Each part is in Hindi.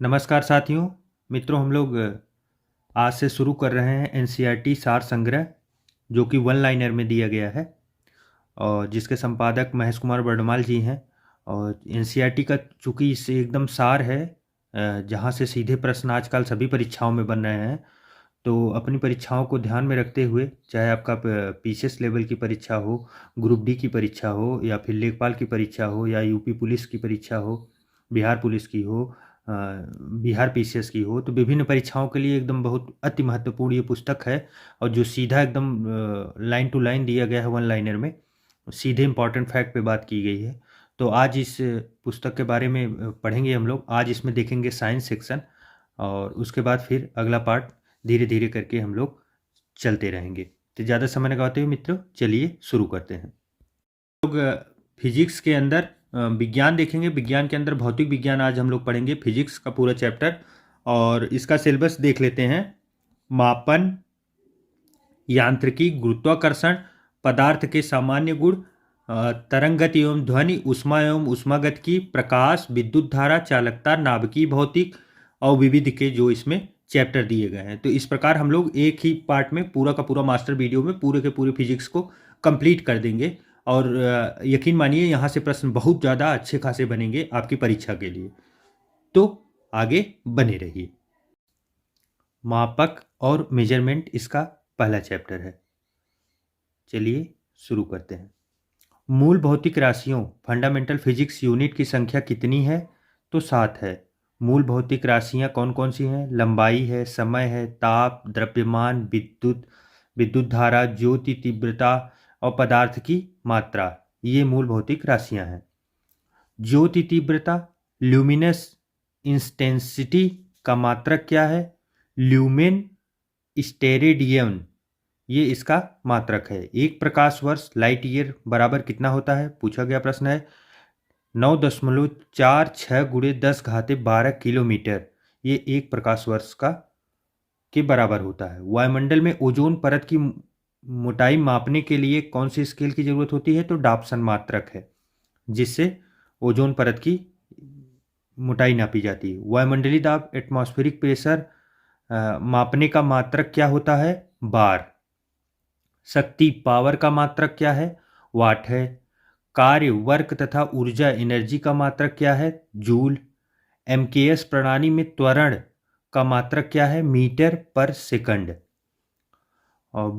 नमस्कार साथियों। मित्रों, हम लोग आज से शुरू कर रहे हैं एनसीईआरटी सार संग्रह, जो कि वन लाइनर में दिया गया है और जिसके संपादक महेश कुमार वर्डमाल जी हैं। और एनसीईआरटी का चूँकि इससे एकदम सार है, जहाँ से सीधे प्रश्न आजकल सभी परीक्षाओं में बन रहे हैं, तो अपनी परीक्षाओं को ध्यान में रखते हुए, चाहे आपका पीसीएस लेवल की परीक्षा हो, ग्रुप डी की परीक्षा हो, या फिर लेखपाल की परीक्षा हो, या यूपी पुलिस की परीक्षा हो, बिहार पुलिस की हो, बिहार पीसीएस की हो, तो विभिन्न परीक्षाओं के लिए एकदम बहुत अति महत्वपूर्ण ये पुस्तक है। और जो सीधा एकदम लाइन टू लाइन दिया गया है वन लाइनर में, सीधे इम्पॉर्टेंट फैक्ट पे बात की गई है। तो आज इस पुस्तक के बारे में पढ़ेंगे हम लोग। आज इसमें देखेंगे साइंस सेक्शन, और उसके बाद फिर अगला पार्ट धीरे धीरे करके हम लोग चलते रहेंगे। तो ज़्यादा समय लगाते हुए मित्रों, चलिए शुरू करते हैं। लोग फिजिक्स के अंदर विज्ञान देखेंगे। विज्ञान के अंदर भौतिक विज्ञान आज हम लोग पढ़ेंगे, फिजिक्स का पूरा चैप्टर। और इसका सिलेबस देख लेते हैं। मापन, यांत्रिकी, गुरुत्वाकर्षण, पदार्थ के सामान्य गुण, तरंगत एवं ध्वनि, ऊष्मा एवं ऊष्मागतिकी, प्रकाश, विद्युत धारा, चालकता, नाभिकीय भौतिक और विविध के जो इसमें चैप्टर दिए गए हैं। तो इस प्रकार हम लोग एक ही पार्ट में पूरा का पूरा मास्टर वीडियो में पूरे के पूरे फिजिक्स को कंप्लीट कर देंगे। और यकीन मानिए यहाँ से प्रश्न बहुत ज़्यादा अच्छे खासे बनेंगे आपकी परीक्षा के लिए। तो आगे बने रहिए। मापक और मेजरमेंट इसका पहला चैप्टर है। चलिए शुरू करते हैं। मूल भौतिक राशियों, फंडामेंटल फिजिक्स यूनिट की संख्या कितनी है? तो 7 है। मूल भौतिक राशियाँ कौन कौन सी हैं? लंबाई है, समय है, ताप, द्रव्यमान, विद्युत धारा, ज्योति तीव्रता और पदार्थ की मात्रा। ये मूल भौतिक राशियाँ हैं। ज्योति तीव्रता, ल्यूमिनस इंटेंसिटी का मात्रक क्या है? ल्यूमेन स्टेरेडियन, ये इसका मात्रक है। एक प्रकाश वर्ष लाइट ईयर बराबर कितना होता है? पूछा गया प्रश्न है। 9.46 गुणे 10⁻12 किलोमीटर, ये एक प्रकाश वर्ष का के बराबर होता है। वायुमंडल में ओजोन परत की मोटाई मापने के लिए कौन सी स्केल की जरूरत होती है? तो डॉप्सन मात्रक है, जिससे ओजोन परत की मोटाई नापी जाती है। वायुमंडलीय दाब, एटमॉस्फेरिक प्रेशर मापने का मात्रक क्या होता है? बार। शक्ति, पावर का मात्रक क्या है? वाट है। कार्य, वर्क तथा ऊर्जा, एनर्जी का मात्रक क्या है? जूल। एमकेएस प्रणाली में त्वरण का मात्रक क्या है? मीटर पर सेकंड। और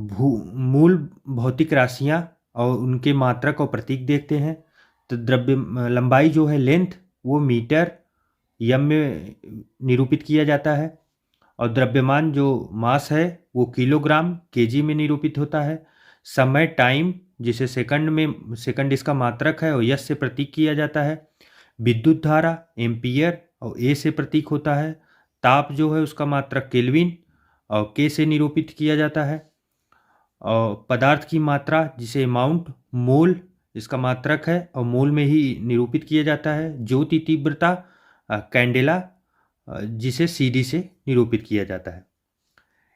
मूल भौतिक राशियां और उनके मात्रक और प्रतीक देखते हैं। तो लंबाई जो है, लेंथ, वो मीटर यम में निरूपित किया जाता है। और द्रव्यमान जो मास है, वो किलोग्राम केजी में निरूपित होता है। समय, टाइम, जिसे सेकंड इसका मात्रक है और यस से प्रतीक किया जाता है। विद्युत धारा एम्पियर और ए से प्रतीक होता है। ताप जो है उसका मात्रक केल्विन और के से निरूपित किया जाता है। और पदार्थ की मात्रा, जिसे अमाउंट, मोल इसका मात्रक है और मोल में ही निरूपित किया जाता है। ज्योति तीव्रता कैंडेला, जिसे सीडी से निरूपित किया जाता है।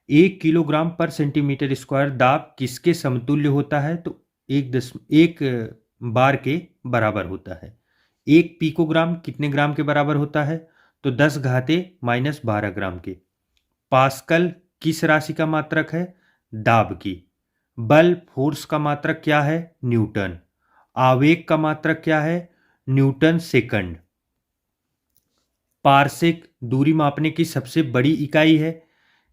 1 किलोग्राम पर सेंटीमीटर स्क्वायर दाब किसके समतुल्य होता है? तो 1 बार के बराबर होता है। 1 पिकोग्राम कितने ग्राम के बराबर होता है? तो 10⁻−12 ग्राम के। पास्कल किस राशि का मात्रक है? दाब की। बल, फोर्स का मात्रक क्या है? न्यूटन। आवेग का मात्रक क्या है? Newton second. पारसेक दूरी मापने की सबसे बड़ी इकाई है।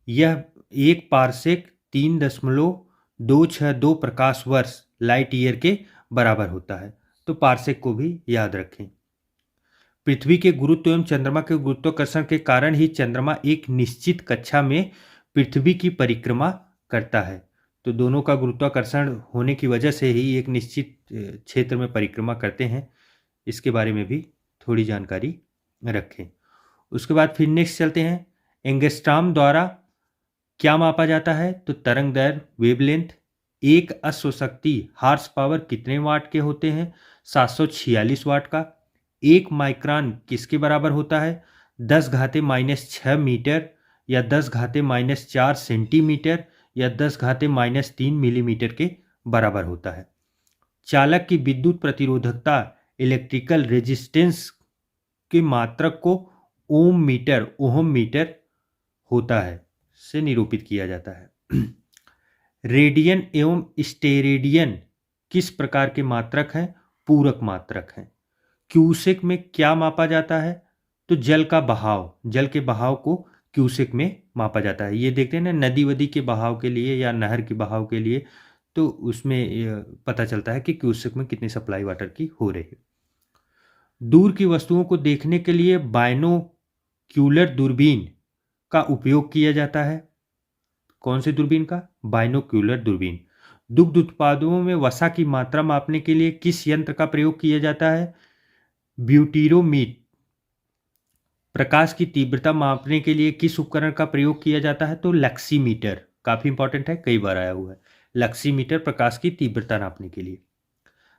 यह 1 पारसेक 3.262 प्रकाश वर्ष लाइट ईयर के बराबर होता है। तो पारसेक को भी याद रखें। पृथ्वी के गुरुत्व एवं चंद्रमा के गुरुत्वाकर्षण के कारण ही चंद्रमा एक निश्चित कक्षा में पृथ्वी की परिक्रमा करता है। तो दोनों का गुरुत्वाकर्षण होने की वजह से ही एक निश्चित क्षेत्र में परिक्रमा करते हैं। इसके बारे में भी थोड़ी जानकारी रखें। उसके बाद फिर नेक्स्ट चलते हैं। एंगस्ट्रॉम द्वारा क्या मापा जाता है? तो तरंग दैर्घ्य, वेवलेंथ। एक अश्वशक्ति हार्स पावर कितने वाट के होते हैं? 746 वाट का। 1 माइक्रोन किसके बराबर होता है? 10⁻⁻6 मीटर या 10⁻⁻4 सेंटीमीटर या 10⁻⁻3 मिलीमीटर के बराबर होता है। चालक की विद्युत प्रतिरोधकता, इलेक्ट्रिकल रेजिस्टेंस के मात्रक को ओम मीटर होता है से निरूपित किया जाता है। रेडियन एवं स्टेरेडियन किस प्रकार के मात्रक हैं? पूरक मात्रक हैं। क्यूसेक में क्या मापा जाता है? तो जल का बहाव, जल के बहाव को क्यूसेक में मापा जाता है। ये देखते हैं ना, नदी वदी के बहाव के लिए या नहर के बहाव के लिए, तो उसमें पता चलता है कि क्यूसेक में कितनी सप्लाई वाटर की हो रही है। दूर की वस्तुओं को देखने के लिए बाइनोक्यूलर दूरबीन का उपयोग किया जाता है। कौन से दूरबीन का? बाइनोक्यूलर दूरबीन। दुग्ध उत्पादों में वसा की मात्रा मापने के लिए किस यंत्र का प्रयोग किया जाता है? ब्यूटीरोमीटर। प्रकाश की तीव्रता मापने के लिए किस उपकरण का प्रयोग किया जाता है? तो लक्सीमीटर। काफी इंपॉर्टेंट है, कई बार आया हुआ है। लक्सीमीटर प्रकाश की तीव्रता नापने के लिए।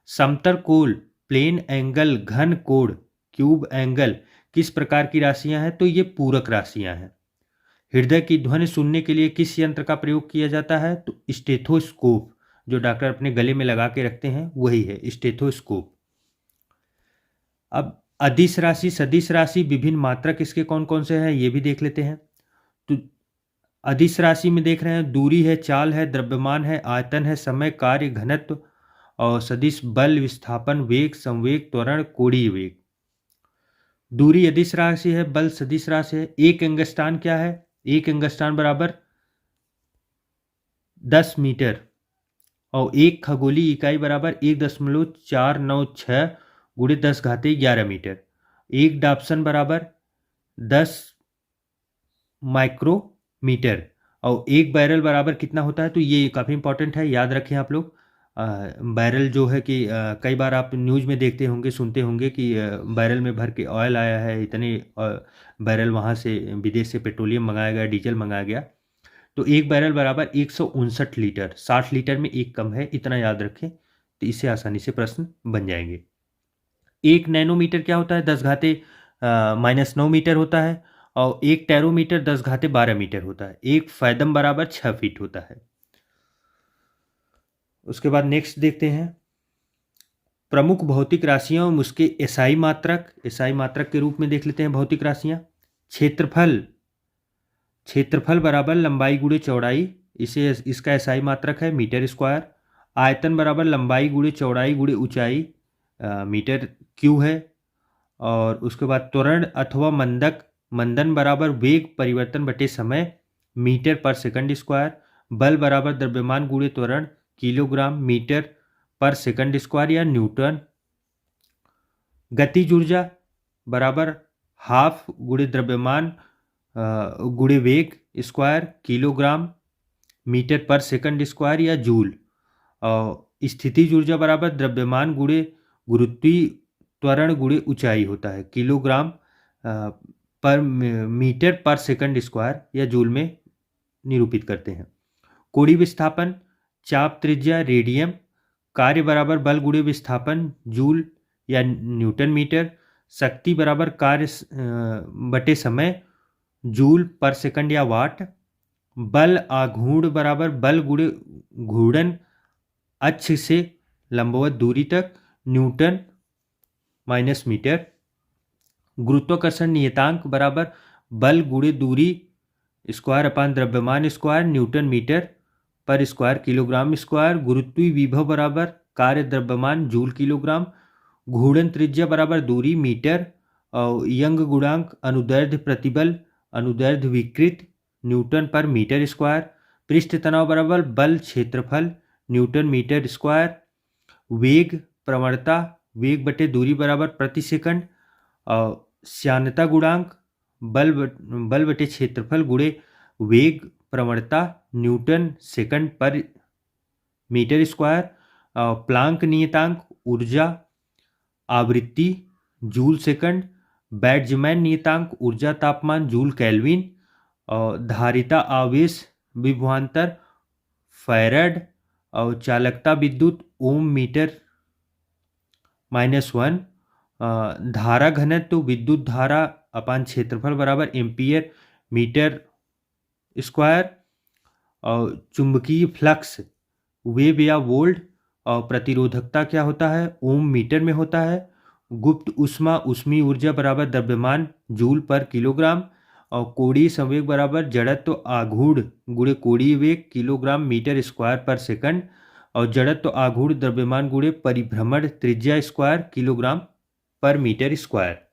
समतल कोण, प्लेन एंगल, घन कोण, क्यूब एंगल किस प्रकार की राशियां हैं? तो ये पूरक राशियां हैं। हृदय की ध्वनि सुनने के लिए किस यंत्र का प्रयोग किया जाता है? तो स्टेथोस्कोप। जो डॉक्टर अपने गले में लगा के रखते हैं वही है स्टेथोस्कोप। अब अदिश राशि, सदिश राशि, विभिन्न मात्रक इसके कौन कौन से हैं ये भी देख लेते हैं। तो अदिश राशि में देख रहे हैं, दूरी है, चाल है, द्रव्यमान है, आयतन है, समय, कार्य, घनत्व। और सदिश बल, विस्थापन, वेग, संवेग, त्वरण, कोणीय वेग। दूरी अदिश राशि है, बल सदिश राशि है। एक अंगस्ठान क्या है? एक अंगस्ठान बराबर 10 मीटर। और एक खगोलीय इकाई बराबर 1.496 गुणे 10⁻11 मीटर। एक डाप्सन बराबर 10 माइक्रोमीटर। और एक बैरल बराबर कितना होता है? तो ये काफ़ी इंपॉर्टेंट है, याद रखें आप लोग। बैरल जो है कि कई बार आप न्यूज़ में देखते होंगे, सुनते होंगे कि बैरल में भर के ऑयल आया है, इतने बैरल वहाँ से विदेश से पेट्रोलियम मंगाया गया, डीजल मंगाया गया। तो एक बैरल बराबर 159 लीटर, 60 लीटर में एक कम है, इतना याद रखें, तो इससे आसानी से प्रश्न बन जाएंगे। एक नैनोमीटर क्या होता है? 10⁻⁻9 मीटर होता है। और एक टेरोमीटर 10⁻12 मीटर होता है। एक फैदम बराबर 6 फीट होता है। उसके बाद नेक्स्ट देखते हैं, प्रमुख भौतिक राशियां और उसके एसआई मात्रक। एसआई मात्रक के रूप में देख लेते हैं भौतिक राशियां। क्षेत्रफल, क्षेत्रफल बराबर लंबाई गुणे चौड़ाई, इसे इसका एसआई मात्रक है मीटर स्क्वायर। आयतन बराबर लंबाई गुणे चौड़ाई गुणे ऊंचाई, मीटर क्यू है। और उसके बाद त्वरण अथवा मंदक, मंदन बराबर वेग परिवर्तन बटे समय, मीटर पर सेकंड स्क्वायर। बल बराबर द्रव्यमान गुणे त्वरण, किलोग्राम मीटर पर सेकंड स्क्वायर या न्यूटन। गतिज ऊर्जा बराबर हाफ गुणे द्रव्यमान गुणे वेग स्क्वायर, किलोग्राम मीटर पर सेकंड स्क्वायर या जूल। और स्थितिज ऊर्जा बराबर द्रव्यमान गुणे गुरुत्वीय त्वरण गुणे ऊंचाई होता है, किलोग्राम पर मीटर पर सेकंड स्क्वायर या जूल में निरूपित करते हैं। कोणीय विस्थापन, चाप त्रिज्या रेडियम, कार्य बराबर बल गुणे विस्थापन, जूल या न्यूटन मीटर। शक्ति बराबर कार्य बटे समय, जूल पर सेकंड या वाट। बल आघूर्ण बराबर बल गुणे घूर्णन अक्ष से लंबवत दूरी तक, न्यूटन माइनस मीटर। गुरुत्वाकर्षण नियतांक बराबर बल गुणे दूरी स्क्वायर अपान द्रव्यमान स्क्वायर, न्यूटन मीटर पर स्क्वायर किलोग्राम स्क्वायर। गुरुत्वीय विभव बराबर कार्य द्रव्यमान जूल किलोग्राम। घूर्णन त्रिज्या बराबर दूरी मीटर। और यंग गुणांक अनुदैर्ध्य प्रतिबल अनुदैर्ध्य विकृत न्यूटन पर मीटर स्क्वायर। पृष्ठ तनाव बराबर बल क्षेत्रफल न्यूटन मीटर स्क्वायर। वेग प्रवणता वेग बटे दूरी बराबर प्रति सेकंड। और श्यानता गुणांक बल बटे क्षेत्रफल गुणे वेग प्रवणता न्यूटन सेकंड पर मीटर स्क्वायर। प्लांक नियतांक ऊर्जा आवृत्ति जूल सेकंड। बैट्समैन नियतांक ऊर्जा तापमान जूल केल्विन। और धारिता आवेश विभवांतर फैराड। और चालकता विद्युत ओम मीटर -1। धारा घनत्व विद्युत धारा अपान क्षेत्रफल बराबर एम्पियर मीटर स्क्वायर। और चुंबकीय फ्लक्स वेव या वोल्ट। और प्रतिरोधकता क्या होता है? ओम मीटर में होता है। गुप्त ऊष्मा ऊष्मीय ऊर्जा बराबर द्रव्यमान जूल पर किलोग्राम, और कोणीय संवेग बराबर जड़त्व आघूर्ण गुणे कोणीय वेग किलोग्राम मीटर स्क्वायर पर सेकंड, और जड़त्व आघूर्ण द्रव्यमान गुणे परिभ्रमण त्रिज्या स्क्वायर किलोग्राम पर मीटर स्क्वायर।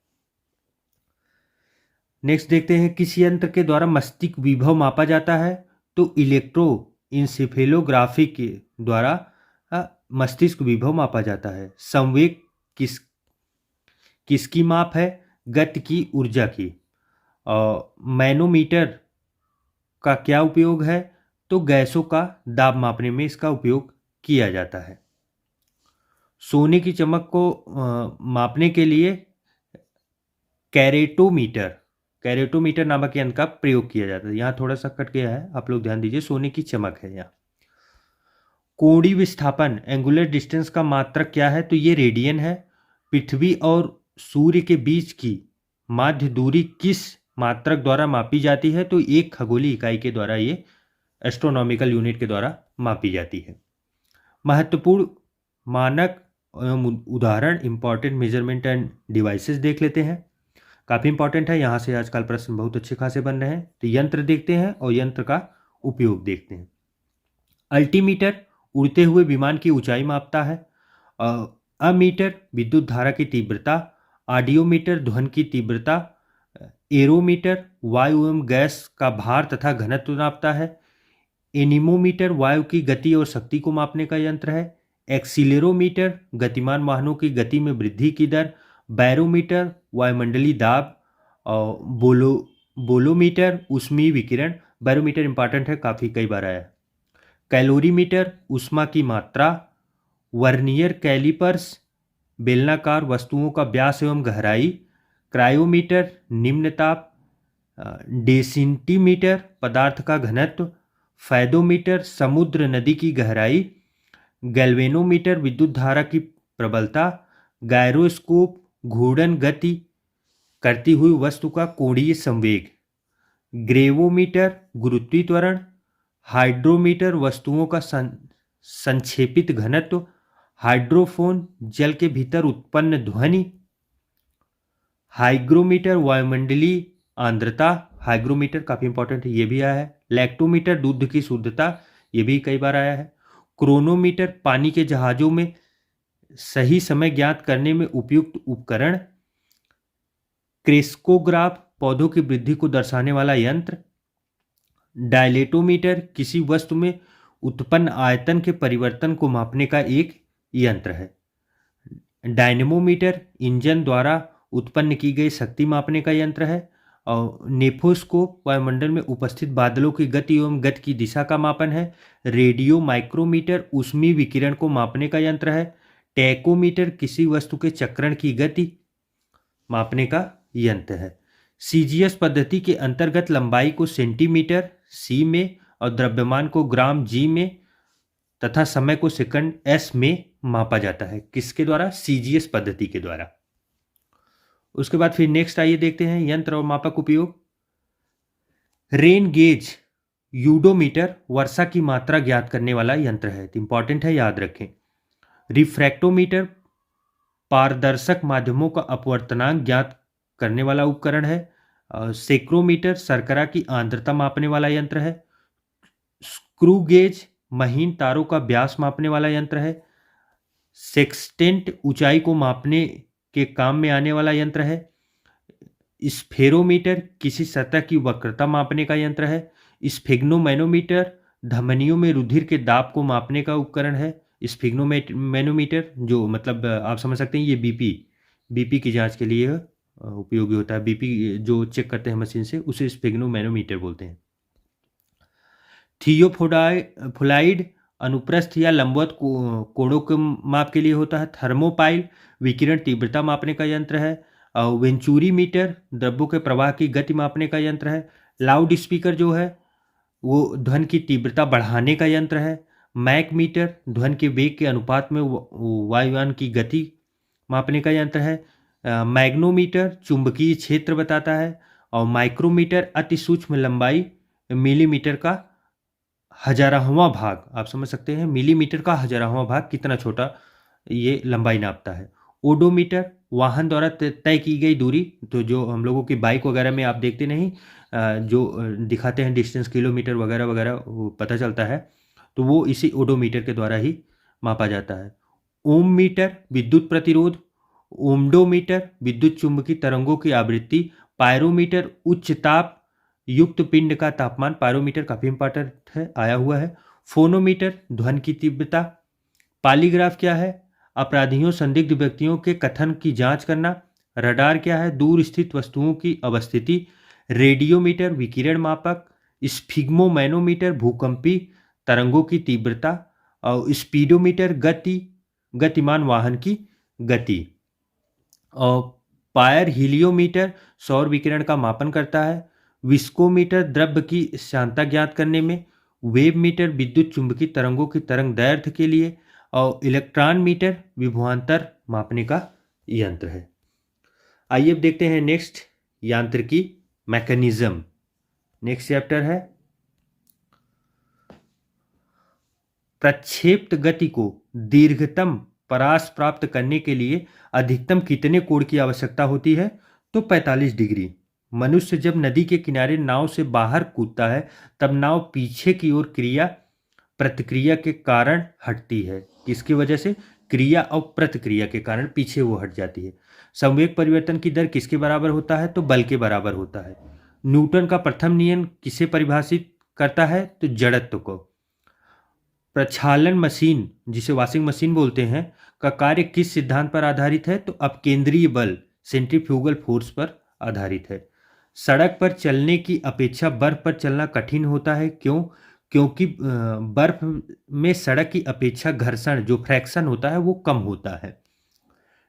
नेक्स्ट देखते हैं, किस यंत्र के द्वारा मस्तिष्क विभव मापा जाता है? तो इलेक्ट्रोइंसेफेलोग्राफी के द्वारा मस्तिष्क विभव मापा जाता है। संवेग किसकी माप है? गति की ऊर्जा की। और मैनोमीटर का क्या उपयोग है? तो गैसों का दाब मापने में इसका उपयोग किया जाता है। सोने की चमक को मापने के लिए कैरेटोमीटर नामक यंत्र का प्रयोग किया जाता है। यहाँ थोड़ा सा कट गया है, आप लोग ध्यान दीजिए, सोने की चमक है यहाँ। कोणीय विस्थापन एंगुलर डिस्टेंस का मात्रक क्या है? तो ये रेडियन है। पृथ्वी और सूर्य के बीच की माध्य दूरी किस मात्रक द्वारा मापी जाती है? तो एक खगोलीय इकाई के द्वारा, ये एस्ट्रोनॉमिकल यूनिट के द्वारा मापी जाती है। महत्वपूर्ण मानक एवं उदाहरण इंपॉर्टेंट मेजरमेंट एंड डिवाइसेस देख लेते हैं। काफ़ी इंपॉर्टेंट है, यहाँ से आजकल प्रश्न बहुत अच्छे खासे बन रहे हैं। तो यंत्र देखते हैं और यंत्र का उपयोग देखते हैं। अल्टीमीटर उड़ते हुए विमान की ऊंचाई मापता है। अमीटर विद्युत धारा की तीव्रता। ऑडियोमीटर ध्वनि की तीव्रता। एरोमीटर वायु एवं गैस का भार तथा घनत्व नापता है। एनीमोमीटर वायु की गति और शक्ति को मापने का यंत्र है। एक्सीलरोमीटर गतिमान वाहनों की गति में वृद्धि की दर। बैरोमीटर वायुमंडलीय दाब। और बोलोमीटर ऊष्मीय विकिरण। बैरोमीटर इंपॉर्टेंट है, काफ़ी कई बार आया है। कैलोरीमीटर ऊष्मा की मात्रा। वर्नियर कैलिपर्स बेलनाकार वस्तुओं का व्यास एवं गहराई। क्रायोमीटर निम्न ताप। डेसिंटीमीटर पदार्थ का घनत्व। फैदोमीटर समुद्र नदी की गहराई। गैल्वेनोमीटर विद्युत धारा की प्रबलता। गायरोस्कोप घूर्णन गति करती हुई वस्तु का कोणीय संवेग। ग्रेवोमीटर गुरुत्वीय त्वरण। हाइड्रोमीटर वस्तुओं का संक्षेपित घनत्व। हाइड्रोफोन जल के भीतर उत्पन्न ध्वनि। हाइग्रोमीटर वायुमंडलीय आर्द्रता। हाइग्रोमीटर काफी इंपॉर्टेंट है, ये भी आया है। लैक्टोमीटर दूध की शुद्धता, ये भी कई बार आया है। क्रोनोमीटर पानी के जहाजों में सही समय ज्ञात करने में उपयुक्त उपकरण। क्रेस्कोग्राफ पौधों की वृद्धि को दर्शाने वाला यंत्र। डायलेटोमीटर किसी वस्तु में उत्पन्न आयतन के परिवर्तन को मापने का एक यंत्र है। डायनेमोमीटर इंजन द्वारा उत्पन्न की गई शक्ति मापने का यंत्र है। और नेफोस्कोप वायुमंडल में उपस्थित बादलों की गति एवं गति की दिशा का मापन है। रेडियो माइक्रोमीटर ऊष्मीय विकिरण को मापने का यंत्र है। टैकोमीटर किसी वस्तु के चक्रण की गति मापने का यंत्र है। सीजीएस पद्धति के अंतर्गत लंबाई को सेंटीमीटर सी में और द्रव्यमान को ग्राम जी में तथा समय को सेकंड एस में मापा जाता है। किसके द्वारा? सीजीएस पद्धति के द्वारा। उसके बाद फिर नेक्स्ट आइए देखते हैं यंत्र और मापक उपयोग। रेन गेज यूडोमीटर वर्षा की मात्रा ज्ञात करने वाला यंत्र है, इंपॉर्टेंट है, याद रखें। रिफ्रैक्टोमीटर पारदर्शक माध्यमों का अपवर्तनांक ज्ञात करने वाला उपकरण है। सेक्रोमीटर शर्करा की आर्द्रता मापने वाला यंत्र है। स्क्रू गेज महीन तारों का व्यास मापने वाला यंत्र है। सेक्सटेंट ऊंचाई को मापने के काम में आने वाला यंत्र है। स्फेरोमीटर किसी सतह की वक्रता मापने का यंत्र है। स्फिग्नोमैनोमीटर धमनियों में रुधिर के दाब को मापने का उपकरण है। स्फिग्नोमैनोमीटर जो मतलब आप समझ सकते हैं, ये बीपी की जांच के लिए उपयोगी होता है। बीपी जो चेक करते हैं मशीन से, उसे स्फिग्नोमैनोमीटर बोलते हैं। थियोफोलाइड अनुप्रस्थ या लंबवत कोणों के माप के लिए होता है। थर्मोपाइल विकिरण तीव्रता मापने का यंत्र है। वेंचुरीमीटर द्रव्यों के प्रवाह की गति मापने का यंत्र है। लाउड स्पीकर जो है वो ध्वनि की तीव्रता बढ़ाने का यंत्र है। मैक मीटर ध्वनि के वेग के अनुपात में वायुयान की गति मापने का यंत्र है। मैग्नोमीटर चुंबकीय क्षेत्र बताता है। और माइक्रोमीटर अति सूक्ष्म लंबाई मिलीमीटर का 1000वां भाग, आप समझ सकते हैं मिलीमीटर का 1000वां भाग कितना छोटा ये लंबाई नापता है। ओडोमीटर वाहन द्वारा तय की गई दूरी, तो जो हम लोगों की बाइक वगैरह में आप देखते नहीं, जो दिखाते हैं डिस्टेंस किलोमीटर वगैरह वगैरह, वो पता चलता है, तो वो इसी ओडोमीटर के द्वारा ही मापा जाता है। ओम मीटर विद्युत प्रतिरोध, ओम्डोमीटर विद्युत चुम्बकीय तरंगों की आवृत्ति, पायरोमीटर उच्च ताप युक्त पिंड का तापमान, पायरोमीटर काफी इंपॉर्टेंट है, आया हुआ है। फोनोमीटर ध्वनि की तीव्रता। पॉलीग्राफ क्या है? अपराधियों संदिग्ध व्यक्तियों के कथन की जांच करना। रडार क्या है? दूर स्थित वस्तुओं की अवस्थिति। रेडियोमीटर विकिरण मापक। स्फिग्मोमैनोमीटर भूकंपी तरंगों की तीव्रता। और स्पीडोमीटर गतिमान वाहन की गति। और पायर हीलियोमीटर सौर विकिरण का मापन करता है। विस्कोमीटर द्रव्य की श्यानता ज्ञात करने में। वेव मीटर विद्युत चुंबकीय तरंगों की तरंग दैर्ध्य के लिए। और इलेक्ट्रॉन मीटर विभवांतर मापने का यंत्र है। आइए अब देखते हैं नेक्स्ट, यांत्रिकी मैकेनिज्म। नेक्स्ट चैप्टर है प्रक्षेप्त गति को दीर्घतम परास प्राप्त करने के लिए अधिकतम कितने कोण की आवश्यकता होती है? तो 45 डिग्री। मनुष्य जब नदी के किनारे नाव से बाहर कूदता है तब नाव पीछे की ओर क्रिया प्रतिक्रिया के कारण हटती है। किसकी वजह से? क्रिया और प्रतिक्रिया के कारण पीछे वो हट जाती है। संवेग परिवर्तन की दर किसके बराबर होता है? तो बल के बराबर होता है। न्यूटन का प्रथम नियम किसे परिभाषित करता है? तो जड़त्व को। प्रक्षालन मशीन, जिसे वॉशिंग मशीन बोलते हैं, का कार्य किस सिद्धांत पर आधारित है? तो अपकेंद्रीय बल सेंट्रीफ्यूगल फोर्स पर आधारित है। सड़क पर चलने की अपेक्षा बर्फ पर चलना कठिन होता है, क्यों? क्योंकि बर्फ में सड़क की अपेक्षा घर्षण जो फ्रैक्शन होता है वो कम होता है।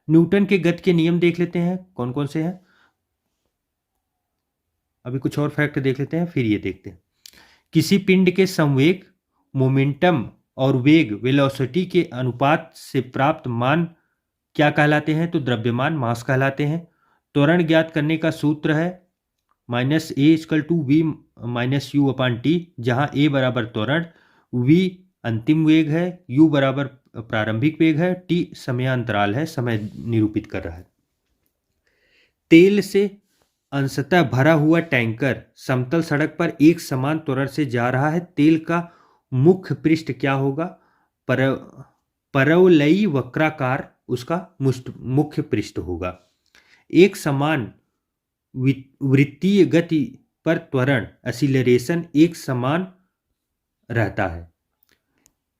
न्यूटन के गति के नियम देख लेते हैं कौन कौन से हैं। अभी कुछ और फैक्ट देख लेते हैं फिर ये देखते हैं। किसी पिंड के संवेग मोमेंटम और वेग वेलोसिटी के अनुपात से प्राप्त मान क्या कहलाते हैं? तो द्रव्यमान मास कहलाते हैं। त्वरण ज्ञात करने का सूत्र है -a=v-u/t, जहां a बराबर त्वरण, v अंतिम वेग है, u बराबर प्रारंभिक वेग है, t समयांतराल है, समय निरूपित कर रहा है। तेल से अंशतः भरा हुआ टैंकर समतल सड़क पर एक समान त्वरण से जा रहा है। तेल का मुख्य पृष्ठ क्या होगा? परवलयी वक्राकार उसका मुख्य पृष्ठ होगा। एक समान वृत्तीय गति पर त्वरण एक्सीलरेशन एक समान रहता है।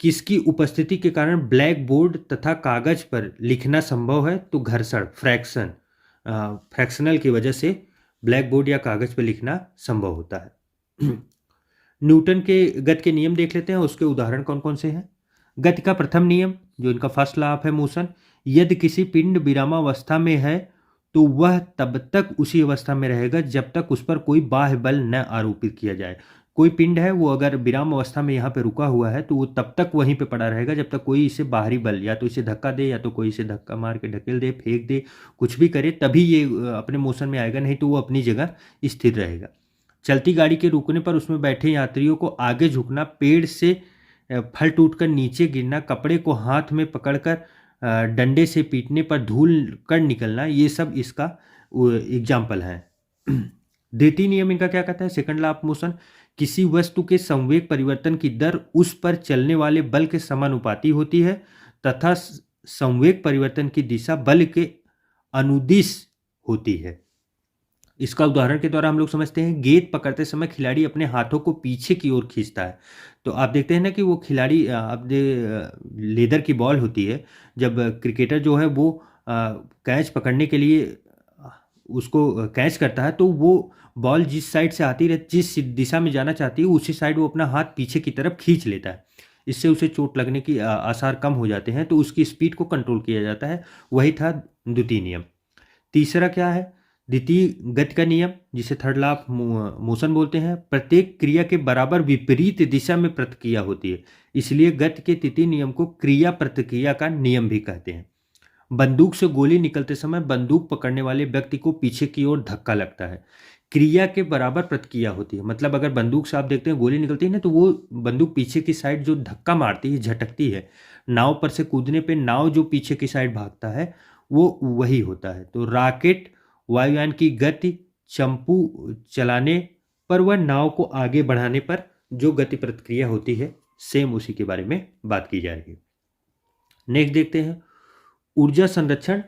किसकी उपस्थिति के कारण ब्लैक बोर्ड तथा कागज पर लिखना संभव है? तो घर्षण फ्रैक्शनल की वजह से ब्लैक बोर्ड या कागज पर लिखना संभव होता है। न्यूटन के गति के नियम देख लेते हैं, उसके उदाहरण कौन कौन से हैं। गति का प्रथम नियम जो इनका फर्स्ट लॉ ऑफ है मोशन, यदि किसी पिंड विरामावस्था में है तो वह तब तक उसी अवस्था में रहेगा जब तक उस पर कोई बाह्य बल न आरोपित किया जाए। कोई पिंड है वो अगर विराम अवस्था में यहाँ पे रुका हुआ है तो वो तब तक वहीं पे पड़ा रहेगा जब तक कोई इसे बाहरी बल, या तो इसे धक्का दे या तो कोई इसे धक्का मार के ढकेल दे, फेंक दे, कुछ भी करे, तभी ये अपने मोशन में आएगा, नहीं तो वो अपनी जगह स्थिर रहेगा। चलती गाड़ी के रुकने पर उसमें बैठे यात्रियों को आगे झुकना, पेड़ से फल टूटकर नीचे गिरना, कपड़े को हाथ में पकड़कर डंडे से पीटने पर धूल कण निकलना, ये सब इसका एग्जाम्पल है। द्वितीय नियम इनका क्या कहता है? सेकंड लॉ ऑफ मोशन, किसी वस्तु के संवेग परिवर्तन की दर उस पर चलने वाले बल के समानुपाती होती है तथा संवेग परिवर्तन की दिशा बल के अनुदिश होती है। इसका उदाहरण के द्वारा हम लोग समझते हैं, गेंद पकड़ते समय खिलाड़ी अपने हाथों को पीछे की ओर खींचता है। तो आप देखते हैं ना कि वो खिलाड़ी लेदर की बॉल होती है, जब क्रिकेटर जो है वो कैच पकड़ने के लिए उसको कैच करता है तो वो बॉल जिस साइड से आती रहे, जिस दिशा में जाना चाहती है उसी साइड वो अपना हाथ पीछे की तरफ खींच लेता है। इससे उसे चोट लगने की आसार कम हो जाते हैं, तो उसकी स्पीड को कंट्रोल किया जाता है। वही था द्वितीय नियम। तीसरा क्या है? द्वितीय गति का नियम, जिसे थर्ड लॉ ऑफ मोशन बोलते हैं। प्रत्येक क्रिया के बराबर विपरीत दिशा में प्रतिक्रिया होती है, इसलिए गति के तृतीय नियम को क्रिया प्रतिक्रिया का नियम भी कहते हैं। बंदूक से गोली निकलते समय बंदूक पकड़ने वाले व्यक्ति को पीछे की ओर धक्का लगता है, क्रिया के बराबर प्रतिक्रिया होती है। मतलब अगर बंदूक से आप देखते हैं गोली निकलती है ना, तो वो बंदूक पीछे की साइड जो धक्का मारती है, झटकती है, नाव पर से कूदने पे नाव जो पीछे की साइड भागता है वो वही होता है। तो रॉकेट वायुयान की गति चंपू चलाने पर व नाव को आगे बढ़ाने पर जो गति प्रतिक्रिया होती है, सेम उसी के बारे में बात की जाएगी। नेक्स्ट देखते हैं ऊर्जा संरक्षण।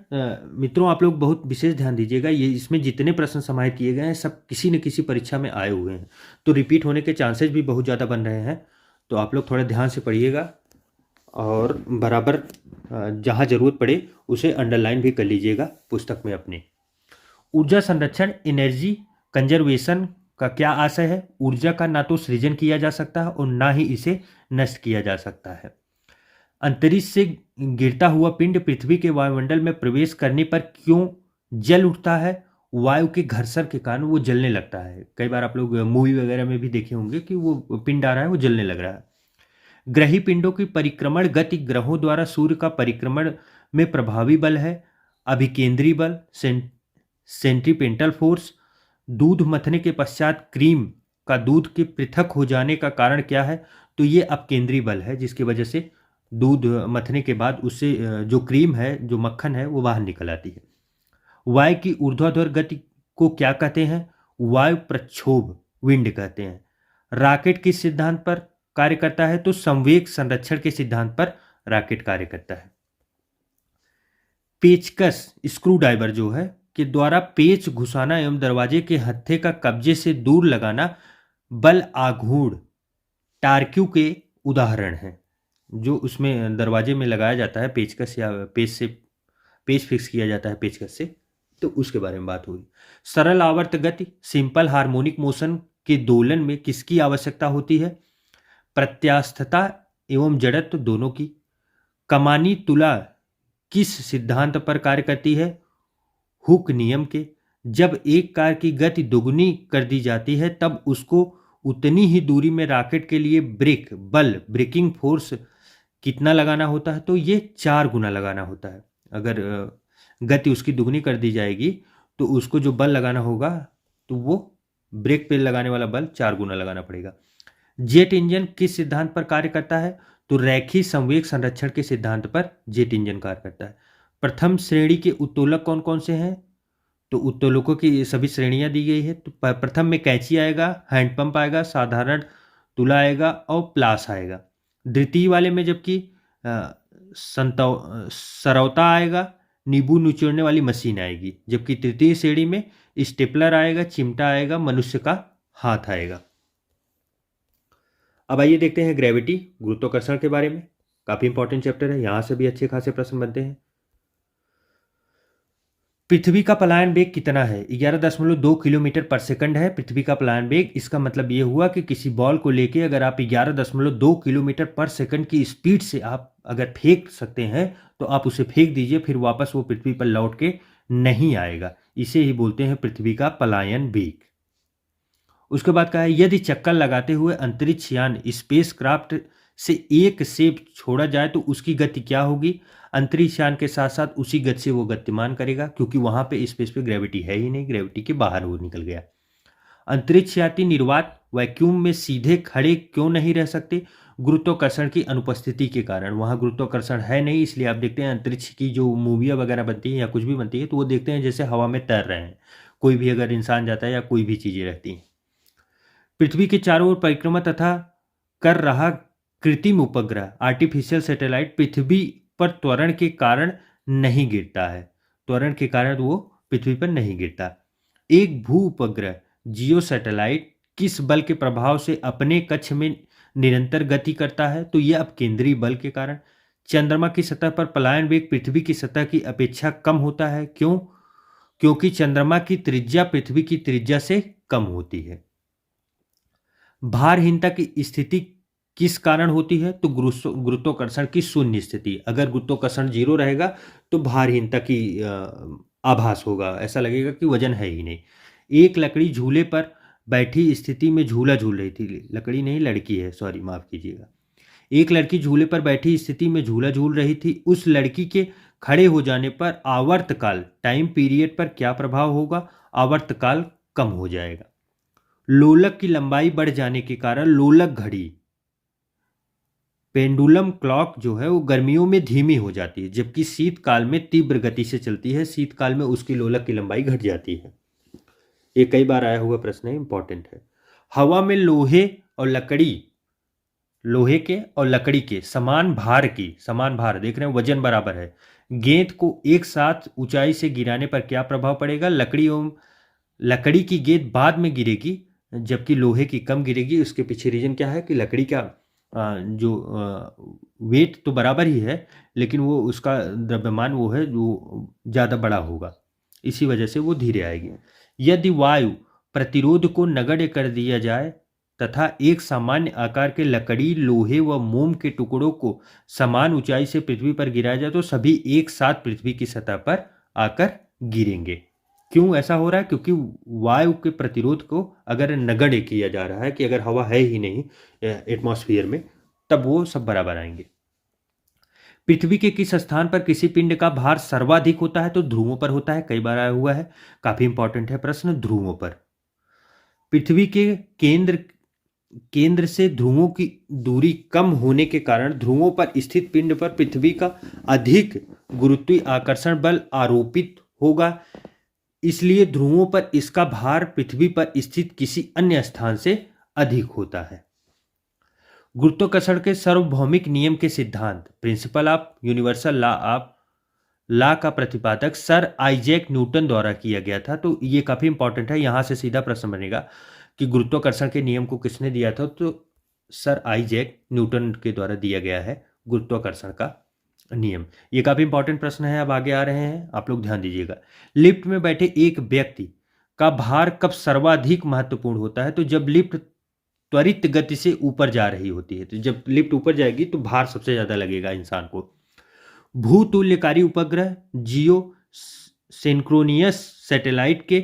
मित्रों आप लोग बहुत विशेष ध्यान दीजिएगा, ये इसमें जितने प्रश्न समाहित किए गए हैं सब किसी न किसी परीक्षा में आए हुए हैं, तो रिपीट होने के चांसेस भी बहुत ज़्यादा बन रहे हैं। तो आप लोग थोड़ा ध्यान से पढ़िएगा और बराबर जहाँ ज़रूरत पड़े उसे अंडरलाइन भी कर लीजिएगा पुस्तक में अपने। ऊर्जा संरक्षण एनर्जी कंजर्वेशन का क्या आशय है? ऊर्जा का ना तो सृजन किया जा सकता है और ना ही इसे नष्ट किया जा सकता है। अंतरिक्ष से गिरता हुआ पिंड पृथ्वी के वायुमंडल में प्रवेश करने पर क्यों जल उठता है? वायु के घर्षण के कारण वो जलने लगता है। कई बार आप लोग मूवी वगैरह में भी देखे होंगे कि वो पिंड आ रहा है, वो जलने लग रहा है। ग्रही पिंडों की परिक्रमण गति ग्रहों द्वारा सूर्य का परिक्रमण में प्रभावी बल है। अभिकेंद्री बल, सेंट्रीपेटल फोर्स। दूध मथने के पश्चात क्रीम का दूध के पृथक हो जाने का कारण क्या है? तो ये अपकेंद्री बल है, जिसकी वजह से दूध मथने के बाद उससे जो क्रीम है, जो मक्खन है, वो बाहर निकल आती है। वायु की ऊर्ध्वाधर गति को क्या कहते हैं? वायु प्रक्षोभ, विंड कहते हैं। रॉकेट किस सिद्धांत पर कार्य करता है? तो संवेग संरक्षण के सिद्धांत पर रॉकेट कार्य करता है। पेचकस, स्क्रू ड्राइवर जो है के द्वारा पेच घुसाना एवं दरवाजे के हत्थे का कब्जे से दूर लगाना बल आघूर्ण टार्क्यू के उदाहरण है। जो उसमें दरवाजे में लगाया जाता है पेचकस या पेच फिक्स किया जाता है पेचकस से, तो उसके बारे में बात हुई। सरल आवर्त गति सिंपल हार्मोनिक मोशन के दोलन में किसकी आवश्यकता होती है? प्रत्यास्थता एवं जड़त्व दोनों की। कमानी तुला किस सिद्धांत पर कार्य करती है? हुक नियम के। जब एक कार की गति दोगुनी कर दी जाती है तब उसको उतनी ही दूरी में रॉकेट के लिए ब्रेकिंग फोर्स कितना लगाना होता है? तो ये 4 गुना लगाना होता है। अगर गति उसकी दुगनी कर दी जाएगी तो उसको जो बल लगाना होगा तो वो ब्रेक पे लगाने वाला बल 4 गुना लगाना पड़ेगा। जेट इंजन किस सिद्धांत पर कार्य करता है? तो रैखिक संवेग संरक्षण के सिद्धांत पर जेट इंजन कार्य करता है। प्रथम श्रेणी के उत्तोलक कौन कौन से हैं? तो उत्तोलकों की सभी श्रेणियां दी गई है। तो प्रथम में कैंची आएगा, हैंडपंप आएगा, साधारण तुला आएगा और प्लास आएगा। द्वितीय वाले में जबकि सरौता आएगा, नींबू निचोड़ने वाली मशीन आएगी। जबकि तृतीय श्रेणी में स्टेपलर आएगा, चिमटा आएगा, मनुष्य का हाथ आएगा। अब आइए देखते हैं ग्रेविटी, गुरुत्वाकर्षण के बारे में। काफी इंपॉर्टेंट चैप्टर है, यहां से भी अच्छे खासे प्रश्न बनते हैं। पृथ्वी का पलायन वेग कितना है? 11.2 किलोमीटर पर सेकंड है पृथ्वी का पलायन वेग। इसका मतलब ये हुआ कि किसी बॉल को लेके अगर आप 11.2 किलोमीटर पर सेकंड की स्पीड से आप अगर फेंक सकते हैं तो आप उसे फेंक दीजिए, फिर वापस वो पृथ्वी पर लौट के नहीं आएगा। इसे ही बोलते हैं पृथ्वी का पलायन वेग। उसके बाद कहा है यदि चक्कर लगाते हुए अंतरिक्ष यान स्पेस क्राफ्ट से एक सेब छोड़ा जाए तो उसकी गति क्या होगी? अंतरिक्ष यान के साथ साथ उसी गति से वो गतिमान करेगा, क्योंकि वहां पे स्पेस पे ग्रेविटी है ही नहीं, ग्रेविटी के बाहर वो निकल गया। अंतरिक्ष यात्री निर्वात वैक्यूम में सीधे खड़े क्यों नहीं रह सकते? गुरुत्वाकर्षण की अनुपस्थिति के कारण। वहां गुरुत्वाकर्षण है नहीं, इसलिए आप देखते हैं अंतरिक्ष की जो मूवियां वगैरह बनती है या कुछ भी बनती है तो वो देखते हैं जैसे हवा में तैर रहे हैं, कोई भी अगर इंसान जाता है या कोई भी चीजें रहती हैं। पृथ्वी के चारों ओर परिक्रमा तथा कर रहा कृत्रिम उपग्रह आर्टिफिशियल सैटेलाइट पृथ्वी पर त्वरण के कारण नहीं गिरता है। त्वरण के कारण वो पृथ्वी पर नहीं गिरता। एक भू उपग्रह जियो सैटेलाइट किस बल के प्रभाव से अपने कक्ष में निरंतर गति करता है? तो यह अपकेंद्री बल के कारण। चंद्रमा की सतह पर पलायन वेग पृथ्वी की सतह की अपेक्षा कम होता है। क्यों? क्योंकि चंद्रमा की त्रिज्या पृथ्वी की त्रिज्या से कम होती है। भारहीनता की स्थिति किस कारण होती है? तो गुरुत्वाकर्षण की शून्य स्थिति। अगर गुरुत्वाकर्षण 0 रहेगा तो भारहीनता की आभास होगा, ऐसा लगेगा कि वजन है ही नहीं। एक लकड़ी झूले पर बैठी स्थिति में झूला झूल रही थी। लकड़ी नहीं, लड़की है, सॉरी माफ कीजिएगा। एक लड़की झूले पर बैठी स्थिति में झूला झूल रही थी। उस लड़की के खड़े हो जाने पर आवर्तकाल टाइम पीरियड पर क्या प्रभाव होगा? आवर्तकाल कम हो जाएगा। लोलक की लंबाई बढ़ जाने के कारण लोलक घड़ी पेंडुलम क्लॉक जो है वो गर्मियों में धीमी हो जाती है, जबकि शीतकाल में तीव्र गति से चलती है। शीतकाल में उसकी लोलक की लंबाई घट जाती है। ये कई बार आया हुआ प्रश्न है, इंपॉर्टेंट है। हवा में लोहे के और लकड़ी के समान भार देख रहे हैं, वजन बराबर है। गेंद को एक साथ ऊंचाई से गिराने पर क्या प्रभाव पड़ेगा? लकड़ी की गेंद बाद में गिरेगी, जबकि लोहे की कम गिरेगी। उसके पीछे रीजन क्या है कि लकड़ी का जो वेट तो बराबर ही है, लेकिन वो उसका द्रव्यमान वो है जो ज़्यादा बड़ा होगा, इसी वजह से वो धीरे आएगी। यदि वायु प्रतिरोध को नगण्य कर दिया जाए तथा एक सामान्य आकार के लकड़ी, लोहे व मोम के टुकड़ों को समान ऊंचाई से पृथ्वी पर गिराया जाए तो सभी एक साथ पृथ्वी की सतह पर आकर गिरेंगे। क्यों ऐसा हो रहा है? क्योंकि वायु के प्रतिरोध को अगर नगण्य किया जा रहा है कि अगर हवा है ही नहीं एटमॉस्फेयर में, तब वो सब बराबर आएंगे। पृथ्वी के किस स्थान पर किसी पिंड का भार सर्वाधिक होता है? तो ध्रुवों पर होता है। कई बार आया हुआ है, काफी इंपॉर्टेंट है प्रश्न। ध्रुवों पर। पृथ्वी के केंद्र से ध्रुवों की दूरी कम होने के कारण ध्रुवों पर स्थित पिंड पर पृथ्वी का अधिक गुरुत्वीय आकर्षण बल आरोपित होगा। इसलिए ध्रुवों पर इसका भार पृथ्वी पर स्थित किसी अन्य स्थान से अधिक होता है। गुरुत्वाकर्षण के सार्वभौमिक नियम के सिद्धांत, प्रिंसिपल ऑफ यूनिवर्सल लॉ का प्रतिपादक सर आइजैक न्यूटन द्वारा किया गया था। तो ये काफी इंपॉर्टेंट है, यहां से सीधा प्रश्न बनेगा कि गुरुत्वाकर्षण के नियम को किसने दिया था? तो सर आइजैक न्यूटन के द्वारा दिया गया है गुरुत्वाकर्षण का नियम। ये काफी इंपॉर्टेंट प्रश्न है। अब आगे आ रहे हैं, आप लोग ध्यान दीजिएगा। लिफ्ट में बैठे एक व्यक्ति का भार कब सर्वाधिक महत्वपूर्ण होता है? तो जब लिफ्ट त्वरित गति से ऊपर जा रही होती है। तो जब लिफ्ट ऊपर जाएगी तो भार सबसे ज्यादा लगेगा इंसान को। भूतुल्यकारी उपग्रह जियो सिंक्रोनियस सैटेलाइट के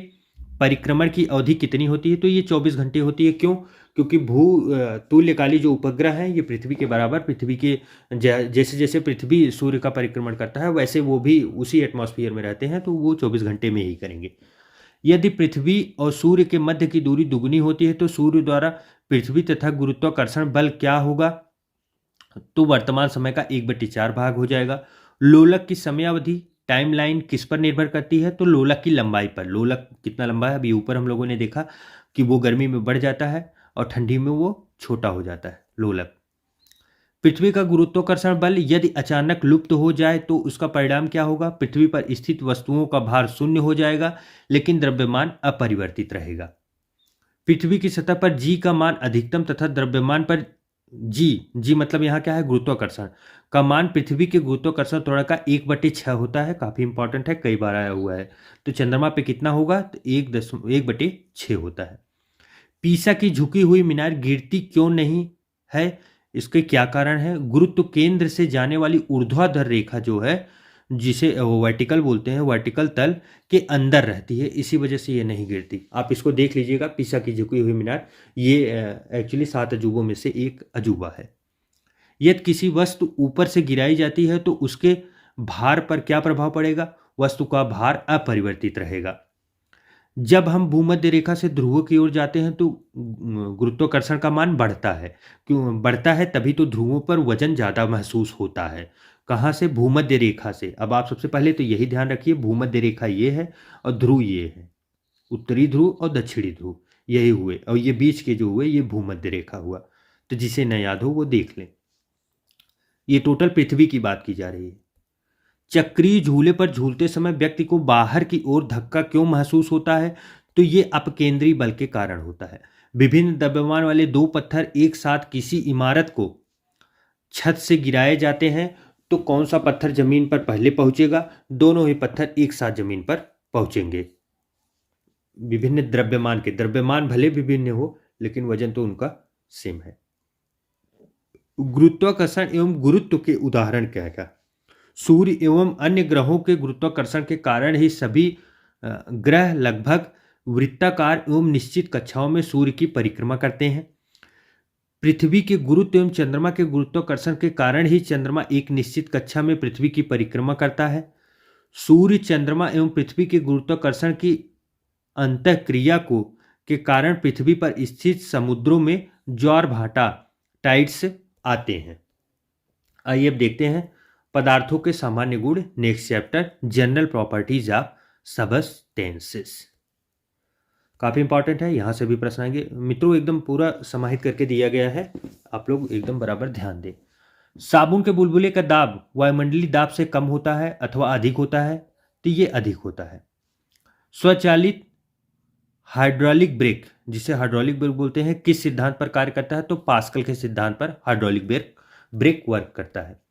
परिक्रमण की अवधि कितनी होती है? तो ये 24 घंटे होती है। क्यों? क्योंकि तुल्यकाली जो उपग्रह है ये पृथ्वी के बराबर, पृथ्वी के जैसे जैसे पृथ्वी सूर्य का परिक्रमण करता है वैसे वो भी उसी एटमॉस्फेयर में रहते हैं, तो वो 24 घंटे में ही करेंगे। यदि पृथ्वी और सूर्य के मध्य की दूरी दुगनी होती है तो सूर्य द्वारा पृथ्वी तथा गुरुत्वाकर्षण बल क्या होगा? तो वर्तमान समय का 1/4 भाग हो जाएगा। लोलक की समयावधि टाइमलाइन किस पर निर्भर करती है? तो लोलक की लंबाई पर। लोलक कितना लंबा है, अभी ऊपर हम लोगों ने देखा कि वो गर्मी में बढ़ जाता है और ठंडी में वो छोटा हो जाता है लोलक। पृथ्वी का गुरुत्वाकर्षण बल यदि अचानक लुप्त हो जाए तो उसका परिणाम क्या होगा? पृथ्वी पर स्थित वस्तुओं का भार शून्य हो जाएगा, लेकिन द्रव्यमान अपरिवर्तित रहेगा। पृथ्वी की सतह पर जी का मान अधिकतम तथा द्रव्यमान पर जी मतलब यहाँ क्या है? गुरुत्वाकर्षण का मान पृथ्वी के गुरुत्वाकर्षण त्वरण का 1/6 होता है। काफी इंपॉर्टेंट है, कई बार आया हुआ है। तो चंद्रमा पे कितना होगा? तो 1/6 होता है। पीसा की झुकी हुई मीनार गिरती क्यों नहीं है? इसके क्या कारण है? गुरुत्व केंद्र से जाने वाली ऊर्ध्वाधर रेखा जो है, जिसे वर्टिकल बोलते हैं, वर्टिकल तल के अंदर रहती है, इसी वजह से ये नहीं गिरती। आप इसको देख लीजिएगा, पीसा की झुकी हुई मीनार, ये एक्चुअली 7 अजूबों में से एक अजूबा है। यदि किसी वस्तु ऊपर से गिराई जाती है तो उसके भार पर क्या प्रभाव पड़ेगा? वस्तु का भार अपरिवर्तित रहेगा। जब हम भूमध्य रेखा से ध्रुव की ओर जाते हैं तो गुरुत्वाकर्षण का मान बढ़ता है। क्यों बढ़ता है? तभी तो ध्रुवों पर वजन ज़्यादा महसूस होता है। कहाँ से? भूमध्य रेखा से। अब आप सबसे पहले तो यही ध्यान रखिए, भूमध्य रेखा ये है और ध्रुव ये है, उत्तरी ध्रुव और दक्षिणी ध्रुव यही हुए, और ये बीच के जो हुए ये भूमध्य रेखा हुआ। तो जिसे न याद हो वो देख लें। ये टोटल पृथ्वी की बात की जा रही है। चक्रीय झूले पर झूलते समय व्यक्ति को बाहर की ओर धक्का क्यों महसूस होता है? तो ये अपकेंद्री बल के कारण होता है। विभिन्न द्रव्यमान वाले दो पत्थर एक साथ किसी इमारत को छत से गिराए जाते हैं तो कौन सा पत्थर जमीन पर पहले पहुंचेगा? दोनों ही पत्थर एक साथ जमीन पर पहुंचेंगे। विभिन्न द्रव्यमान भले विभिन्न हो लेकिन वजन तो उनका सेम है। गुरुत्वाकर्षण एवं गुरुत्व के उदाहरण क्या क्या? सूर्य एवं अन्य ग्रहों के गुरुत्वाकर्षण के कारण ही सभी ग्रह लगभग वृत्ताकार एवं निश्चित कक्षाओं में सूर्य की परिक्रमा करते हैं। पृथ्वी के गुरुत्व एवं चंद्रमा के गुरुत्वाकर्षण के कारण ही चंद्रमा एक निश्चित कक्षा में पृथ्वी की परिक्रमा करता है। सूर्य, चंद्रमा एवं पृथ्वी के गुरुत्वाकर्षण की अंतःक्रिया को के कारण पृथ्वी पर स्थित समुद्रों में ज्वार भाटा टाइड्स आते हैं। आइए अब देखते हैं पदार्थों के सामान्य गुण, next chapter general properties of substances. काफ़ी इंपॉर्टेंट है, यहाँ से भी प्रश्न आएंगे मित्रों, एकदम पूरा समाहित करके दिया गया है, आप लोग एकदम बराबर ध्यान दें। साबुन के बुलबुले का दाब वायुमंडलीय दाब से कम होता है अथवा अधिक होता है, तो ये अधिक होता है। स्वचालित हाइड्रोलिक ब्रेक, जिसे हाइड्रोलिक ब्रेक बोलते हैं, किस सिद्धांत पर कार्य करता है, तो पास्कल के सिद्धांत पर हाइड्रोलिक ब्रेक वर्क करता है।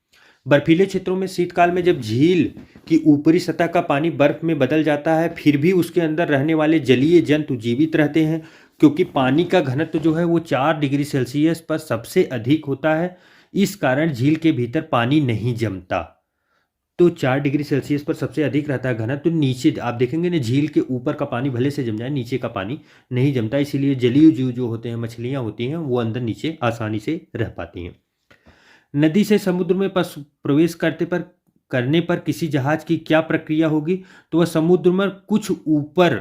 बर्फीले क्षेत्रों में शीतकाल में जब झील की ऊपरी सतह का पानी बर्फ में बदल जाता है, फिर भी उसके अंदर रहने वाले जलीय जंतु जीवित रहते हैं, क्योंकि पानी का घनत्व जो है वो 4 डिग्री सेल्सियस पर सबसे अधिक होता है। इस कारण झील के भीतर पानी नहीं जमता। तो 4 डिग्री सेल्सियस पर सबसे अधिक रहता है घनत्व। तो नीचे आप देखेंगे ना, झील के ऊपर का पानी भले से जम जाए, नीचे का पानी नहीं जमता, इसीलिए जलीय जीव जो होते हैं, मछलियाँ होती हैं, वो अंदर नीचे आसानी से रह पाती हैं। नदी से समुद्र में प्रवेश करने पर किसी जहाज की क्या प्रक्रिया होगी, तो वह समुद्र में कुछ ऊपर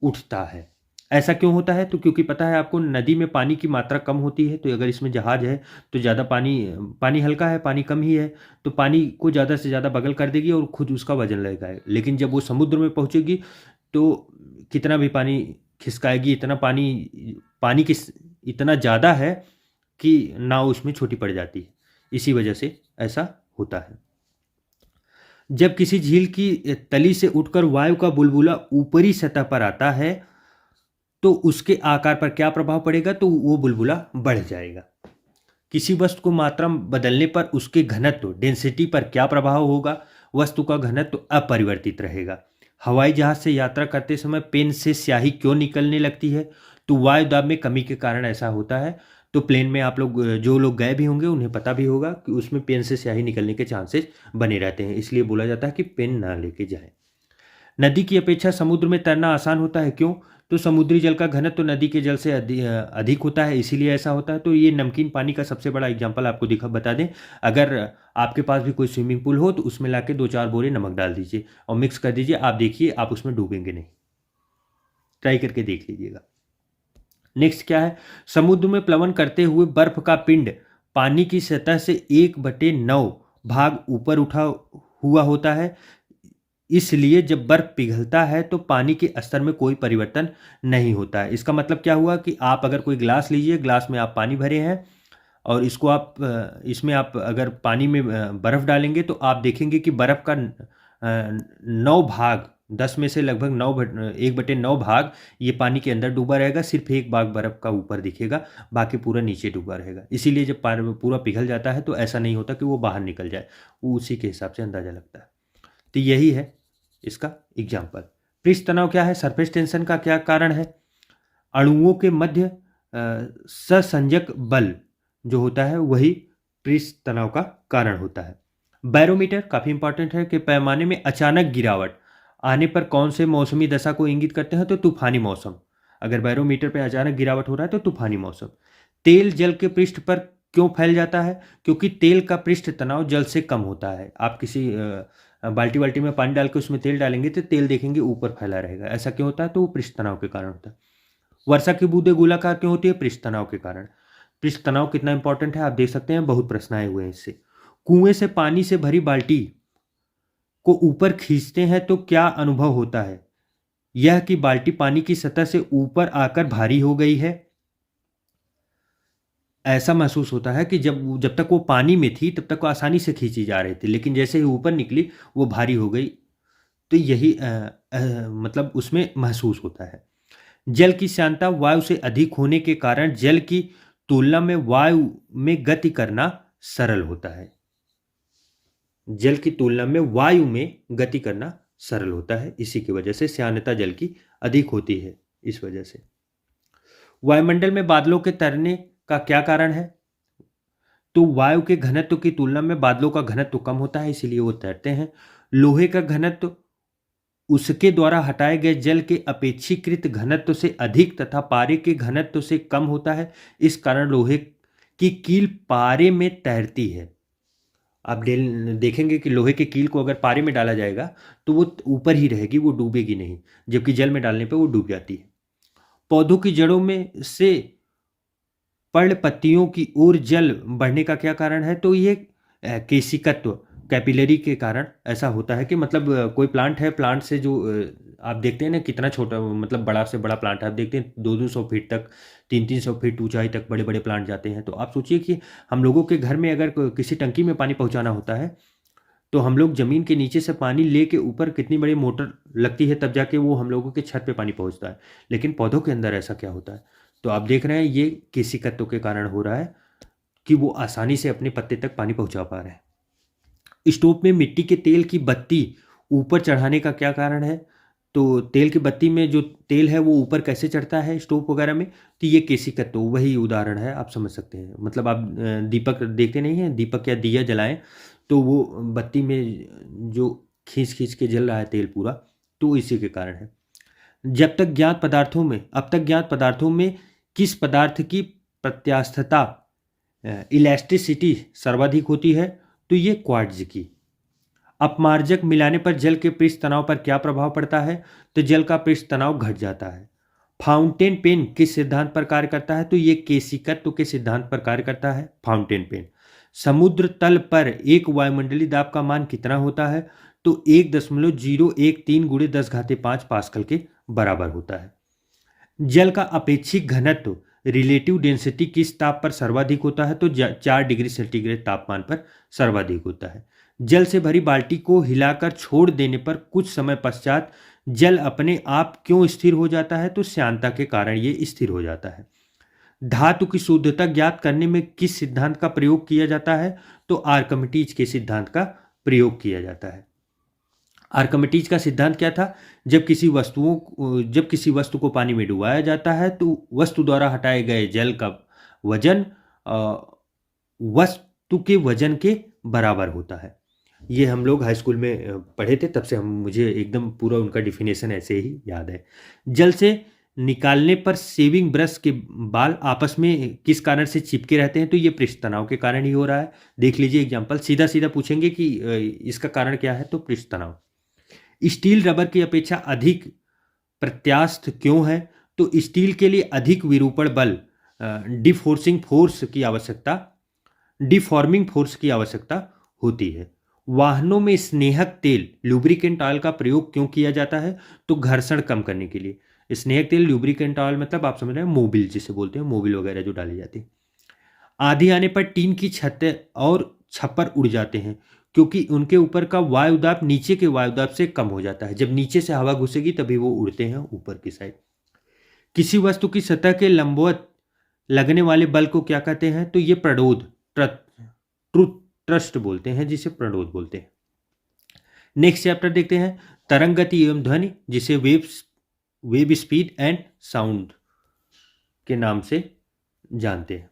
उठता है। ऐसा क्यों होता है, तो क्योंकि पता है आपको नदी में पानी की मात्रा कम होती है, तो अगर इसमें जहाज है तो ज़्यादा पानी हल्का है, पानी कम ही है, तो पानी को ज़्यादा से ज़्यादा बगल कर देगी और खुद उसका वजन लगेगा। लेकिन जब वो समुद्र में पहुँचेगी तो कितना भी पानी खिसकाएगी, पानी की इतना ज़्यादा है कि नाव उसमें छोटी पड़ जाती है, इसी वजह से ऐसा होता है। जब किसी झील की तली से उठकर वायु का बुलबुला ऊपरी सतह पर आता है तो उसके आकार पर क्या प्रभाव पड़ेगा, तो वो बुलबुला बढ़ जाएगा। किसी वस्तु को मात्रा बदलने पर उसके घनत्व डेंसिटी पर क्या प्रभाव होगा, वस्तु का घनत्व अपरिवर्तित रहेगा। हवाई जहाज से यात्रा करते समय पेन से स्याही क्यों निकलने लगती है, तो वायु दाब में कमी के कारण ऐसा होता है। तो प्लेन में आप लोग जो लोग गए भी होंगे उन्हें पता भी होगा कि उसमें पेन से स्याही निकलने के चांसेस बने रहते हैं, इसलिए बोला जाता है कि पेन ना लेके जाए। नदी की अपेक्षा समुद्र में तैरना आसान होता है, क्यों, तो समुद्री जल का घनत्व तो नदी के जल से अधिक होता है, इसीलिए ऐसा होता है। तो ये नमकीन पानी का सबसे बड़ा एग्जाम्पल आपको बता दें, अगर आपके पास भी कोई स्विमिंग पूल हो तो उसमें लाके 2-4 बोरे नमक डाल दीजिए और मिक्स कर दीजिए, आप देखिए आप उसमें डूबेंगे नहीं। ट्राई करके देख लीजिएगा। नेक्स्ट क्या है, समुद्र में प्लवन करते हुए बर्फ का पिंड पानी की सतह से 1/9 भाग ऊपर उठा हुआ होता है, इसलिए जब बर्फ पिघलता है तो पानी के स्तर में कोई परिवर्तन नहीं होता है। इसका मतलब क्या हुआ कि आप अगर कोई ग्लास लीजिए, ग्लास में आप पानी भरे हैं और इसमें आप अगर पानी में बर्फ़ डालेंगे तो आप देखेंगे कि बर्फ़ का 9 भाग, 10 में से लगभग 1/9 भाग ये पानी के अंदर डूबा रहेगा, सिर्फ 1 भाग बर्फ़ का ऊपर दिखेगा, बाकी पूरा नीचे डूबा रहेगा। इसीलिए जब पानी पूरा पिघल जाता है तो ऐसा नहीं होता कि वो बाहर निकल जाए, वो उसी के हिसाब से अंदाज़ा लगता है। तो यही है इसका एग्जाम्पल। पृष्ठ तनाव क्या है, सरफेस टेंशन का क्या कारण है, अणुओं के मध्य सहसंजक बल जो होता है वही पृष्ठ तनाव का कारण होता है। बैरोमीटर काफ़ी इंपॉर्टेंट है कि पैमाने में अचानक गिरावट आने पर कौन से मौसमी दशा को इंगित करते हैं, तो तूफानी मौसम। अगर बैरोमीटर पे अचानक गिरावट हो रहा है तो तूफानी मौसम। तेल जल के पृष्ठ पर क्यों फैल जाता है, क्योंकि तेल का पृष्ठ तनाव जल से कम होता है। आप किसी बाल्टी में पानी डाल के उसमें तेल डालेंगे तो तेल देखेंगे ऊपर फैला रहेगा, ऐसा क्यों होता है, तो वो पृष्ठ तनाव के कारण होता है। वर्षा की बूंदें गोलाकार क्यों होती है, पृष्ठ तनाव के कारण। पृष्ठ तनाव कितना इंपॉर्टेंट है आप देख सकते हैं, बहुत प्रश्न आए हुए हैं इससे। कुएं से पानी से भरी बाल्टी को ऊपर खींचते हैं तो क्या अनुभव होता है, यह कि बाल्टी पानी की सतह से ऊपर आकर भारी हो गई है। ऐसा महसूस होता है कि जब तक वो पानी में थी तब तक वो आसानी से खींची जा रही थी, लेकिन जैसे ही ऊपर निकली वो भारी हो गई। तो यही मतलब उसमें महसूस होता है। जल की श्यानता वायु से अधिक होने के कारण जल की तुलना में वायु में गति करना सरल होता है। जल की तुलना में वायु में गति करना सरल होता है, इसी की वजह से श्यानता जल की अधिक होती है। इस वजह से वायुमंडल में बादलों के तैरने का क्या कारण है, तो वायु के घनत्व की तुलना में बादलों का घनत्व कम होता है, इसीलिए वो तैरते हैं। लोहे का घनत्व उसके द्वारा हटाए गए जल के अपेक्षाकृत घनत्व से अधिक तथा पारे के घनत्व से कम होता है, इस कारण लोहे की कील पारे में तैरती है। आप देखेंगे कि लोहे के कील को अगर पारे में डाला जाएगा तो वो ऊपर ही रहेगी, वो डूबेगी नहीं, जबकि जल में डालने पे वो डूब जाती है। पौधों की जड़ों में से पर्णपत्तियों की ओर जल बढ़ने का क्या कारण है, तो ये केशिकत्व कैपिलरी के कारण ऐसा होता है कि मतलब कोई प्लांट है, प्लांट से जो आप देखते हैं ना कितना छोटा, मतलब बड़ा से बड़ा प्लांट है, आप देखते हैं 200-200 फीट तक, 300-300 फीट ऊंचाई तक बड़े बड़े प्लांट जाते हैं। तो आप सोचिए कि हम लोगों के घर में अगर किसी टंकी में पानी पहुंचाना होता है तो हम लोग ज़मीन के नीचे से पानी लेके ऊपर कितनी बड़ी मोटर लगती है, तब जाके वो हम लोगों के छत पे पानी पहुंचता है। लेकिन पौधों के अंदर ऐसा क्या होता है? तो आप देख रहे हैं ये केशिकत्व के कारण हो रहा है कि वो आसानी से अपने पत्ते तक पानी पहुंचा पा रहे हैं। स्टोव में मिट्टी के तेल की बत्ती ऊपर चढ़ाने का क्या कारण है? तो तेल की बत्ती में जो तेल है वो ऊपर कैसे चढ़ता है स्टोव वगैरह में? तो ये केशिकत्व वही उदाहरण है, आप समझ सकते हैं। मतलब आप दीपक देखते नहीं हैं, दीपक या दिया जलाएं तो वो बत्ती में जो खींच खींच के जल रहा है तेल पूरा, तो इसी के कारण है। जब तक ज्ञात पदार्थों में अब तक ज्ञात पदार्थों में किस पदार्थ की प्रत्यास्थता इलास्टिसिटी सर्वाधिक होती है? तो ये क्वार्ट्ज की। अपमार्जक मिलाने पर जल के पृष्ठ तनाव पर क्या प्रभाव पड़ता है? तो जल का पृष्ठ तनाव घट जाता है। फाउंटेन पेन किस सिद्धांत पर कार्य करता है? तो ये केशिकत्व के सिद्धांत पर कार्य करता है फाउंटेन पेन। समुद्र तल पर एक वायुमंडलीय दाब का मान कितना होता है? तो 1.013 गुणे 10⁵ पास्कल के बराबर होता है। जल का अपेक्षिक घनत्व रिलेटिव डेंसिटी किस ताप पर सर्वाधिक होता है? तो 4 डिग्री सेंटीग्रेड तापमान पर सर्वाधिक होता है। जल से भरी बाल्टी को हिलाकर छोड़ देने पर कुछ समय पश्चात जल अपने आप क्यों स्थिर हो जाता है? तो श्यानता के कारण ये स्थिर हो जाता है। धातु की शुद्धता ज्ञात करने में किस सिद्धांत का प्रयोग किया जाता है? तो आर्किमिडीज के सिद्धांत का प्रयोग किया जाता है। आर्किमिडीज का सिद्धांत क्या था? जब किसी वस्तु को पानी में डुबाया जाता है तो वस्तु द्वारा हटाए गए जल का वजन वस्तु के वजन के बराबर होता है। ये हम लोग हाई स्कूल में पढ़े थे, तब से मुझे एकदम पूरा उनका डिफिनेशन ऐसे ही याद है। जल से निकालने पर सेविंग ब्रश के बाल आपस में किस कारण से चिपके रहते हैं? तो ये पृष्ठ तनाव के कारण ही हो रहा है। देख लीजिए एग्जाम्पल, सीधा सीधा पूछेंगे कि इसका कारण क्या है, तो पृष्ठ तनाव। स्टील रबर की अपेक्षा अधिक प्रत्यास्थ क्यों है? तो स्टील के लिए अधिक विरूपण बल डिफोर्सिंग फोर्स की आवश्यकता डिफॉर्मिंग फोर्स की आवश्यकता होती है। वाहनों में स्नेहक तेल लुब्रिकेंट ऑयल का प्रयोग क्यों किया जाता है? तो घर्षण कम करने के लिए। स्नेहक तेल लुब्रिकेंट ऑयल मतलब आप समझ रहे हैं मोबिल जिसे बोलते हैं, मोबिल वगैरह जो डाली जाती है। आंधी आने पर टीन की छतें और छप्पर उड़ जाते हैं क्योंकि उनके ऊपर का वायुदाब नीचे के वायुदाब से कम हो जाता है। जब नीचे से हवा घुसेगी तभी वो उड़ते हैं ऊपर की साइड। किसी वस्तु की सतह के लंबवत लगने वाले बल को क्या कहते हैं? तो ये प्रणोद ट्रुथ ट्रस्ट बोलते हैं, जिसे प्रणोद बोलते हैं। नेक्स्ट चैप्टर देखते हैं, तरंग गति एवं ध्वनि, जिसे वेव स्पीड एंड साउंड के नाम से जानते हैं।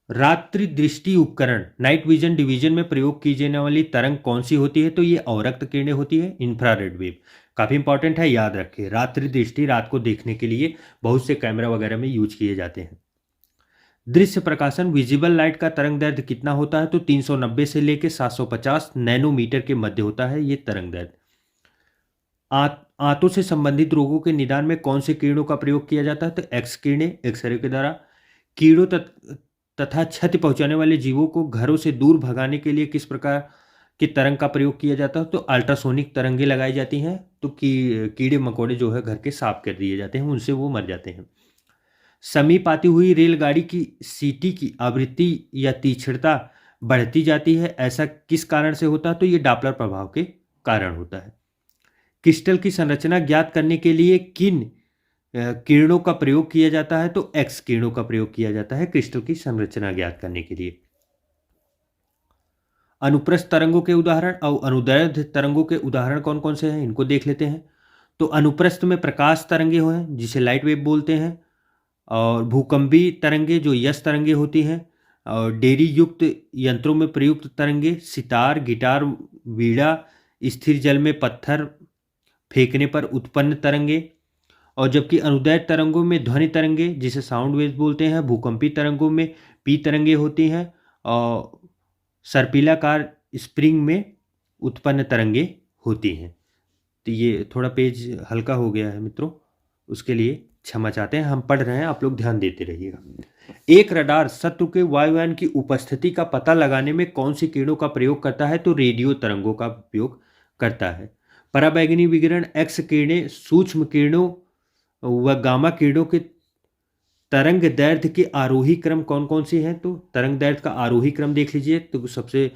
रात्रि दृष्टि उपकरण नाइट विजन डिवीजन में प्रयोग की जाने वाली तरंग कौन सी होती है? तो ये अवरक्त किरणें होती है, इंफ्रारेड वेव। काफी इंपॉर्टेंट है, याद रखिए। रात्रि दृष्टि रात को देखने के लिए बहुत से कैमरा वगैरह में यूज किए जाते हैं। दृश्य प्रकाशन विजिबल लाइट का तरंग दैर्ध्य कितना होता है? तो 390 से लेकर 750 नैनोमीटर के मध्य होता है ये तरंग दैर्ध्य। आंतों से संबंधित रोगों के निदान में कौन से किरणों का प्रयोग किया जाता है? तो एक्स किरणें, एक्सरे के द्वारा। कीड़ों तथा क्षति पहुंचाने वाले जीवों को घरों से दूर भगाने के लिए किस प्रकार की तरंग का प्रयोग किया जाता है? तो अल्ट्रासोनिक तरंगें लगाई जाती हैं, तो कीड़े मकोड़े जो है घर के साफ कर दिए जाते हैं, उनसे वो मर जाते हैं। समीप आती हुई रेलगाड़ी की सीटी की आवृत्ति या तीक्ष्णता बढ़ती जाती है, ऐसा किस कारण से होता है? तो ये डॉपलर प्रभाव के कारण होता है। क्रिस्टल की संरचना ज्ञात करने के लिए किन किरणों का प्रयोग किया जाता है? तो एक्स किरणों का प्रयोग किया जाता है क्रिस्टल की संरचना ज्ञात करने के लिए। अनुप्रस्थ तरंगों के उदाहरण और अनुदैर्ध्य तरंगों के उदाहरण कौन कौन से हैं, इनको देख लेते हैं। तो अनुप्रस्थ में प्रकाश तरंगे हैं जिसे लाइट वेव बोलते हैं, और भूकंपी तरंगे जो यस तरंगे होती हैं, और डेयरी युक्त यंत्रों में प्रयुक्त तरंगे सितार, गिटार, वीणा, स्थिर जल में पत्थर फेंकने पर उत्पन्न तरंगे। और जबकि अनुदैर्ध्य तरंगों में ध्वनि तरंगे जिसे साउंड वेव्स बोलते हैं, भूकंपी तरंगों में पी तरंगे होती हैं, और सर्पिलाकार स्प्रिंग में उत्पन्न तरंगे होती हैं। तो ये थोड़ा पेज हल्का हो गया है मित्रों, उसके लिए क्षमा चाहते हैं, हम पढ़ रहे हैं, आप लोग ध्यान देते रहिएगा। एक रडार शत्रु के वायुयान की उपस्थिति का पता लगाने में कौन सी किरणों का प्रयोग करता है? तो रेडियो तरंगों का उपयोग करता है। पराबैंगनी विकिरण, एक्स किरणें, सूक्ष्म किरणों व गामा किरणों के तरंग दैर्ध्य के आरोही क्रम कौन कौन से हैं? तो तरंग दैर्ध्य का आरोही क्रम देख लीजिए, तो सबसे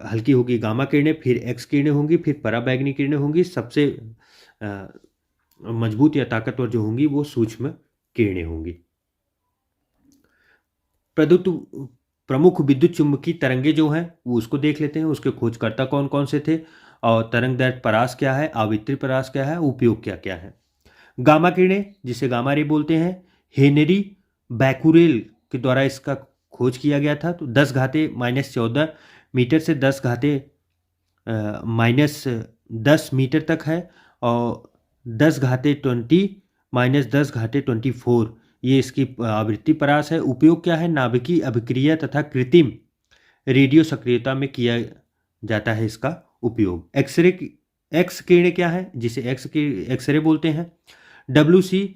हल्की होगी गामा किरणें, फिर एक्स किरणें होंगी, फिर पराबैंगनी किरणें होंगी, सबसे मजबूत या ताकतवर जो होंगी वो सूक्ष्म किरणें होंगी। प्रमुख विद्युत चुम्बकीय तरंगे जो हैं वो उसको देख लेते हैं, उसके खोजकर्ता कौन कौन से थे, और तरंग दैर्ध्य परास क्या है, आवृत्ति परास क्या है, उपयोग क्या क्या है। गामा किरणें, जिसे गामा रे बोलते हैं, हेनरी बैकुरेल के द्वारा इसका खोज किया गया था। तो 10 घाते -14 मीटर से 10 घाते -10 मीटर तक है, और 10 घाते 20 -10 घाते 24 ये इसकी आवृत्ति परास है। उपयोग क्या है? नाभिकीय अभिक्रिया तथा कृत्रिम रेडियो सक्रियता में किया जाता है इसका उपयोग। एक्स किरणें क्या है, जिसे एक्सरे बोलते हैं। WC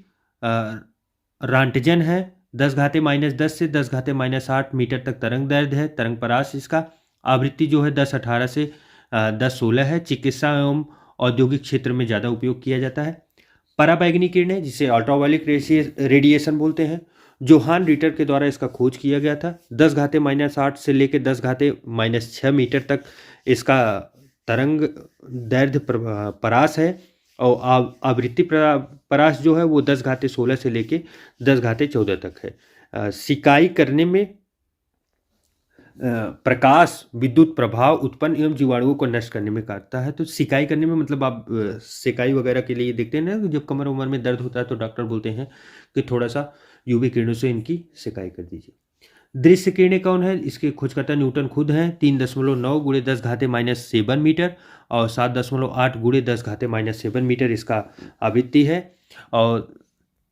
रांटजन है, 10 घाते -10 से 10 घाते -8 मीटर तक तरंग दैर्ध्य है। तरंग परास इसका आवृत्ति जो है 10-18 से 10-16 है। चिकित्सा एवं औद्योगिक क्षेत्र में ज़्यादा उपयोग किया जाता है। पराबैंगनी किरणें, जिसे अल्ट्रावायलेट रेडिएशन बोलते हैं, जोहान रिटर के द्वारा इसका खोज किया गया था। 10 घाते -8 से लेकर 10 घाते -6 मीटर तक इसका तरंग दैर्ध्य परास है, और आवृत्ति परास जो है वो 10 घाते 16 से लेके 10 घाते 14 तक है। सिकाई करने में प्रकाश विद्युत प्रभाव उत्पन्न एवं जीवाणुओं को नष्ट करने में करता है। तो सिकाई करने में मतलब आप सिकाई वगैरह के लिए देखते हैं ना, जब कमर उमर में दर्द होता है तो डॉक्टर बोलते हैं कि थोड़ा सा यूवी किरणों से इनकी सिकाई कर दीजिए। दृश्य किरणें कौन है? इसके खोजकर्ता न्यूटन खुद हैं। 3.9 × 10 घाते -7 मीटर और 7.8 × 10 घाते -7 मीटर इसका आवृत्ति है, और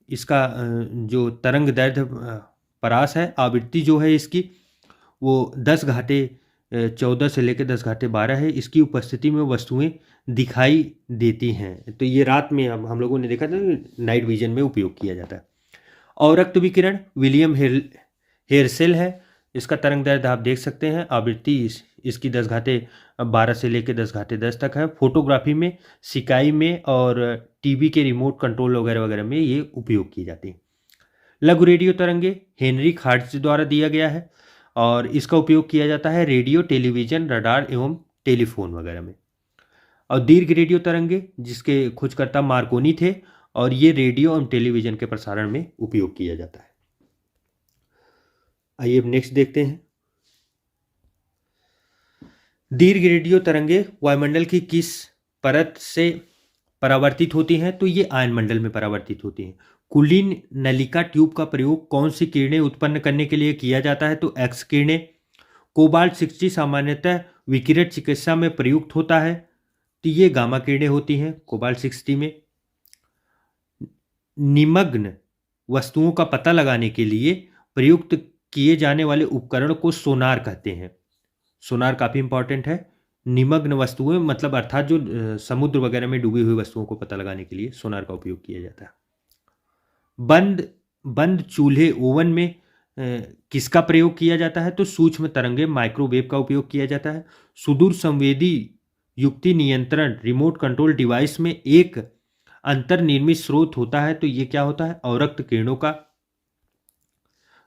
इसका जो तरंग दैर्ध्य परास है, आवृत्ति जो है इसकी वो 10 घाते 14 से लेकर 10 घाते 12 है। इसकी उपस्थिति में वस्तुएं दिखाई देती हैं। तो ये रात में हम लोगों ने देखा था, नाइट विजन में उपयोग किया जाता है। अवरक्त विकिरण विलियम हेरसेल है, इसका तरंग दैर्ध्य आप देख सकते हैं। आवृत्ति इसकी 10 घाते 12 से लेकर 10 घाते 10 तक है। फोटोग्राफी में, सिकाई में और टीवी के रिमोट कंट्रोल वगैरह वगैरह में ये उपयोग की जाती है। लघु रेडियो तरंगे हेनरी खार्ट्ज द्वारा दिया गया है, और इसका उपयोग किया जाता है रेडियो, टेलीविजन, रडार एवं टेलीफोन वगैरह में। और दीर्घ रेडियो तरंगे, जिसके खोजकर्ता मार्कोनी थे, और ये रेडियो एवं टेलीविजन के प्रसारण में उपयोग किया जाता है। आइए अब नेक्स्ट देखते हैं। दीर्घ रेडियो तरंगे वायुमंडल की किस परत से परावर्तित होती हैं? तो ये आयन मंडल में परावर्तित होती हैं। कुलीन नलिका ट्यूब का प्रयोग कौन सी किरणें उत्पन्न करने के लिए किया जाता है? तो एक्स किरणें। कोबाल्ट 60 सामान्यतः विकिरण चिकित्सा में प्रयुक्त होता है, तो ये गामा किरणें होती हैं कोबाल्ट 60 में। निमग्न वस्तुओं का पता लगाने के लिए प्रयुक्त किए जाने वाले उपकरण को सोनार कहते हैं। सोनार काफ़ी इंपॉर्टेंट है। निमग्न वस्तुएं मतलब अर्थात जो समुद्र वगैरह में डूबी हुई वस्तुओं को पता लगाने के लिए सोनार का उपयोग किया जाता है। बंद चूल्हे ओवन में किसका प्रयोग किया जाता है? तो सूक्ष्म तरंगे माइक्रोवेव का उपयोग किया जाता है। सुदूर संवेदी युक्ति नियंत्रण रिमोट कंट्रोल डिवाइस में एक अंतर्निर्मित स्रोत होता है, तो ये क्या होता है? अवरक्त किरणों का।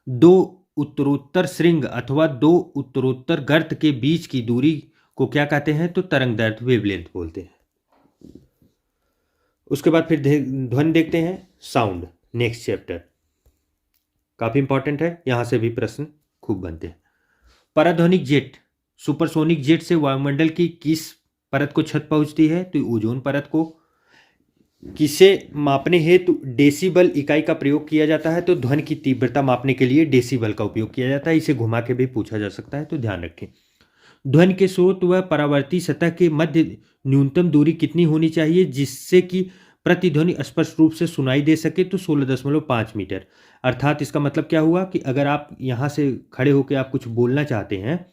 दो उत्तरोत्तर श्रृंग अथवा दो उत्तरोत्तर गर्त के बीच की दूरी को क्या कहते हैं? तो तरंग दैर्ध्य वेवलेंथ बोलते हैं। उसके बाद फिर ध्वनि देखते हैं, साउंड, नेक्स्ट चैप्टर काफी इंपॉर्टेंट है, यहां से भी प्रश्न खूब बनते हैं। पराध्वनिक जेट, सुपरसोनिक जेट से वायुमंडल की किस परत को क्षत पहुंचती है? तो ओजोन परत को। किसे मापने हेतु डेसिबल इकाई का प्रयोग किया जाता है? तो ध्वनि की तीव्रता मापने के लिए डेसिबल का उपयोग किया जाता है। इसे घुमा के भी पूछा जा सकता है, तो ध्यान रखें। ध्वनि के स्रोत व परावर्ती सतह के मध्य न्यूनतम दूरी कितनी होनी चाहिए जिससे कि प्रतिध्वनि स्पष्ट रूप से सुनाई दे सके? तो 16.5 मीटर। अर्थात इसका मतलब क्या हुआ कि अगर आप यहाँ से खड़े होकर आप कुछ बोलना चाहते हैं,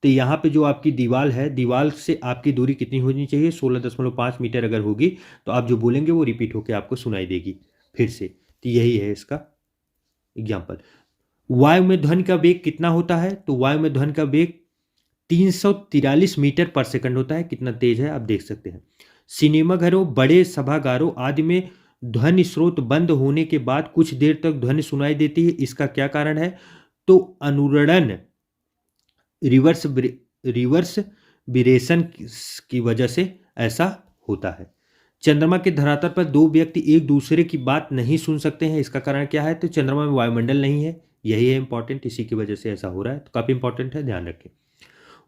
तो यहाँ पे जो आपकी दीवार है, दीवार से आपकी दूरी कितनी होनी चाहिए? 16.5 मीटर अगर होगी तो आप जो बोलेंगे वो रिपीट होकर आपको सुनाई देगी। फिर से तो यही है इसका एग्जाम्पल। वायु में ध्वनि का वेग कितना होता है? तो वायु में ध्वनि का वेग 343 मीटर पर सेकंड होता है। कितना तेज है आप देख सकते हैं। सिनेमा घरों, बड़े सभागारों आदि में ध्वनि स्रोत बंद होने के बाद कुछ देर तक ध्वनि सुनाई देती है। इसका क्या कारण है? तो अनुरणन, रिवर्स रिवर्स बिरेशन की वजह से ऐसा होता है। चंद्रमा के धरातल पर दो व्यक्ति एक दूसरे की बात नहीं सुन सकते हैं। इसका कारण क्या है? तो चंद्रमा में वायुमंडल नहीं है, यही है इंपॉर्टेंट, इसी की वजह से ऐसा हो रहा है। तो काफी इंपॉर्टेंट है, ध्यान रखें।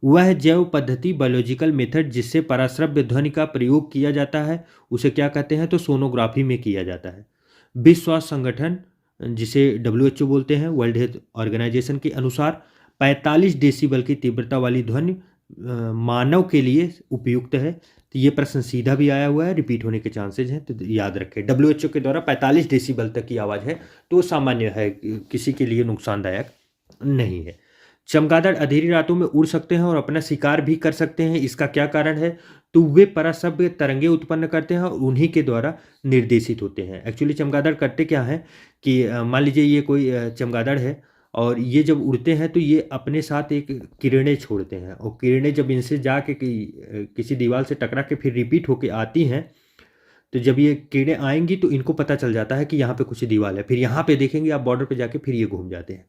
वह जैव पद्धति, बायोलॉजिकल मेथड, जिससे पराश्रव्य ध्वनि का प्रयोग किया जाता है, उसे क्या कहते हैं? तो सोनोग्राफी में किया जाता है। विश्व स्वास्थ्य संगठन, जिसे WHO बोलते हैं, वर्ल्ड हेल्थ ऑर्गेनाइजेशन के अनुसार 45 डेसिबल की तीव्रता वाली ध्वनि मानव के लिए उपयुक्त है। तो ये प्रश्न सीधा भी आया हुआ है, रिपीट होने के चांसेज हैं, तो याद रखें। WHO के द्वारा 45 डेसिबल तक की आवाज़ है तो सामान्य है, किसी के लिए नुकसानदायक नहीं है। चमगादड़ अंधेरी रातों में उड़ सकते हैं और अपना शिकार भी कर सकते हैं। इसका क्या कारण है? तो वे पराश्रव्य तरंगे उत्पन्न करते हैं और उन्हीं के द्वारा निर्देशित होते हैं। एक्चुअली चमगादड़ करते क्या हैं कि मान लीजिए ये कोई चमगादड़ है और ये जब उड़ते हैं तो ये अपने साथ एक किरणें छोड़ते हैं, और किरणें जब इनसे जाके किसी दीवार से टकरा के फिर रिपीट होके आती हैं, तो जब ये किरणें आएंगी तो इनको पता चल जाता है कि यहाँ पे कुछ दीवार है। फिर यहाँ पे देखेंगे आप बॉर्डर पे जाके, फिर ये घूम जाते हैं।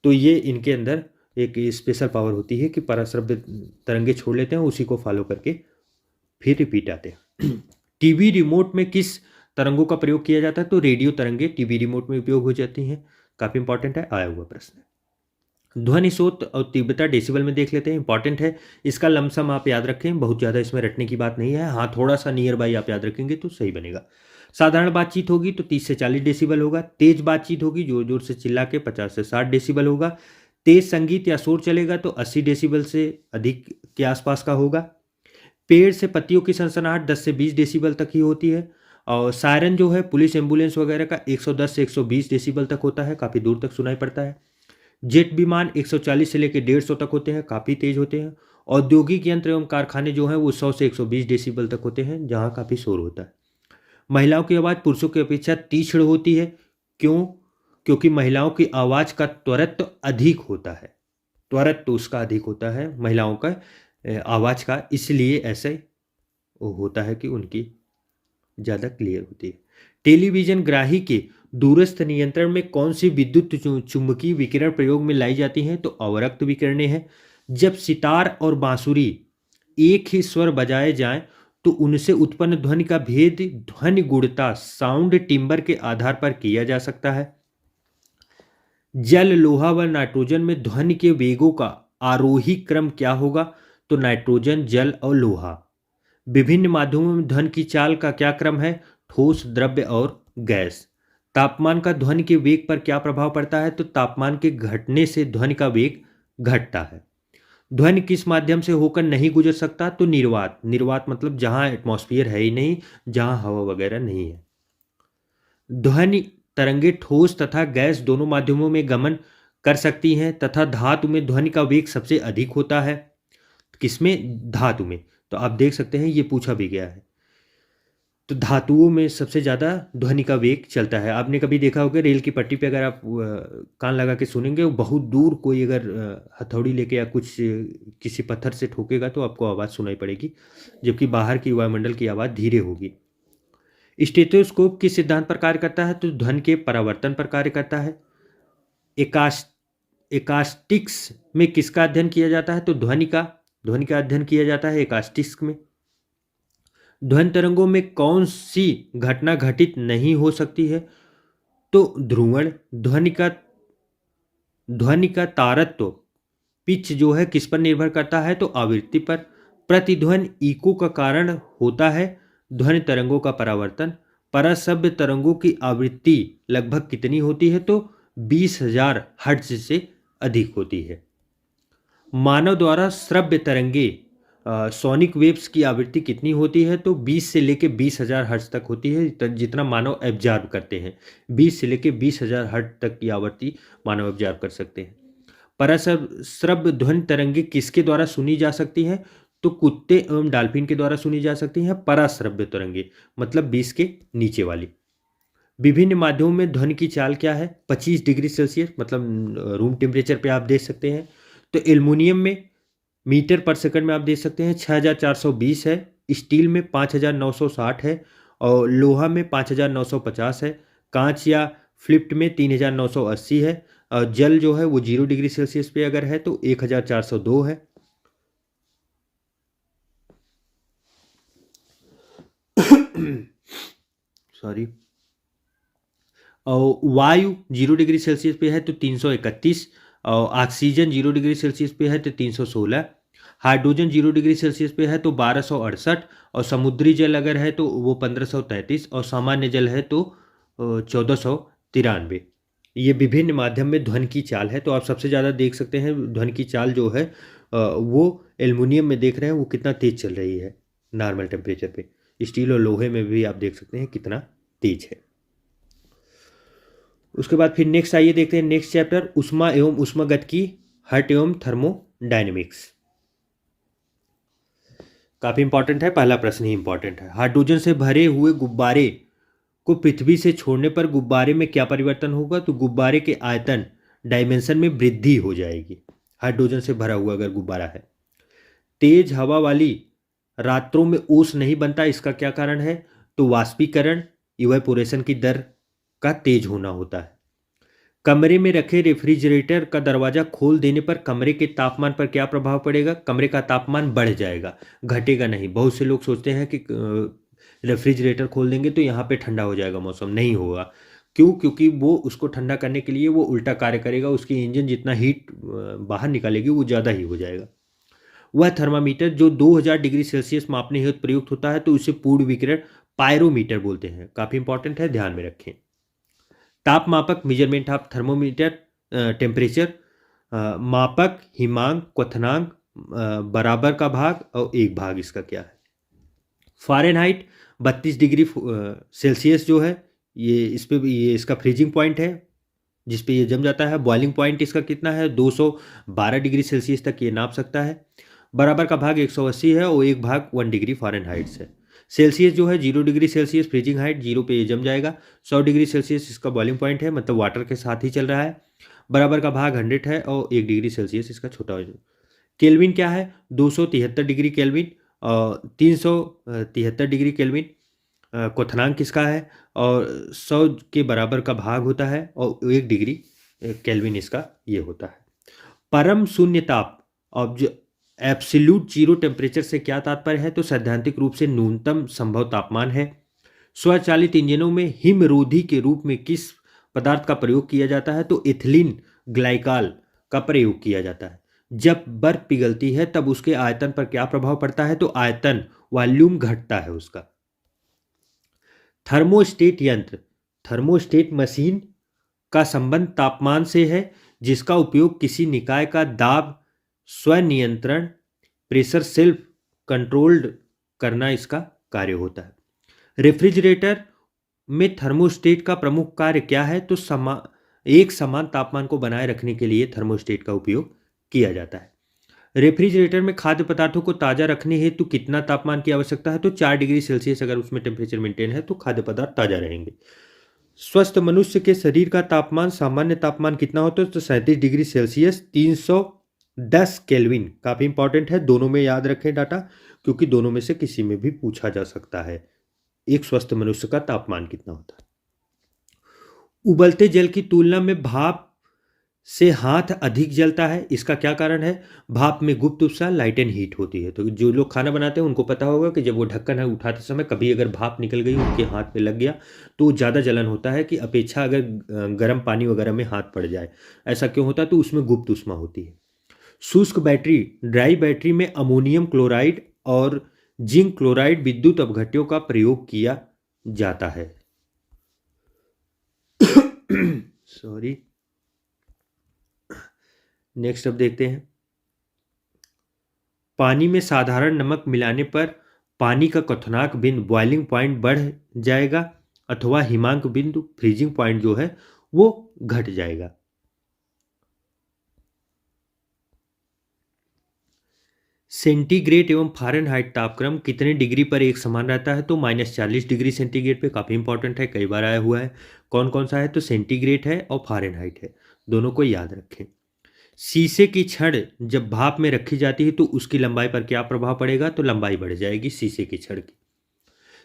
तो ये इनके अंदर एक स्पेशल पावर होती है कि पराश्रव्य तरंगे छोड़ लेते हैं, उसी को फॉलो करके फिर रिपीट आते हैं। टीवी रिमोट में किस तरंगों का प्रयोग किया जाता है? तो रेडियो तरंगे टीवी रिमोट में उपयोग हो जाती हैं। काफी इंपॉर्टेंट है, आया हुआ प्रश्न। ध्वनि स्रोत और तीव्रता डेसिबल में देख लेते हैं, इंपॉर्टेंट है। इसका लमसम आप याद रखें, बहुत ज़्यादा इसमें रटने की बात नहीं है। हाँ, थोड़ा सा नियर बाई आप याद रखेंगे तो सही बनेगा। साधारण बातचीत होगी तो 30 से 40 डेसिबल होगा। तेज बातचीत होगी, जोर जोर से चिल्ला के, 50 से 60 डेसिबल होगा। तेज संगीत या शोर चलेगा तो 80 डेसिबल से अधिक के आसपास का होगा। पेड़ से पत्तियों की सनसनाहट 10 से 20 डेसिबल तक ही होती है। और सायरन जो है पुलिस एम्बुलेंस वगैरह का 110 से 120 डेसिबल तक होता है, काफ़ी दूर तक सुनाई पड़ता है। जेट विमान 140 से लेकर 150 तक होते हैं, काफ़ी तेज होते हैं। औद्योगिक यंत्र एवं कारखाने जो हैं वो 100 से 120 डेसिबल तक होते हैं, जहाँ काफ़ी शोर होता है। महिलाओं की आवाज़ पुरुषों की अपेक्षा तीक्ष्ण होती है। क्यों? क्योंकि महिलाओं की आवाज़ का त्वरत्व अधिक होता है, त्वरत्व उसका अधिक होता है महिलाओं का आवाज़ का, इसलिए ऐसे होता है कि उनकी ज़्यादा क्लियर होती है। टेलीविजन ग्राही के दूरस्थ नियंत्रण में कौन सी विद्युत चुंबकीय विकिरण प्रयोग में लाई जाती हैं? तो अवरक्त विकिरणें हैं। जब सितार और बांसुरी एक ही स्वर बजाए जाएं तो उनसे उत्पन्न ध्वनि का भेद ध्वनि गुणता, साउंड टिम्बर के आधार पर किया जा सकता है। जल, लोहा व नाइट्रोजन में ध्वनि के वेगों का आरोही क्रम क्या होगा? तो नाइट्रोजन, जल और लोहा। विभिन्न माध्यमों में ध्वनि की चाल का क्या क्रम है? ठोस, द्रव्य और गैस। तापमान का ध्वनि के वेग पर क्या प्रभाव पड़ता है? तो तापमान के घटने से ध्वनि का वेग घटता है। ध्वनि किस माध्यम से होकर नहीं गुजर सकता? तो निर्वात। निर्वात मतलब जहां एटमॉस्फेयर है ही नहीं, जहां हवा वगैरह नहीं है। ध्वनि तरंगे ठोस तथा गैस दोनों माध्यमों में गमन कर सकती हैं, तथा धातु में ध्वनि का वेग सबसे अधिक होता है। किसमें? धातु में। तो आप देख सकते हैं ये पूछा भी गया है। तो धातुओं में सबसे ज़्यादा ध्वनि का वेग चलता है। आपने कभी देखा होगा रेल की पट्टी पे अगर आप कान लगा के सुनेंगे, वो बहुत दूर कोई अगर हथौड़ी लेके या कुछ किसी पत्थर से ठोकेगा तो आपको आवाज़ सुनाई पड़ेगी, जबकि बाहर की वायुमंडल की आवाज़ धीरे होगी। स्टेथोस्कोप किस सिद्धांत पर कार्य करता है? तो ध्वनि के परावर्तन पर कार्य करता है। एकास्टिक्स में किसका अध्ययन किया जाता है? तो ध्वनि का अध्ययन किया जाता है एकास्टिक्स में। ध्वनि तरंगों में कौन सी घटना घटित नहीं हो सकती है? तो ध्रुवण। ध्वनि का तारत्व, पिच जो है किस पर निर्भर करता है? तो आवृत्ति पर। प्रतिध्वनि इको का कारण होता है ध्वनि तरंगों का परावर्तन। पराश्रव्य तरंगों की आवृत्ति लगभग कितनी होती है? तो 20,000 हर्ट्ज से अधिक होती है। मानव द्वारा श्रव्य तरंगे सोनिक वेव्स की आवृत्ति कितनी होती है? तो 20 से लेके 20,000 हर्ट्ज तक होती है, जितना मानव एब्जॉर्ब करते हैं। 20 से लेके 20,000 हर्ट्ज तक की आवृत्ति मानव एब्जॉर्ब कर सकते हैं। पराश्रव्य ध्वनि तरंगे किसके द्वारा सुनी जा सकती हैं? तो कुत्ते एवं डॉल्फिन के द्वारा सुनी जा सकती हैं पराश्रव्य तरंगे, मतलब 20 के नीचे वाली। विभिन्न माध्यमों में ध्वनि की चाल क्या है? 25 डिग्री सेल्सियस, मतलब रूम टेम्परेचर पे आप देख सकते हैं। तो एल्युमिनियम में मीटर पर सेकंड में आप देख सकते हैं 6420 है, स्टील में 5960 है, और लोहा में 5950 है, कांच या फ्लिप्ड में 3980 है, और जल जो है वो 0 डिग्री सेल्सियस पे अगर है तो 1402 है। सॉरी। और वायु 0 डिग्री सेल्सियस पे है तो 331, और ऑक्सीजन 0 डिग्री सेल्सियस पे है तो 316, हाइड्रोजन 0 डिग्री सेल्सियस पे है तो 1268, और समुद्री जल अगर है तो वो 1533, और सामान्य जल है तो 1493। ये विभिन्न माध्यम में ध्वनि की चाल है। तो आप सबसे ज़्यादा देख सकते हैं ध्वनि की चाल जो है वो एल्युमिनियम में देख रहे हैं वो कितना तेज चल रही है नॉर्मल टेम्परेचर पे। स्टील और लोहे में भी आप देख सकते हैं कितना तेज है। उसके बाद फिर नेक्स्ट आइए देखते हैं नेक्स्ट चैप्टर, ऊष्मा एवं ऊष्मागतिकी, हर्ट एवं थर्मोडायनेमिक्स। काफी इंपॉर्टेंट है, पहला प्रश्न ही इंपॉर्टेंट है। हाइड्रोजन से भरे हुए गुब्बारे को पृथ्वी से छोड़ने पर गुब्बारे में क्या परिवर्तन होगा? तो गुब्बारे के आयतन डायमेंशन में वृद्धि हो जाएगी, हाइड्रोजन से भरा हुआ अगर गुब्बारा है। तेज हवा वाली रात्रों में ओस नहीं बनता, इसका क्या कारण है? तो वाष्पीकरण, इवेपोरेशन की दर का तेज होना होता है। कमरे में रखे रेफ्रिजरेटर का दरवाजा खोल देने पर कमरे के तापमान पर क्या प्रभाव पड़ेगा? कमरे का तापमान बढ़ जाएगा, घटेगा नहीं। बहुत से लोग सोचते हैं कि रेफ्रिजरेटर खोल देंगे तो यहाँ पे ठंडा हो जाएगा मौसम, नहीं होगा। क्यों? क्योंकि वो उसको ठंडा करने के लिए वो उल्टा कार्य करेगा, उसकी इंजन जितना हीट बाहर निकालेगी वो ज़्यादा ही हो जाएगा। वह थर्मामीटर जो 2000 डिग्री सेल्सियस मापने हेतु प्रयुक्त होता है तो उसे पूर्ण विकिरण पायरोमीटर बोलते हैं। काफ़ी इंपॉर्टेंट है, ध्यान में रखें। ताप मापक, मेजरमेंट ऑफ थर्मोमीटर टेम्परेचर, मापक, हिमांक, क्वथनांक, बराबर का भाग और एक भाग, इसका क्या है? फ़ारेनहाइट 32 डिग्री सेल्सियस जो है ये इस पे ये इसका फ्रीजिंग पॉइंट है जिस पे ये जम जाता है। बॉइलिंग पॉइंट इसका कितना है? 212 डिग्री सेल्सियस तक ये नाप सकता है। बराबर का भाग 180 है और एक भाग 1 डिग्री फ़ारेनहाइट से। सेल्सियस जो है 0 डिग्री सेल्सियस फ्रीजिंग हाइट, 0 पे ये जम जाएगा। 100 डिग्री सेल्सियस इसका बॉइलिंग पॉइंट है, मतलब वाटर के साथ ही चल रहा है। बराबर का भाग 100 है और 1 डिग्री सेल्सियस इसका छोटा हो जाएगा। केल्विन क्या है? 273 डिग्री केल्विन और 373 डिग्री केल्विन। क्वथनांक किसका है? और 100 के बराबर का भाग होता है और 1 डिग्री केल्विन इसका ये होता है। परम शून्य ताप, ऑब्ज एब्सोल्यूट जीरो टेम्परेचर से क्या तात्पर्य है? तो सैद्धांतिक रूप से न्यूनतम संभव तापमान है। स्वचालित इंजनों में हिमरोधी के रूप में किस पदार्थ का प्रयोग किया जाता है? तो एथिलीन ग्लाइकॉल का प्रयोग किया जाता है। जब बर्फ पिघलती है तब उसके आयतन पर क्या प्रभाव पड़ता है? तो आयतन, वॉल्यूम घटता है उसका। थर्मोस्टेट यंत्र, थर्मोस्टेट मशीन का संबंध तापमान से है जिसका उपयोग किसी निकाय का दाब स्वनियंत्रण, प्रेशर सेल्फ कंट्रोल्ड करना इसका कार्य होता है। रेफ्रिजरेटर में थर्मोस्टेट का प्रमुख कार्य क्या है? तो एक समान तापमान को बनाए रखने के लिए थर्मोस्टेट का उपयोग किया जाता है। रेफ्रिजरेटर में खाद्य पदार्थों को ताज़ा रखने हेतु कितना तापमान की आवश्यकता है? तो 4 डिग्री सेल्सियस अगर उसमें टेम्परेचर मेंटेन है तो खाद्य पदार्थ ताज़ा रहेंगे। स्वस्थ मनुष्य के शरीर का तापमान, सामान्य तापमान कितना होता है? तो 37 डिग्री सेल्सियस 310 केल्विन। काफ़ी इंपॉर्टेंट है, दोनों में याद रखें डाटा, क्योंकि दोनों में से किसी में भी पूछा जा सकता है एक स्वस्थ मनुष्य का तापमान कितना होता है। उबलते जल की तुलना में भाप से हाथ अधिक जलता है, इसका क्या कारण है? भाप में गुप्त उत्साह, लाइट एंड हीट होती है। तो जो लोग खाना बनाते हैं उनको पता होगा कि जब वो ढक्कन है उठाते समय कभी अगर भाप निकल गई उनके हाथ पे लग गया तो ज़्यादा जलन होता है कि अपेक्षा अगर गर्म पानी वगैरह में हाथ पड़ जाए। ऐसा क्यों होता है? तो उसमें गुप्त ऊष्मा होती है। शुष्क बैटरी, ड्राई बैटरी में अमोनियम क्लोराइड और जिंक क्लोराइड विद्युत अपघट्यों का प्रयोग किया जाता है। सॉरी। नेक्स्ट अब देखते हैं, पानी में साधारण नमक मिलाने पर पानी का क्वथनांक बिंदु, बॉइलिंग पॉइंट बढ़ जाएगा अथवा हिमांक बिंदु, फ्रीजिंग पॉइंट जो है वो घट जाएगा। सेंटीग्रेड एवं फ़ारेनहाइट तापक्रम कितने डिग्री पर एक समान रहता है? तो -40 डिग्री सेंटीग्रेड पे, काफ़ी इंपॉर्टेंट है, कई बार आया हुआ है। कौन कौन सा है? तो सेंटीग्रेड है और फ़ारेनहाइट है, दोनों को याद रखें। शीशे की छड़ जब भाप में रखी जाती है तो उसकी लंबाई पर क्या प्रभाव पड़ेगा? तो लंबाई बढ़ जाएगी शीशे की छड़ की।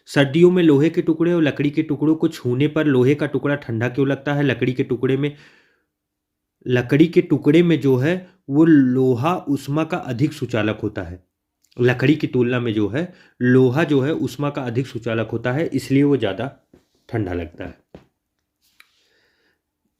सर्दियों में लोहे के टुकड़े और लकड़ी के टुकड़ों को छूने पर लोहे का टुकड़ा ठंडा क्यों लगता है? लकड़ी के टुकड़े में जो है वो लोहा ऊष्मा का अधिक सुचालक होता है। लकड़ी की तुलना में जो है लोहा जो है ऊष्मा का अधिक सुचालक होता है, इसलिए वो ज़्यादा ठंडा लगता है।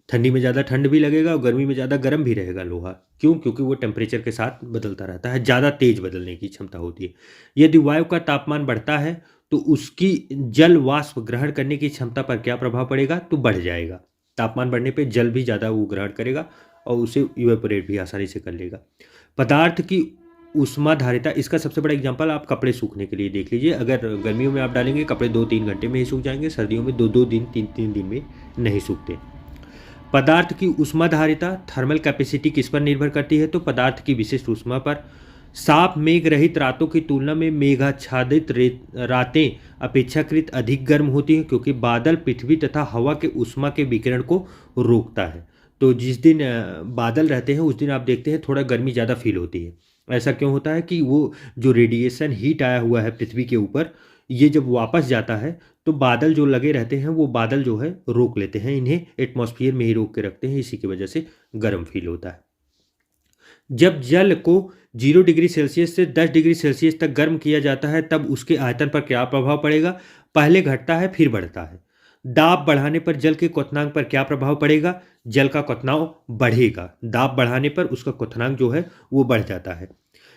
ठंडी में ज़्यादा ठंड भी लगेगा और गर्मी में ज़्यादा गर्म भी रहेगा लोहा। क्यों? क्योंकि वो टेम्परेचर के साथ बदलता रहता है, ज़्यादा तेज बदलने की क्षमता होती है। यदि वायु का तापमान बढ़ता है तो उसकी जल वाष्प ग्रहण करने की क्षमता पर क्या प्रभाव पड़ेगा? तो बढ़ जाएगा। तापमान बढ़ने पे जल भी ज़्यादा वो ग्रहण करेगा और उसे इवेपोरेट भी आसानी से कर लेगा। पदार्थ की ऊष्माधारिता, इसका सबसे बड़ा एग्जांपल आप कपड़े सूखने के लिए देख लीजिए। अगर गर्मियों में आप डालेंगे कपड़े 2-3 घंटे में ही सूख जाएंगे, सर्दियों में 2-2 दिन 3-3 दिन में नहीं सूखते। पदार्थ की ऊष्माधारिता थर्मल कैपेसिटी किस पर निर्भर करती है? तो पदार्थ की विशिष्ट ऊष्मा पर। साफ मेघ रहित रातों की तुलना में मेघाच्छादित रातें अपेक्षाकृत अधिक गर्म होती हैं, क्योंकि बादल पृथ्वी तथा हवा के ऊष्मा के विकिरण को रोकता है। तो जिस दिन बादल रहते हैं उस दिन आप देखते हैं थोड़ा गर्मी ज़्यादा फील होती है। ऐसा क्यों होता है? कि वो जो रेडिएशन हीट आया हुआ है पृथ्वी के ऊपर, ये जब वापस जाता है तो बादल जो लगे रहते हैं वो बादल जो है रोक लेते हैं, इन्हें एटमॉस्फेयर में ही रोक के रखते हैं, इसी की वजह से गर्म फील होता है। जब जल को 0 डिग्री सेल्सियस से 10 डिग्री सेल्सियस तक गर्म किया जाता है तब उसके आयतन पर क्या प्रभाव पड़ेगा? पहले घटता है फिर बढ़ता है। दाब बढ़ाने पर जल के क्वथनांक पर क्या प्रभाव पड़ेगा? जल का क्वथनांक बढ़ेगा। दाब बढ़ाने पर उसका क्वथनांक जो है वो बढ़ जाता है।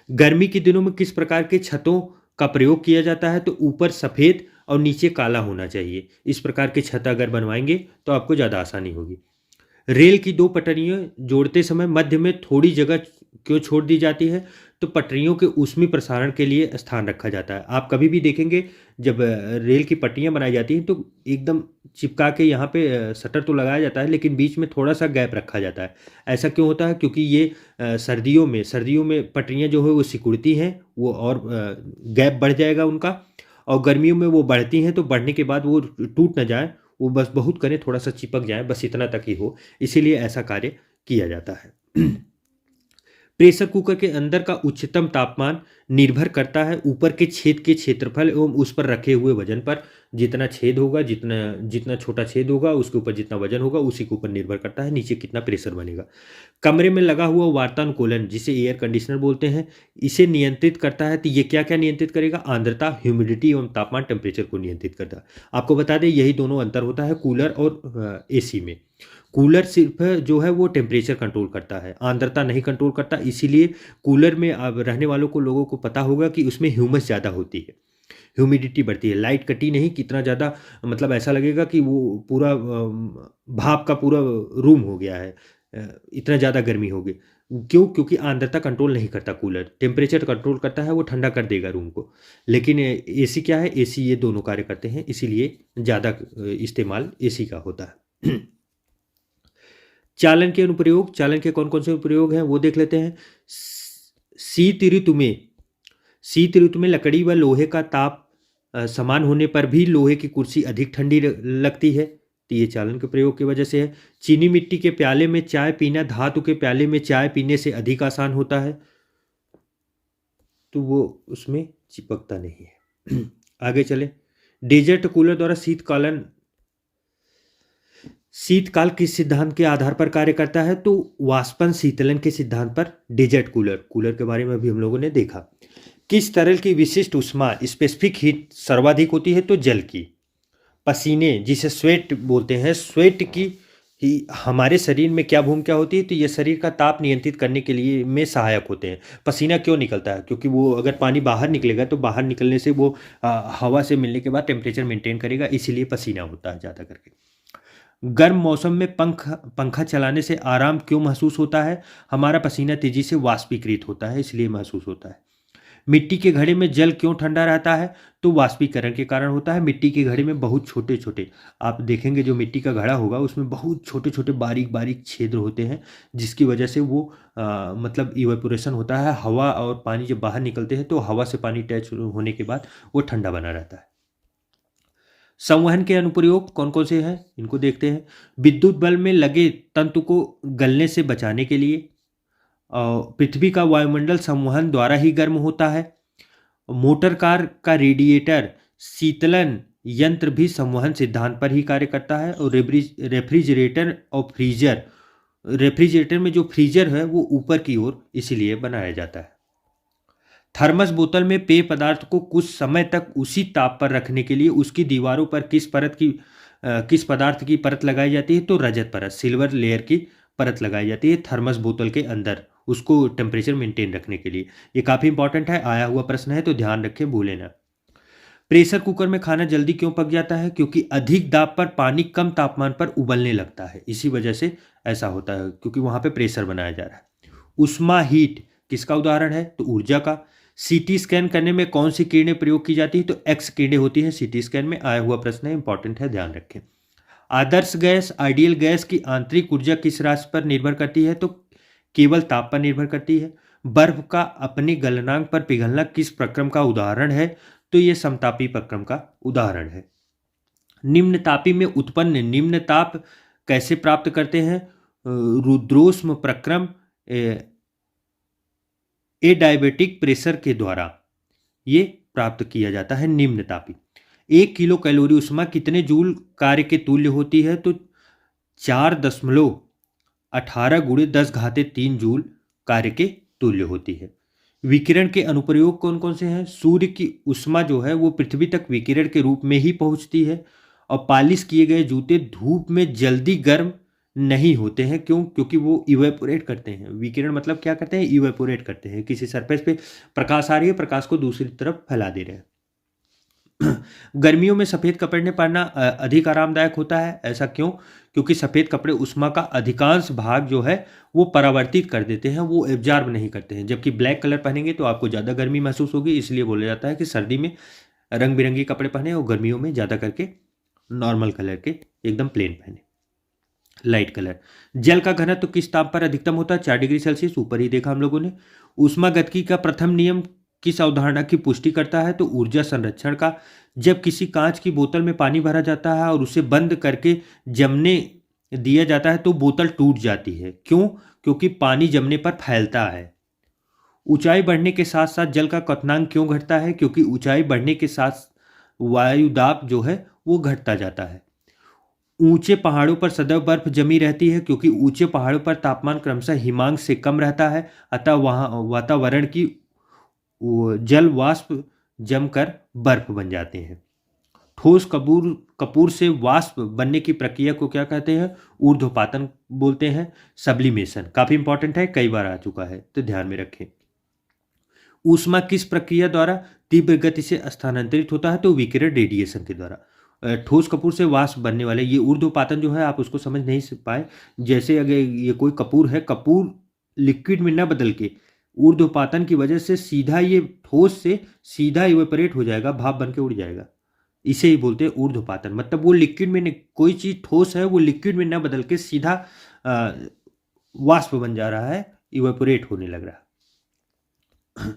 गर्मी के दिनों में किस प्रकार के छतों का प्रयोग किया जाता है? तो ऊपर सफ़ेद और नीचे काला होना चाहिए। इस प्रकार के छत अगर बनवाएंगे तो आपको ज़्यादा आसानी होगी। रेल की दो पटरियां जोड़ते समय मध्य में थोड़ी जगह क्यों छोड़ दी जाती है? तो पटरियों के ऊष्मी प्रसारण के लिए स्थान रखा जाता है। आप कभी भी देखेंगे जब रेल की पटरियां बनाई जाती हैं तो एकदम चिपका के यहाँ पे शटर तो लगाया जाता है, लेकिन बीच में थोड़ा सा गैप रखा जाता है। ऐसा क्यों होता है? क्योंकि ये सर्दियों में पटरियां जो है वो सिकुड़ती हैं, वो और गैप बढ़ जाएगा उनका, और गर्मियों में वो बढ़ती हैं तो बढ़ने के बाद वो टूट ना जाए, वो बस बहुत करें थोड़ा सा चिपक जाए, बस इतना तक ही हो, इसीलिए ऐसा कार्य किया जाता है। प्रेशर कुकर के अंदर का उच्चतम तापमान निर्भर करता है ऊपर के छेद के क्षेत्रफल एवं उस पर रखे हुए वजन पर। जितना छेद होगा, जितना जितना छोटा छेद होगा उसके ऊपर जितना वजन होगा उसी के ऊपर निर्भर करता है नीचे कितना प्रेशर बनेगा। कमरे में लगा हुआ वातानुकूलन, जिसे एयर कंडीशनर बोलते हैं, इसे नियंत्रित करता है। तो ये क्या क्या नियंत्रित करेगा? आर्द्रता, ह्यूमिडिटी एवं तापमान, टेम्परेचर को नियंत्रित करता है। आपको बता दें यही दोनों अंतर होता है कूलर और एसी में। कूलर सिर्फ जो है वो टेम्परेचर कंट्रोल करता है, आर्द्रता नहीं कंट्रोल करता, इसीलिए कूलर में अब रहने वालों को लोगों को पता होगा कि उसमें ह्यूमस ज़्यादा होती है, ह्यूमिडिटी बढ़ती है। लाइट कटी नहीं, कितना ज़्यादा, मतलब ऐसा लगेगा कि वो पूरा भाप का पूरा रूम हो गया है, इतना ज़्यादा गर्मी होगी। क्यों? क्योंकि आर्द्रता कंट्रोल नहीं करता कूलर, टेम्परेचर कंट्रोल करता है, वो ठंडा कर देगा रूम को। लेकिन एसी क्या है? एसी ये दोनों कार्य करते हैं, इसीलिए ज़्यादा इस्तेमाल एसी का होता है। चालन के अनुप्रयोग, चालन के कौन कौन से अनुप्रयोग हैं वो देख लेते हैं। शीत ऋतु में लकड़ी व लोहे का ताप समान होने पर भी लोहे की कुर्सी अधिक ठंडी लगती है, तो ये चालन के प्रयोग की वजह से है। चीनी मिट्टी के प्याले में चाय पीना धातु के प्याले में चाय पीने से अधिक आसान होता है, तो वो उसमें चिपकता नहीं है। आगे चले। डेजर्ट कूलर द्वारा शीतकाल किस सिद्धांत के आधार पर कार्य करता है? तो वाष्पन शीतलन के सिद्धांत पर। डेजर्ट कूलर के बारे में भी हम लोगों ने देखा। किस तरल की विशिष्ट ऊष्मा, स्पेसिफिक हीट, सर्वाधिक होती है? तो जल की। पसीने, जिसे स्वेट बोलते हैं, स्वेट की ही हमारे शरीर में क्या भूमिका होती है? तो ये शरीर का ताप नियंत्रित करने के लिए में सहायक होते हैं। पसीना क्यों निकलता है? क्योंकि वो अगर पानी बाहर निकलेगा तो बाहर निकलने से वो हवा से मिलने के बाद टेम्परेचर मेंटेन करेगा, इसीलिए पसीना होता है ज़्यादा करके। गर्म मौसम में पंखा चलाने से आराम क्यों महसूस होता है? हमारा पसीना तेजी से वाष्पीकृत होता है, इसलिए महसूस होता है। मिट्टी के घड़े में जल क्यों ठंडा रहता है? तो वाष्पीकरण के कारण होता है। मिट्टी के घड़े में बहुत छोटे छोटे, आप देखेंगे जो मिट्टी का घड़ा होगा उसमें बहुत छोटे छोटे बारीक बारीक छिद्र होते हैं, जिसकी वजह से वो मतलब इवेपोरेशन होता है। हवा और पानी जब बाहर निकलते हैं तो हवा से पानी टच होने के बाद वो ठंडा बना रहता है। संवहन के अनुप्रयोग कौन कौन से हैं, इनको देखते हैं। विद्युत बल्ब में लगे तंतु को गलने से बचाने के लिए। पृथ्वी का वायुमंडल संवहन द्वारा ही गर्म होता है। मोटर कार का रेडिएटर शीतलन यंत्र भी संवहन सिद्धांत पर ही कार्य करता है। और रेफ्रिजरेटर और फ्रीजर, रेफ्रिजरेटर में जो फ्रीजर है वो ऊपर की ओर इसीलिए बनाया जाता है। थर्मस बोतल में पेय पदार्थ को कुछ समय तक उसी ताप पर रखने के लिए उसकी दीवारों पर किस पदार्थ की परत लगाई जाती है? तो रजत परत, सिल्वर लेयर की परत लगाई जाती है थर्मस बोतल के अंदर, उसको टेम्परेचर मेंटेन रखने के लिए। ये काफ़ी इंपॉर्टेंट है, आया हुआ प्रश्न है तो ध्यान रखें, भूलें ना। प्रेशर कुकर में खाना जल्दी क्यों पक जाता है? क्योंकि अधिक दाब पर पानी कम तापमान पर उबलने लगता है, इसी वजह से ऐसा होता है, क्योंकि वहां पे प्रेशर बनाया जा रहा है। उष्मा हीट किसका उदाहरण है? तो ऊर्जा का। सीटी स्कैन करने में कौन सी किरणें प्रयोग की जाती है? तो एक्स किरणें होती हैं सीटी स्कैन में, आया हुआ प्रश्न है, इंपॉर्टेंट है, ध्यान रखें। आदर्श गैस, आइडियल गैस की आंतरिक ऊर्जा किस राशि पर निर्भर करती है? तो केवल ताप पर निर्भर करती है। बर्फ का अपने गलनांक पर पिघलना किस प्रक्रम का उदाहरण है? तो यह समतापी प्रक्रम का उदाहरण है। निम्न तापी में उत्पन्न निम्न ताप कैसे प्राप्त करते हैं? रुद्रोष्म प्रक्रम एडायबेटिक प्रेशर के द्वारा ये प्राप्त किया जाता है निम्न तापी। 1 किलो कैलोरी ऊष्मा कितने जूल कार्य के तुल्य होती है? तो 4.18 गुणे 10⁻³ जूल कार्य के तुल्य होती है। विकिरण के अनुप्रयोग कौन कौन से हैं? सूर्य की ऊष्मा जो है वो पृथ्वी तक विकिरण के रूप में ही पहुंचती है। और पालिश किए गए जूते धूप में जल्दी गर्म नहीं होते हैं, क्यों? क्योंकि वो इवेपोरेट करते हैं। विकिरण मतलब क्या करते हैं? इवेपोरेट करते हैं। किसी सरफेस पे प्रकाश आ रही है, प्रकाश को दूसरी तरफ फैला दे रहे हैं। गर्मियों में सफ़ेद कपड़े पहनना अधिक आरामदायक होता है, ऐसा क्यों? क्योंकि सफ़ेद कपड़े ऊष्मा का अधिकांश भाग जो है वो परावर्तित कर देते हैं, वो एब्जॉर्ब नहीं करते हैं। जबकि ब्लैक कलर पहनेंगे तो आपको ज़्यादा गर्मी महसूस होगी, इसलिए बोला जाता है कि सर्दी में रंग बिरंगी कपड़े पहने और गर्मियों में ज़्यादा करके नॉर्मल कलर के एकदम प्लेन पहने, लाइट कलर। जल का घनत्व तो किस ताप पर अधिकतम होता है? 4 डिग्री सेल्सियस, ऊपर ही देखा हम लोगों ने। ऊष्मागतिकी का प्रथम नियम किस अवधारणा की पुष्टि करता है? तो ऊर्जा संरक्षण का। जब किसी कांच की बोतल में पानी भरा जाता है और उसे बंद करके जमने दिया जाता है तो बोतल टूट जाती है, क्यों? क्योंकि पानी जमने पर फैलता है। ऊंचाई बढ़ने के साथ साथ जल का क्वथनांक क्यों घटता है? क्योंकि ऊंचाई बढ़ने के साथ वायु दाब जो है वो घटता जाता है। ऊंचे पहाड़ों पर सदैव बर्फ जमी रहती है, क्योंकि ऊंचे पहाड़ों पर तापमान क्रमशः हिमांक से कम रहता है, अतः वहाँ वातावरण की जल वाष्प जमकर बर्फ बन जाते हैं। ठोस कपूर से वाष्प बनने की प्रक्रिया को क्या कहते हैं? ऊर्ध्वपातन बोलते हैं, सब्लिमेशन। काफी इंपॉर्टेंट है, कई बार आ चुका है तो ध्यान में रखें। ऊष्मा किस प्रक्रिया द्वारा तीव्र गति से स्थानांतरित होता है? तो विकिरण रेडिएशन के द्वारा। ठोस कपूर से वाष्प बनने वाले, ये ऊर्ध्वपातन जो है आप उसको समझ नहीं पाए। जैसे अगर ये कोई कपूर है, कपूर लिक्विड में न बदल के ऊर्ध्वपातन की वजह से सीधा ये ठोस से सीधा इवेपोरेट हो जाएगा, भाप बन के उड़ जाएगा, इसे ही बोलते हैं ऊर्ध्वपातन। मतलब वो लिक्विड में कोई चीज ठोस है वो लिक्विड में न बदल के सीधा वाष्प बन जा रहा है, इवेपोरेट होने लग रहा है।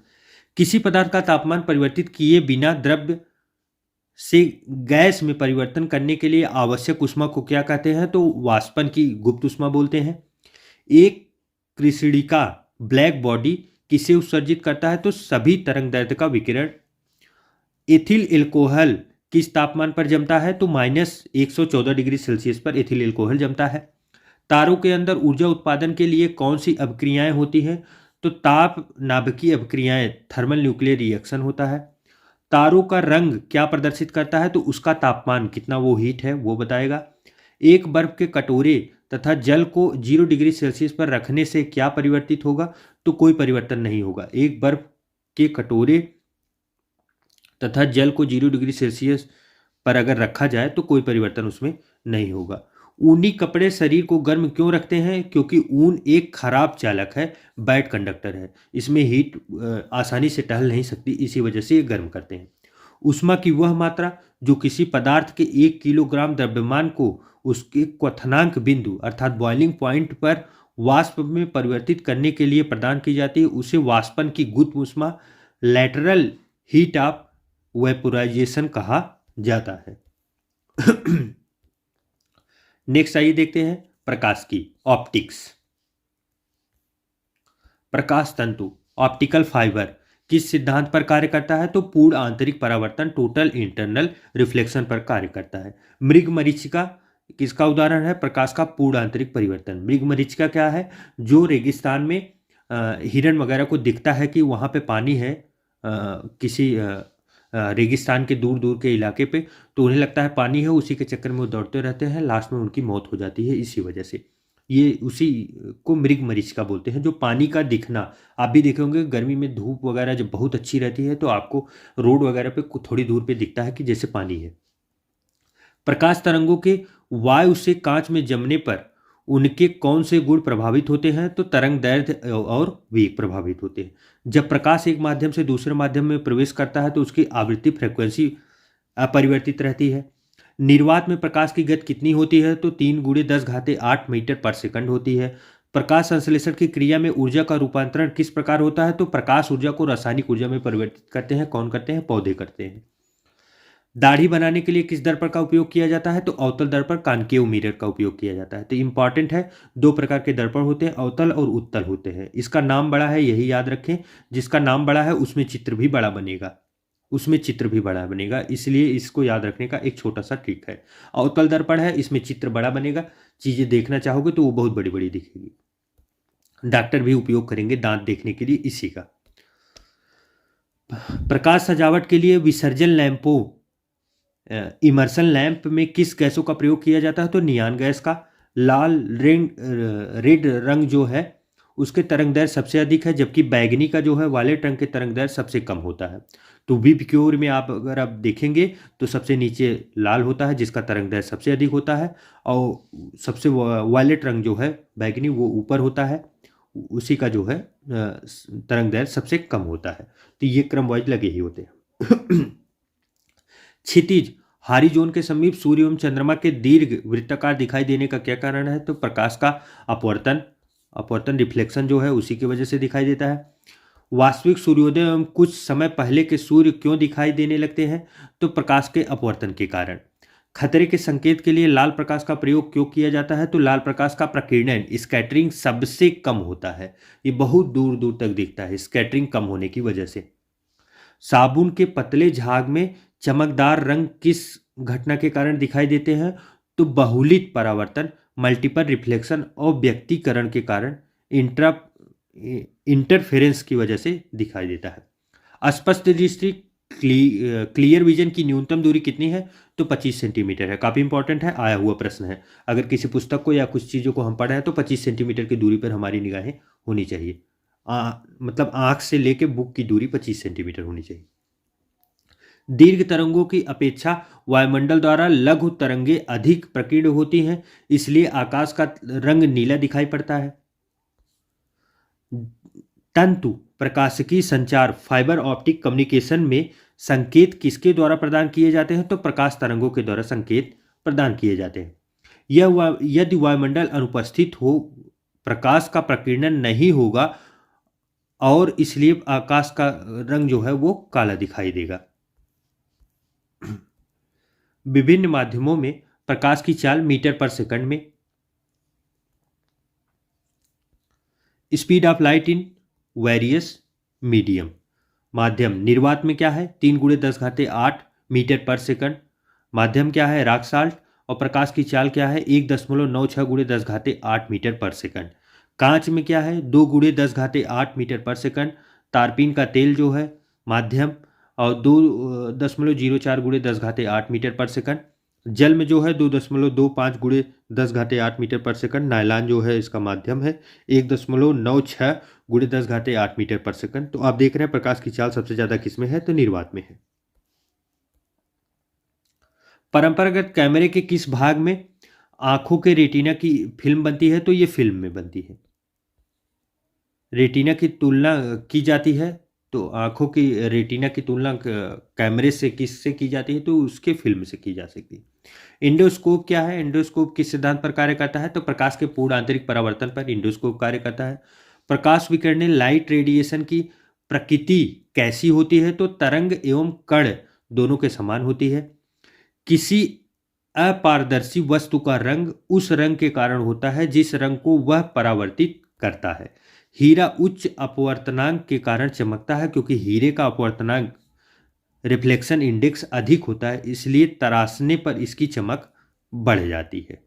किसी पदार्थ का तापमान परिवर्तित किए बिना द्रव्य से गैस में परिवर्तन करने के लिए आवश्यक ऊष्मा को क्या कहते हैं? तो वाष्पन की गुप्त ऊष्मा बोलते हैं। एक कृष्णिका ब्लैक बॉडी किसे उत्सर्जित करता है? तो सभी तरंगदैर्ध्य का विकिरण। एथिल एल्कोहल किस तापमान पर जमता है? तो -114 डिग्री सेल्सियस पर एथिल एल्कोहल जमता है। तारों के अंदर ऊर्जा उत्पादन के लिए कौन सी अभिक्रियाएं होती हैं? तो ताप नाभिकीय अभिक्रियाएं, थर्मल न्यूक्लियर रिएक्शन होता है। तारों का रंग क्या प्रदर्शित करता है? तो उसका तापमान कितना वो हीट है वो बताएगा। एक बर्फ के कटोरे तथा जल को 0 डिग्री सेल्सियस पर रखने से क्या परिवर्तित होगा? तो कोई परिवर्तन नहीं होगा। एक बर्फ के कटोरे तथा जल को 0 डिग्री सेल्सियस पर अगर रखा जाए तो कोई परिवर्तन उसमें नहीं होगा। ऊनी कपड़े शरीर को गर्म क्यों रखते हैं? क्योंकि ऊन एक खराब चालक है, बैड कंडक्टर है। इसमें हीट आसानी से टहल नहीं सकती, इसी वजह से ये गर्म करते हैं। ऊष्मा की वह मात्रा जो किसी पदार्थ के 1 किलोग्राम द्रव्यमान को उसके क्वथनांक बिंदु अर्थात बॉइलिंग पॉइंट पर वाष्प में परिवर्तित करने के लिए प्रदान की जाती है, उसे वाष्पन की गुप्त ऊष्मा लैटरल हीट ऑफ वेपोराइजेशन कहा जाता है। नेक्स्ट आइए देखते हैं प्रकाश की ऑप्टिक्स। प्रकाश तंतु ऑप्टिकल फाइबर किस सिद्धांत पर कार्य करता है? तो पूर्ण आंतरिक परावर्तन, टोटल इंटरनल रिफ्लेक्शन पर कार्य करता है। मृग मरीचिका किसका उदाहरण है? प्रकाश का पूर्ण आंतरिक परिवर्तन। मृग मरीचिका क्या है? जो रेगिस्तान में हिरण वगैरह को दिखता है कि वहाँ पे पानी है, किसी रेगिस्तान के दूर दूर के इलाके पे, तो उन्हें लगता है पानी है, उसी के चक्कर में वो दौड़ते रहते हैं, लास्ट में उनकी मौत हो जाती है इसी वजह से। ये उसी को मृग मरीचिका बोलते हैं। जो पानी का दिखना, आप भी देखे होंगे गर्मी में धूप वगैरह जब बहुत अच्छी रहती है तो आपको रोड वगैरह पे थोड़ी दूर पे दिखता है कि जैसे पानी है। प्रकाश तरंगों के वायु से कांच में जमने पर उनके कौन से गुण प्रभावित होते हैं? तो तरंग दैर्ध्य और वेग प्रभावित होते हैं। जब प्रकाश एक माध्यम से दूसरे माध्यम में प्रवेश करता है तो उसकी आवृत्ति फ्रीक्वेंसी अपरिवर्तित रहती है। निर्वात में प्रकाश की गति कितनी होती है? तो 3 × 10⁸ मीटर पर सेकंड होती है। प्रकाश संश्लेषण की क्रिया में ऊर्जा का रूपांतरण किस प्रकार होता है? तो प्रकाश ऊर्जा को रासायनिक ऊर्जा में परिवर्तित करते हैं। कौन करते हैं? पौधे करते हैं। दाढ़ी बनाने के लिए किस दर्पण का उपयोग किया जाता है? तो अवतल दर्पण, कॉनकेव मिरर का उपयोग किया जाता है। तो इंपॉर्टेंट है, 2 प्रकार के दर्पण होते हैं, अवतल और उत्तल होते हैं। इसका नाम बड़ा है, यही याद रखें, जिसका नाम बड़ा है उसमें चित्र भी बड़ा बनेगा, इसलिए इसको याद रखने का एक छोटा सा ट्रिक है। अवतल दर्पण है, इसमें चित्र बड़ा बनेगा, चीजें देखना चाहोगे तो वो बहुत बड़ी बड़ी दिखेगी। डॉक्टर भी उपयोग करेंगे दांत देखने के लिए इसी का। प्रकाश सजावट के लिए विसर्जन लैंपों, इमर्सन लैंप में किस गैसों का प्रयोग किया जाता है? तो नियान गैस का। लाल रेड रंग जो है उसके तरंगदैर्घ्य सबसे अधिक है, जबकि बैगनी का जो है वायलेट रंग के तरंगदैर्घ्य सबसे कम होता है। तो विबग्योर में अगर आप देखेंगे तो सबसे नीचे लाल होता है जिसका तरंगदैर्घ्य सबसे अधिक होता है, और सबसे वायलेट रंग जो है बैगनी वो ऊपर होता है, उसी का जो है तरंगदैर्घ्य सबसे कम होता है। तो ये क्रम वाइज लगे ही होते हैं। क्षितिज हॉरिजॉन के समीप सूर्य एवं चंद्रमा के दीर्घ वृत्ताकार दिखाई देने का क्या कारण है? तो प्रकाश का अपवर्तन रिफ्लेक्शन जो है उसी की वजह से दिखाई देता है। वास्तविक सूर्योदय एवं कुछ समय पहले के सूर्य क्यों दिखाई देने लगते हैं? तो प्रकाश के अपवर्तन के कारण। खतरे के संकेत के लिए लाल प्रकाश का प्रयोग क्यों किया जाता है? तो लाल प्रकाश का प्रकीर्णन, स्कैटरिंग सबसे कम होता है, ये बहुत दूर दूर तक दिखता है स्कैटरिंग कम होने की वजह से। साबुन के पतले झाग में चमकदार रंग किस घटना के कारण दिखाई देते हैं? तो बहुलित परावर्तन, मल्टीपल रिफ्लेक्शन और व्यक्तीकरण के कारण, इंटरफेरेंस की वजह से दिखाई देता है। स्पष्ट दृष्टि क्लियर विजन की न्यूनतम दूरी कितनी है? तो 25 सेंटीमीटर है। काफ़ी इंपॉर्टेंट है, आया हुआ प्रश्न है। अगर किसी पुस्तक को या कुछ चीज़ों को हम पढ़ रहे हैं तो 25 सेंटीमीटर की दूरी पर हमारी निगाहें होनी चाहिए। मतलब आँख से लेके बुक की दूरी 25 सेंटीमीटर होनी चाहिए। दीर्घ तरंगों की अपेक्षा वायुमंडल द्वारा लघु तरंगें अधिक प्रकीर्ण होती हैं, इसलिए आकाश का रंग नीला दिखाई पड़ता है। तंतु प्रकाशिकी संचार फाइबर ऑप्टिक कम्युनिकेशन में संकेत किसके द्वारा प्रदान किए जाते हैं? तो प्रकाश तरंगों के द्वारा संकेत प्रदान किए जाते हैं। यदि वायुमंडल अनुपस्थित हो, प्रकाश का प्रकीर्णन नहीं होगा और इसलिए आकाश का रंग जो है वो काला दिखाई देगा। विभिन्न माध्यमों में प्रकाश की चाल मीटर पर सेकंड में। Speed of light in various medium. माध्यम निर्वात में क्या है? 3 × 10⁸ मीटर पर सेकंड। माध्यम क्या है? Rock salt. और प्रकाश की चाल क्या है? 1.96 × 10⁸ मीटर पर सेकंड। कांच में क्या है? 2 × 10⁸ मीटर पर सेकंड। तारपीन का तेल जो है माध्यम, और 2.04 × 10⁸ मीटर पर सेकंड। जल में जो है 2.25 × 10⁸ मीटर पर सेकंड। नायलॉन जो है इसका माध्यम है 1.96 × 10⁸ मीटर पर सेकंड। तो आप देख रहे हैं प्रकाश की चाल सबसे ज्यादा किसमें है? तो निर्वात में है। परंपरागत कैमरे के किस भाग में आंखों के रेटिना की फिल्म बनती है तो ये फिल्म में बनती है। रेटिना की तुलना की जाती है तो आंखों की रेटिना की तुलना कैमरे से किससे की जाती है तो उसके फिल्म से की जा सकती है। इंडोस्कोप क्या है? इंडोस्कोप किस सिद्धांत पर कार्य करता है तो प्रकाश के पूर्ण आंतरिक परावर्तन पर इंडोस्कोप कार्य करता है। प्रकाश विकिरण लाइट रेडिएशन की प्रकृति कैसी होती है तो तरंग एवं कण दोनों के समान होती है। किसी अपारदर्शी वस्तु का रंग उस रंग के कारण होता है जिस रंग को वह परावर्तित करता है। हीरा उच्च अपवर्तनांक के कारण चमकता है क्योंकि हीरे का अपवर्तनांक रिफ्लेक्शन इंडेक्स अधिक होता है, इसलिए तराशने पर इसकी चमक बढ़ जाती है।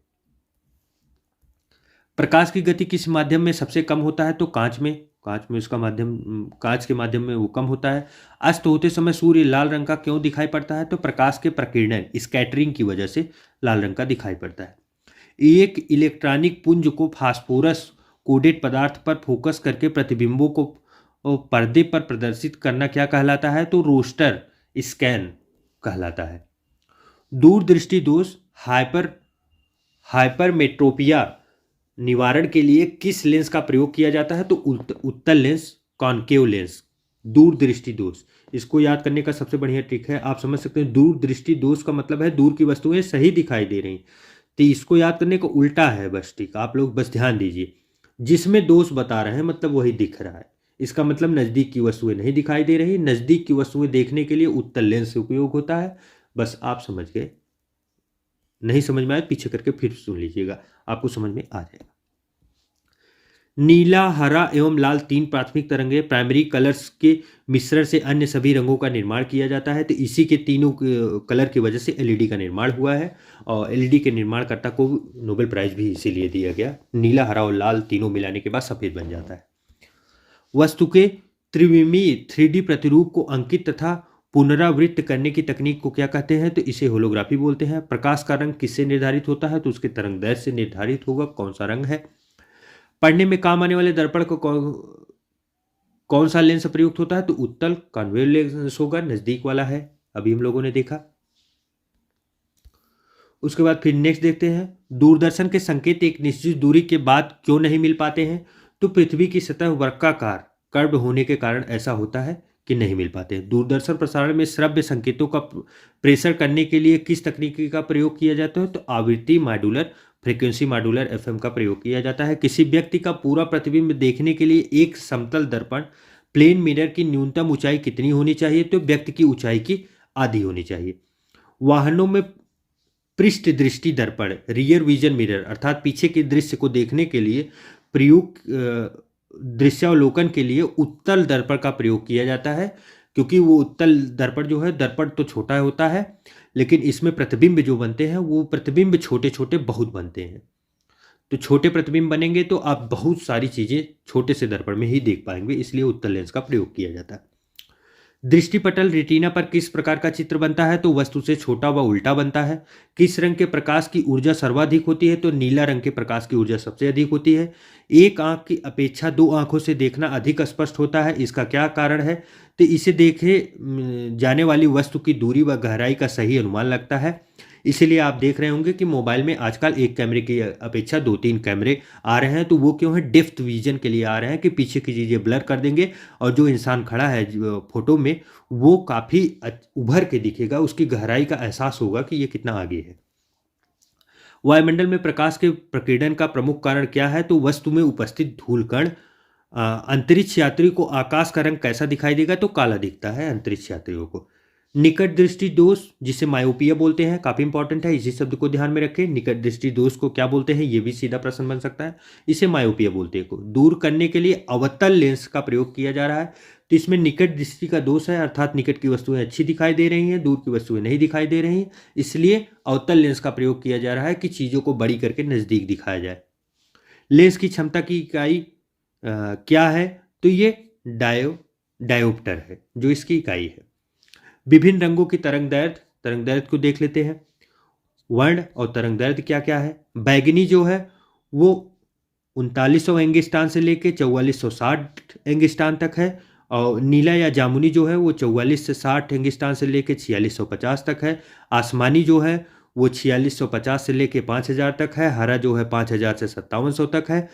प्रकाश की गति किस माध्यम में सबसे कम होता है तो कांच में उसका माध्यम कांच के माध्यम में वो कम होता है। अस्त होते समय सूर्य लाल रंग का क्यों दिखाई पड़ता है तो प्रकाश के प्रकीर्णन स्कैटरिंग की वजह से लाल रंग का दिखाई पड़ता है। एक इलेक्ट्रॉनिक पुंज को फास्फोरस कोडेड पदार्थ पर फोकस करके प्रतिबिंबों को पर्दे पर प्रदर्शित करना क्या कहलाता है तो रोस्टर स्कैन कहलाता है। दूरदृष्टि दोष हाइपरमेट्रोपिया निवारण के लिए किस लेंस का प्रयोग किया जाता है तो उत्तल लेंस, कॉनकेव लेंस। दूरदृष्टि दोष, इसको याद करने का सबसे बढ़िया ट्रिक है, आप समझ सकते हैं दूरदृष्टि दोष का मतलब है दूर की वस्तुएं सही दिखाई दे रही, तो इसको याद करने का उल्टा है बस ट्रिक, आप लोग बस ध्यान दीजिए। जिसमें दोष बता रहे हैं मतलब वही दिख रहा है, इसका मतलब नज़दीक की वस्तुएं नहीं दिखाई दे रही। नज़दीक की वस्तुएं देखने के लिए उत्तल लेंस से उपयोग होता है। बस आप समझ गए, नहीं समझ में आए पीछे करके फिर सुन लीजिएगा, आपको समझ में आ जाएगा। नीला, हरा एवं लाल तीन प्राथमिक तरंगे प्राइमरी कलर्स के मिश्रण से अन्य सभी रंगों का निर्माण किया जाता है, तो इसी के तीनों कलर की वजह से एलईडी का निर्माण हुआ है और एलईडी के निर्माणकर्ता को नोबेल प्राइज भी इसीलिए दिया गया। नीला, हरा और लाल तीनों मिलाने के बाद सफेद बन जाता है। वस्तु के त्रिविमीय 3D प्रतिरूप को अंकित तथा पुनरावृत्त करने की तकनीक को क्या कहते हैं तो इसे होलोग्राफी बोलते हैं। प्रकाश का रंग किससे निर्धारित होता है तो उसके तरंगदैर्घ्य से निर्धारित होगा कौन सा रंग है। पढ़ने में काम आने वाले दर्पण को कौन सा लेंस प्रयुक्त होता है तो उत्तल कॉन्वेव लेंस होगा, नजदीक वाला है, अभी हम लोगों ने देखा। उसके बाद फिर नेक्स्ट देखते हैं, दूरदर्शन के संकेत एक निश्चित दूरी के बाद क्यों नहीं मिल पाते हैं तो पृथ्वी की सतह वर्गाकार कर्व होने के कारण ऐसा होता है कि नहीं मिल पाते हैं। दूरदर्शन प्रसारण में श्रव्य संकेतों का प्रेषण करने के लिए किस तकनीकी का प्रयोग किया जाता है तो आवृत्ति मॉड्यूलर फ्रीक्वेंसी मॉड्यूलर एफएम का प्रयोग किया जाता है। किसी व्यक्ति का पूरा प्रतिबिंब देखने के लिए एक समतल दर्पण प्लेन मिरर की न्यूनतम ऊंचाई कितनी होनी चाहिए तो व्यक्ति की ऊंचाई की आधी होनी चाहिए। वाहनों में पृष्ठ दृष्टि दर्पण रियर विजन मिरर अर्थात पीछे के दृश्य को देखने के लिए प्रयुक्त दृश्यावलोकन के लिए उत्तल दर्पण का प्रयोग किया जाता है, क्योंकि वो उत्तल दर्पण जो है, दर्पण तो छोटा होता है लेकिन इसमें प्रतिबिंब जो बनते हैं वो प्रतिबिंब छोटे छोटे बहुत बनते हैं, तो छोटे प्रतिबिंब बनेंगे तो आप बहुत सारी चीज़ें छोटे से दर्पण में ही देख पाएंगे, इसलिए उत्तल लेंस का प्रयोग किया जाता है। दृष्टिपटल रेटिना पर किस प्रकार का चित्र बनता है तो वस्तु से छोटा व उल्टा बनता है। किस रंग के प्रकाश की ऊर्जा सर्वाधिक होती है तो नीला रंग के प्रकाश की ऊर्जा सबसे अधिक होती है। एक आंख की अपेक्षा दो आंखों से देखना अधिक स्पष्ट होता है, इसका क्या कारण है तो इसे देखे जाने वाली वस्तु की दूरी व गहराई का सही अनुमान लगता है। इसीलिए आप देख रहे होंगे कि मोबाइल में आजकल एक कैमरे की अपेक्षा 2-3 कैमरे आ रहे हैं, तो वो क्यों है, डेप्थ विजन के लिए आ रहे हैं कि पीछे की चीज़ें ब्लर कर देंगे और जो इंसान खड़ा है फोटो में वो काफ़ी उभर के दिखेगा, उसकी गहराई का एहसास होगा कि ये कितना आगे है। वायुमंडल में प्रकाश के प्रकीर्णन का प्रमुख कारण क्या है तो वस्तु में उपस्थित धूल कण। अंतरिक्ष यात्री को आकाश का रंग कैसा दिखाई देगा तो काला दिखता है अंतरिक्ष यात्रियों को। निकट दृष्टि दोष जिसे मायोपिया बोलते हैं, काफी इंपॉर्टेंट है, इसी शब्द को ध्यान में रखें। निकट दृष्टि दोष को क्या बोलते हैं ये भी सीधा प्रश्न बन सकता है, इसे मायोपिया बोलते हैं। दूर करने के लिए अवतल लेंस का प्रयोग किया जा रहा है, तो इसमें निकट दृष्टि का दोष है, अर्थात निकट की वस्तुएं अच्छी दिखाई दे रही हैं, दूर की वस्तुएं नहीं दिखाई दे रही हैं, इसलिए अवतल लेंस का प्रयोग किया जा रहा है कि चीजों को बड़ी करके नजदीक दिखाया जाए। लेंस की क्षमता की इकाई क्या है तो ये डायोप्टर है जो इसकी इकाई है। विभिन्न रंगों की तरंगदैर्घ्य को देख लेते हैं। वर्ण और तरंगदैर्घ्य क्या क्या है। बैगनी जो है वो 3900 एंगस्ट्रॉम से लेके 4460 एंगस्ट्रॉम तक है, और नीला या जामुनी जो है वो 44 से 60 एंगस्ट्रॉम से लेके 4650 तक है। आसमानी जो है वो 4650 से लेके 5000 तक है। हरा जो है 5000 से 5700 तक है।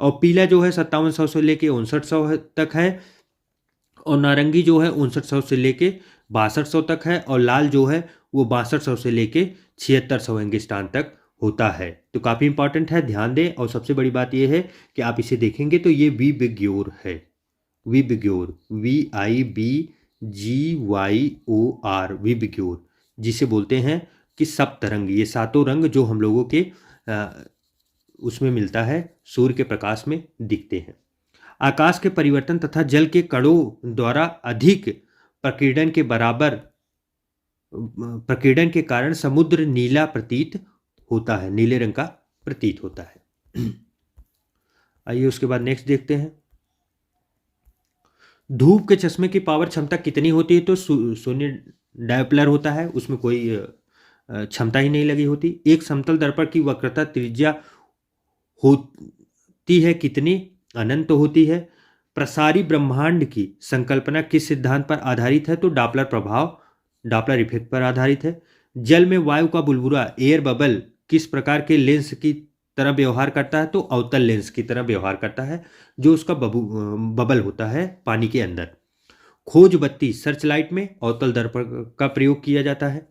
और पीला जो है 5700 से लेके 5900 तक है। और नारंगी जो है 5900 से लेके 6200 तक है। और लाल जो है वो 6200 से लेके 7600 एंगस्ट्राम तक होता है। तो काफ़ी इंपॉर्टेंट है, ध्यान दें। और सबसे बड़ी बात यह है कि आप इसे देखेंगे तो ये विबिग्योर है। विबिग्योर, VIBGYOR, विबिग्योर, जिसे बोलते हैं कि सप्तरंग। ये सातों रंग जो हम लोगों के उसमें मिलता है, सूर्य के प्रकाश में दिखते हैं। आकाश के परिवर्तन तथा जल के कणों द्वारा अधिक प्रकीर्णन के कारण समुद्र नीला प्रतीत होता है, नीले रंग का प्रतीत होता है। आइए उसके बाद नेक्स्ट देखते हैं। धूप के चश्मे की पावर क्षमता कितनी होती है? तो शून्य डायप्लर होता है, उसमें कोई क्षमता ही नहीं लगी होती। एक समतल दर्पण की वक्रता त्रिज्या होती है कितनी? अनंत होती है। प्रसारी ब्रह्मांड की संकल्पना किस सिद्धांत पर आधारित है? तो डॉपलर प्रभाव, डॉपलर इफेक्ट पर आधारित है। जल में वायु का बुलबुला, एयर बबल, किस प्रकार के लेंस की तरह व्यवहार करता है? तो अवतल लेंस की तरह व्यवहार करता है, जो उसका बबल होता है पानी के अंदर। खोज बत्ती, सर्च लाइट में अवतल दर्पण का प्रयोग किया जाता है।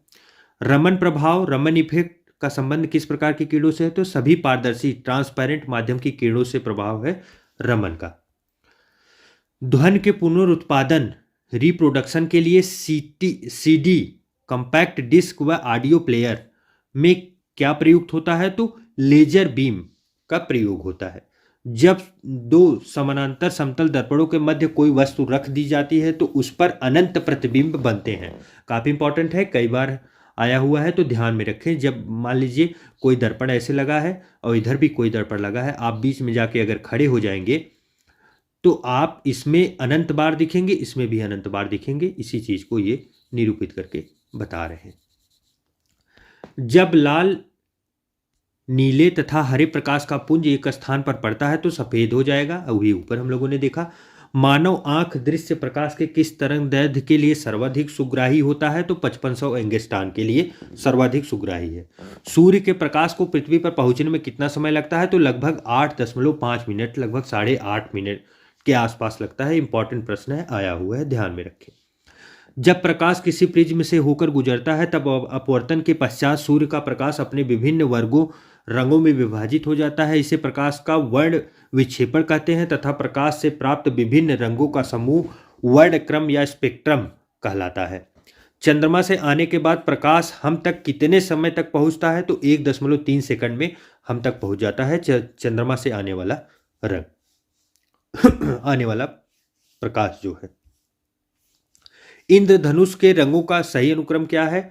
रमन प्रभाव, रमन इफेक्ट का संबंध किस प्रकार की किरणों से है? तो सभी पारदर्शी ट्रांसपेरेंट माध्यम की किरणों से प्रभाव है रमन का। ध्वनि के पुनरुत्पादन, रिप्रोडक्शन के लिए CD, कंपैक्ट डिस्क व ऑडियो प्लेयर में क्या प्रयुक्त होता है? तो लेजर बीम का प्रयोग होता है। जब दो समानांतर समतल दर्पणों के मध्य कोई वस्तु रख दी जाती है तो उस पर अनंत प्रतिबिंब बनते हैं। काफी इंपॉर्टेंट है, कई बार आया हुआ है, तो ध्यान में रखें। जब मान लीजिए कोई दर्पण ऐसे लगा है और इधर भी कोई दर्पण लगा है, आप बीच में जाके अगर खड़े हो जाएंगे तो आप इसमें अनंत बार दिखेंगे, इसमें भी अनंत बार दिखेंगे। इसी चीज को ये निरूपित करके बता रहे हैं। जब लाल, नीले तथा हरे प्रकाश का पुंज एक स्थान पर पड़ता है तो सफेद हो जाएगा। अभी ऊपर हम लोगों ने देखा। मानव आंख दृश्य प्रकाश के किस तरंगदैर्घ्य के लिए सर्वाधिक सुग्राही होता है? तो 5500 एंगस्ट्राम के लिए सर्वाधिक सुग्राही है। सूर्य के प्रकाश को पृथ्वी पर पहुंचने में कितना समय लगता है? तो लगभग 8.5 मिनट, लगभग 8.5 मिनट के आसपास लगता है। इंपॉर्टेंट प्रश्न है, आया हुआ है, ध्यान में रखें। जब प्रकाश किसी प्रिज्म से होकर गुजरता है तब अपवर्तन के पश्चात सूर्य का प्रकाश अपने विभिन्न वर्गों, रंगों में विभाजित हो जाता है। इसे प्रकाश का वर्ण विक्षेपण कहते हैं तथा प्रकाश से प्राप्त विभिन्न रंगों का समूह वर्णक्रम या स्पेक्ट्रम कहलाता है। चंद्रमा से आने के बाद प्रकाश हम तक कितने समय तक पहुंचता है? तो 1.3 सेकंड में हम तक पहुंच जाता है चंद्रमा से आने वाला रंग आने वाला प्रकाश जो है। इंद्रधनुष के रंगों का सही अनुक्रम क्या है?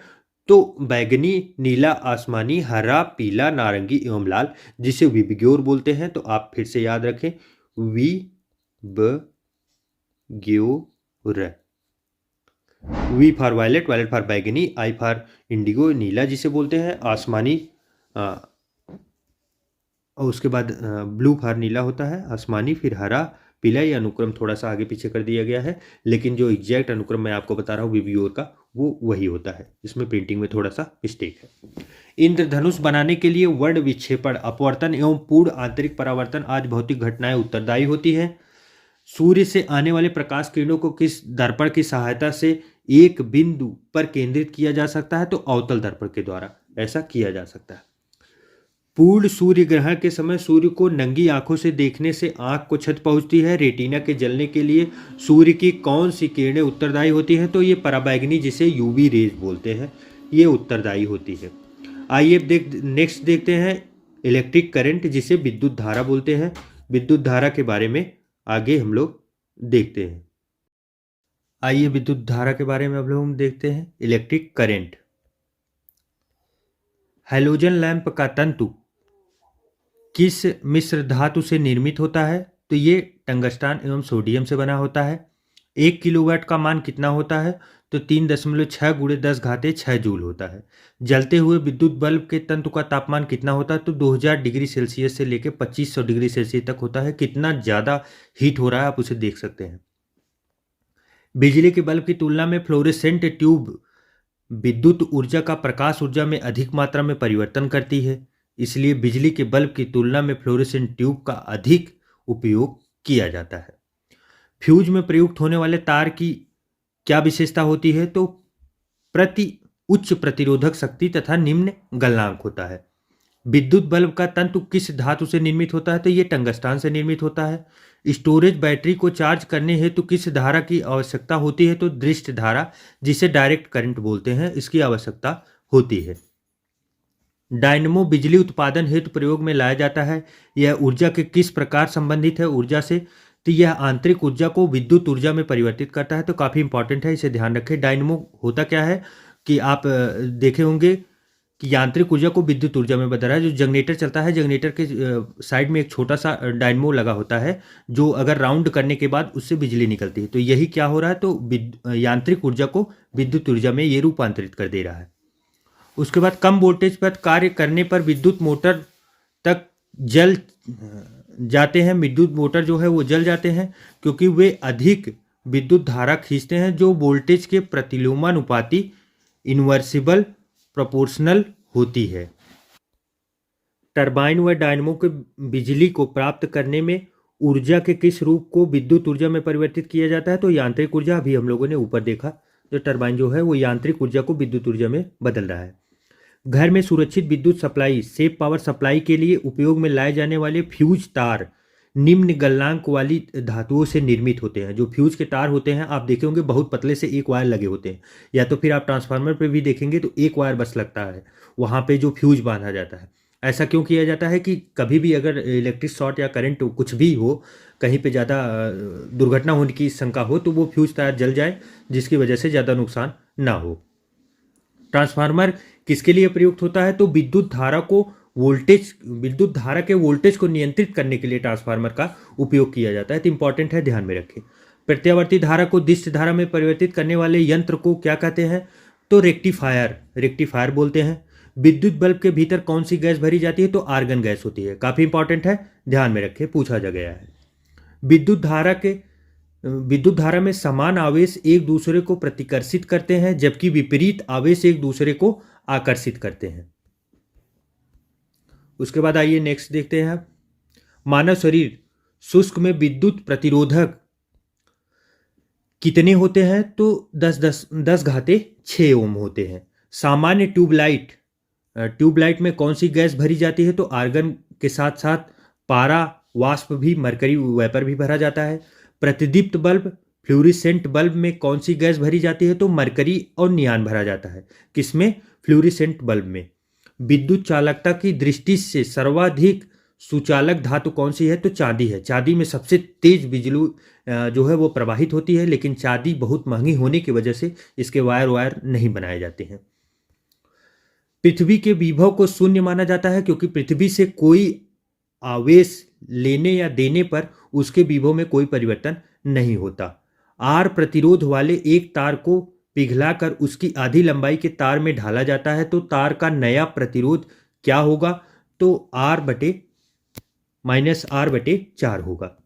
तो बैगनी, नीला, आसमानी, हरा, पीला, नारंगी एवं लाल, जिसे विबिग्योर बोलते हैं। तो आप फिर से याद रखें, VIBGYOR. V for violet, violet for बैगनी, आई फॉर इंडिगो, नीला जिसे बोलते हैं, आसमानी, और उसके बाद ब्लू फॉर नीला होता है, आसमानी, फिर हरा, पीला। ये अनुक्रम थोड़ा सा आगे पीछे कर दिया गया है, लेकिन जो एग्जैक्ट अनुक्रम मैं आपको बता रहा हूँ विबिग्योर का, वो वही होता है। इसमें प्रिंटिंग में थोड़ा सा मिस्टेक है। इंद्रधनुष बनाने के लिए वर्ण विक्षेपण, अपवर्तन एवं पूर्ण आंतरिक परावर्तन आज भौतिक घटनाएं उत्तरदायी होती है। सूर्य से आने वाले प्रकाश किरणों को किस दर्पण की सहायता से एक बिंदु पर केंद्रित किया जा सकता है? तो अवतल दर्पण के द्वारा ऐसा किया जा सकता है। पूर्ण सूर्य ग्रहण के समय सूर्य को नंगी आंखों से देखने से आंख को क्षति पहुंचती है। रेटिना के जलने के लिए सूर्य की कौन सी किरणें उत्तरदायी होती हैं? तो ये पराबैंगनी, जिसे यूवी रेज बोलते हैं, ये उत्तरदायी होती है। आइए नेक्स्ट देखते हैं इलेक्ट्रिक करंट, जिसे विद्युत धारा बोलते हैं। विद्युत धारा के बारे में आगे हम लोग देखते हैं। आइए विद्युत धारा के बारे में अब लोग देखते हैं। Electric current. हैलोजन लैंप का तंतु किस मिश्र धातु से निर्मित होता है? तो ये टंगस्टन एवं सोडियम से बना होता है। 1 किलोवाट का मान कितना होता है? तो 3.6 × 10⁻6 जूल होता है। जलते हुए विद्युत बल्ब के तंतु का तापमान कितना होता है? तो 2000 डिग्री सेल्सियस से लेकर 2500 डिग्री सेल्सियस तक होता है। कितना ज़्यादा हीट हो रहा है आप उसे देख सकते हैं। बिजली के बल्ब की तुलना में फ्लोरेसेंट ट्यूब विद्युत ऊर्जा का प्रकाश ऊर्जा में अधिक मात्रा में परिवर्तन करती है, इसलिए बिजली के बल्ब की तुलना में फ्लोरेसेंट ट्यूब का अधिक उपयोग किया जाता है। फ्यूज में प्रयुक्त होने वाले तार की क्या विशेषता होती है? तो प्रति उच्च प्रतिरोधक शक्ति तथा निम्न गलनांक होता है। विद्युत बल्ब का तंतु किस धातु से निर्मित होता है? तो ये टंगस्टान से निर्मित होता है। स्टोरेज बैटरी को चार्ज करने हेतु किस धारा की आवश्यकता होती है? तो दृष्ट धारा, जिसे डायरेक्ट करंट बोलते हैं, इसकी आवश्यकता होती है। डायनमो बिजली उत्पादन हेतु प्रयोग में लाया जाता है। यह ऊर्जा के किस प्रकार संबंधित है ऊर्जा से? तो यह आंतरिक ऊर्जा को विद्युत ऊर्जा में परिवर्तित करता है। तो काफ़ी इंपॉर्टेंट है, इसे ध्यान रखें। डायनमो होता क्या है कि आप देखे होंगे कि यांत्रिक ऊर्जा को विद्युत ऊर्जा में बदल रहा है। जो जनरेटर चलता है, जनरेटर के साइड में एक छोटा सा डायनमो लगा होता है, जो अगर राउंड करने के बाद उससे बिजली निकलती है। तो यही क्या हो रहा है, तो यांत्रिक ऊर्जा को विद्युत ऊर्जा में ये रूपांतरित कर दे रहा है। उसके बाद कम वोल्टेज पर कार्य करने पर विद्युत मोटर तक जल जाते हैं। विद्युत मोटर जो है वो जल जाते हैं, क्योंकि वे अधिक विद्युत धारा खींचते हैं, जो वोल्टेज के प्रतिलोमानुपाती इन्वर्सिबल प्रोपोर्शनल होती है। टरबाइन व डायनमो के बिजली को प्राप्त करने में ऊर्जा के किस रूप को विद्युत ऊर्जा में परिवर्तित किया जाता है? तो यांत्रिक ऊर्जा, अभी हम लोगों ने ऊपर देखा, जो टरबाइन जो है वो यांत्रिक ऊर्जा को विद्युत ऊर्जा में बदल रहा है। घर में सुरक्षित विद्युत सप्लाई, सेफ पावर सप्लाई के लिए उपयोग में लाए जाने वाले फ्यूज तार निम्न गलनांक वाली धातुओं से निर्मित होते हैं। जो फ्यूज के तार होते हैं, आप देखे होंगे बहुत पतले से एक वायर लगे होते हैं, या तो फिर आप ट्रांसफार्मर पे भी देखेंगे तो एक वायर बस लगता है, वहाँ पे जो फ्यूज बांधा जाता है। ऐसा क्यों किया जाता है कि कभी भी अगर इलेक्ट्रिक शॉर्ट या करंट कुछ भी हो, कहीं पे ज़्यादा दुर्घटना होने की शंका हो, तो वो फ्यूज तार जल जाए, जिसकी वजह से ज़्यादा नुकसान ना हो। ट्रांसफार्मर किसके लिए प्रयुक्त होता है? तो विद्युत धारा के वोल्टेज को नियंत्रित करने के लिए ट्रांसफार्मर का उपयोग किया जाता है। तो इंपॉर्टेंट है, ध्यान में रखें। प्रत्यावर्ती धारा को दिष्ट धारा में परिवर्तित करने वाले यंत्र को क्या कहते हैं? तो रेक्टिफायर बोलते हैं। विद्युत बल्ब के भीतर कौन सी गैस भरी जाती है? तो आर्गन गैस होती है। काफी इंपॉर्टेंट है, ध्यान में रखें, पूछा जा गया है। विद्युत धारा में समान आवेश एक दूसरे को प्रतिकर्षित करते हैं, जबकि विपरीत आवेश एक दूसरे को आकर्षित करते हैं। उसके बाद आइए नेक्स्ट देखते हैं। मानव शरीर शुष्क में विद्युत प्रतिरोधक कितने होते हैं? तो 10⁻6 ओम होते हैं। सामान्य ट्यूबलाइट में कौन सी गैस भरी जाती है? तो आर्गन के साथ साथ पारा, वाष्प भी, मरकरी वेपर भी भरा जाता है। प्रतिदीप्त बल्ब, फ्लूरिसेंट बल्ब में कौन सी गैस भरी जाती है? तो मरकरी और नियान भरा जाता है। किसमें? फ्लूरिसेंट बल्ब में। विद्युत चालकता की दृष्टि से सर्वाधिक सुचालक धातु कौन सी है? तो चांदी है। चांदी में सबसे तेज बिजली जो है वो प्रवाहित होती है, लेकिन चांदी बहुत महंगी होने की वजह से इसके वायर नहीं बनाए जाते हैं। पृथ्वी के विभव को शून्य माना जाता है, क्योंकि पृथ्वी से कोई आवेश लेने या देने पर उसके विभव में कोई परिवर्तन नहीं होता। आर प्रतिरोध वाले एक तार को पिघलाकर उसकी आधी लंबाई के तार में ढाला जाता है, तो तार का नया प्रतिरोध क्या होगा? तो R/-R/4 होगा।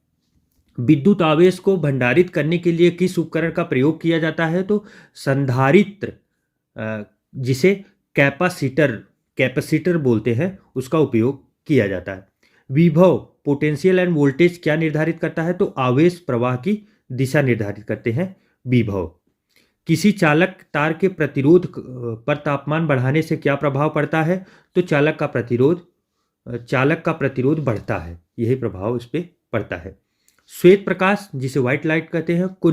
विद्युत आवेश को भंडारित करने के लिए किस उपकरण का प्रयोग किया जाता है? तो संधारित्र, जिसे कैपेसिटर बोलते हैं, उसका उपयोग किया जाता है। विभव, पोटेंशियल एंड वोल्टेज क्या निर्धारित करता है? तो आवेश प्रवाह की दिशा निर्धारित करते हैं विभव। किसी चालक तार के प्रतिरोध पर तापमान बढ़ाने से क्या प्रभाव पड़ता है? तो चालक का प्रतिरोध बढ़ता है, यही प्रभाव इस पर पड़ता है। श्वेत प्रकाश, जिसे व्हाइट लाइट कहते हैं, को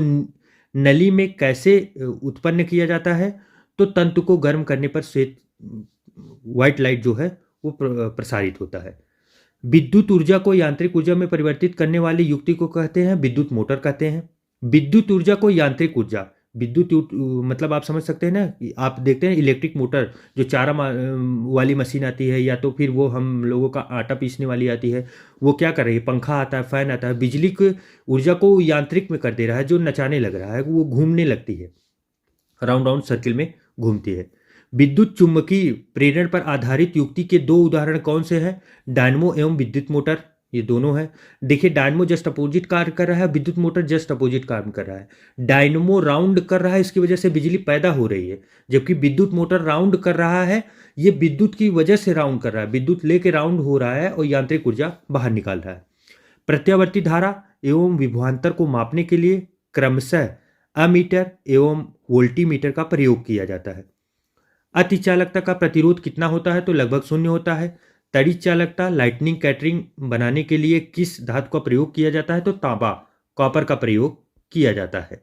नली में कैसे उत्पन्न किया जाता है? तो तंतु को गर्म करने पर व्हाइट लाइट जो है वो प्रसारित होता है। विद्युत ऊर्जा को यांत्रिक ऊर्जा में परिवर्तित करने वाली युक्ति को कहते हैं विद्युत मोटर कहते हैं। विद्युत ऊर्जा को यांत्रिक ऊर्जा, मतलब आप समझ सकते हैं ना, आप देखते हैं इलेक्ट्रिक मोटर जो चारा वाली मशीन आती है, या तो फिर वो हम लोगों का आटा पीसने वाली आती है, वो क्या कर रही है? पंखा आता है, फैन आता है, बिजली की ऊर्जा को यांत्रिक में कर दे रहा है, जो नचाने लग रहा है, वो घूमने लगती है, राउंड सर्किल में घूमती है। विद्युत चुम्बकीय प्रेरण पर आधारित युक्ति के दो उदाहरण कौन से हैं? डायनमो एवं विद्युत मोटर, ये दोनों है। देखिए डायनमो जस्ट अपोजिट कार्य कर रहा है, विद्युत मोटर जस्ट अपोजिट काम कर रहा है। डायनमो राउंड कर रहा है, इसकी वजह से बिजली पैदा हो रही है, जबकि विद्युत मोटर राउंड कर रहा है, ये विद्युत की वजह से राउंड कर रहा है, विद्युत लेके राउंड हो रहा है और यांत्रिक ऊर्जा बाहर निकाल रहा है। प्रत्यावर्ती धारा एवं विभवांतर को मापने के लिए क्रमशः अमीटर एवं वोल्टीमीटर का प्रयोग किया जाता है। अतिचालकता का प्रतिरोध कितना होता है? तो लगभग 0 होता है। तड़ित चालकता लाइटनिंग कैटरिंग बनाने के लिए किस धातु का प्रयोग किया जाता है? तो तांबा कॉपर का प्रयोग किया जाता है।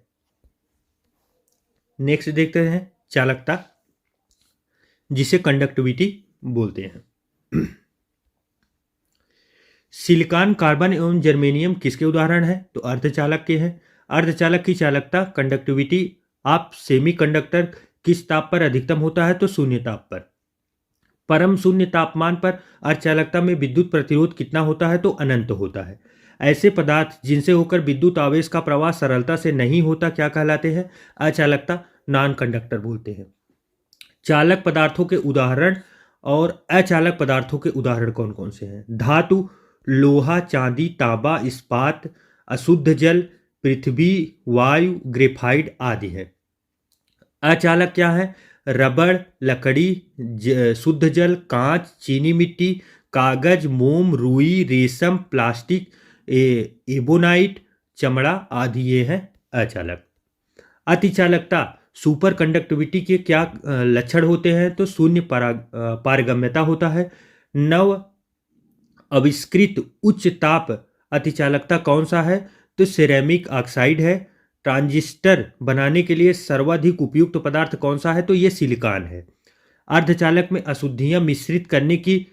नेक्स्ट देखते हैं चालकता, जिसे कंडक्टिविटी बोलते हैं। सिलिकॉन, कार्बन एवं जर्मेनियम किसके उदाहरण हैं? तो अर्धचालक के हैं। अर्धचालक की चालकता कंडक्टिविटी ऑफ सेमीकंडक्टर किस ताप पर अधिकतम होता है? तो शून्य ताप पर। परम शून्य तापमान पर अर्धचालकता में विद्युत प्रतिरोध कितना होता है? तो अनंत होता है। ऐसे पदार्थ जिनसे होकर विद्युत आवेश का प्रवाह सरलता से नहीं होता क्या कहलाते हैं? अचालकता, नॉन कंडक्टर बोलते हैं। चालक पदार्थों के उदाहरण और अचालक पदार्थों के उदाहरण कौन कौन से हैं? धातु, लोहा, चांदी, तांबा, इस्पात, अशुद्ध जल, पृथ्वी, वायु, ग्रेफाइट आदि है। अचालक क्या है? रबड़, लकड़ी, शुद्ध जल, कांच, चीनी मिट्टी, कागज, मोम, रुई, रेशम, प्लास्टिक, एबोनाइट, चमड़ा आदि ये हैं अचालक। अतिचालकता, सुपर कंडक्टिविटी के क्या लक्षण होते हैं? तो शून्य पारगम्यता होता है। नव आविष्कृत उच्च ताप अतिचालकता कौन सा है? तो सिरेमिक ऑक्साइड है। ट्रांजिस्टर बनाने के लिए सर्वाधिक उपयुक्त पदार्थ कौन सा है? तो ये सिलिकॉन है। अर्धचालक में अशुद्धियां मिश्रित करने की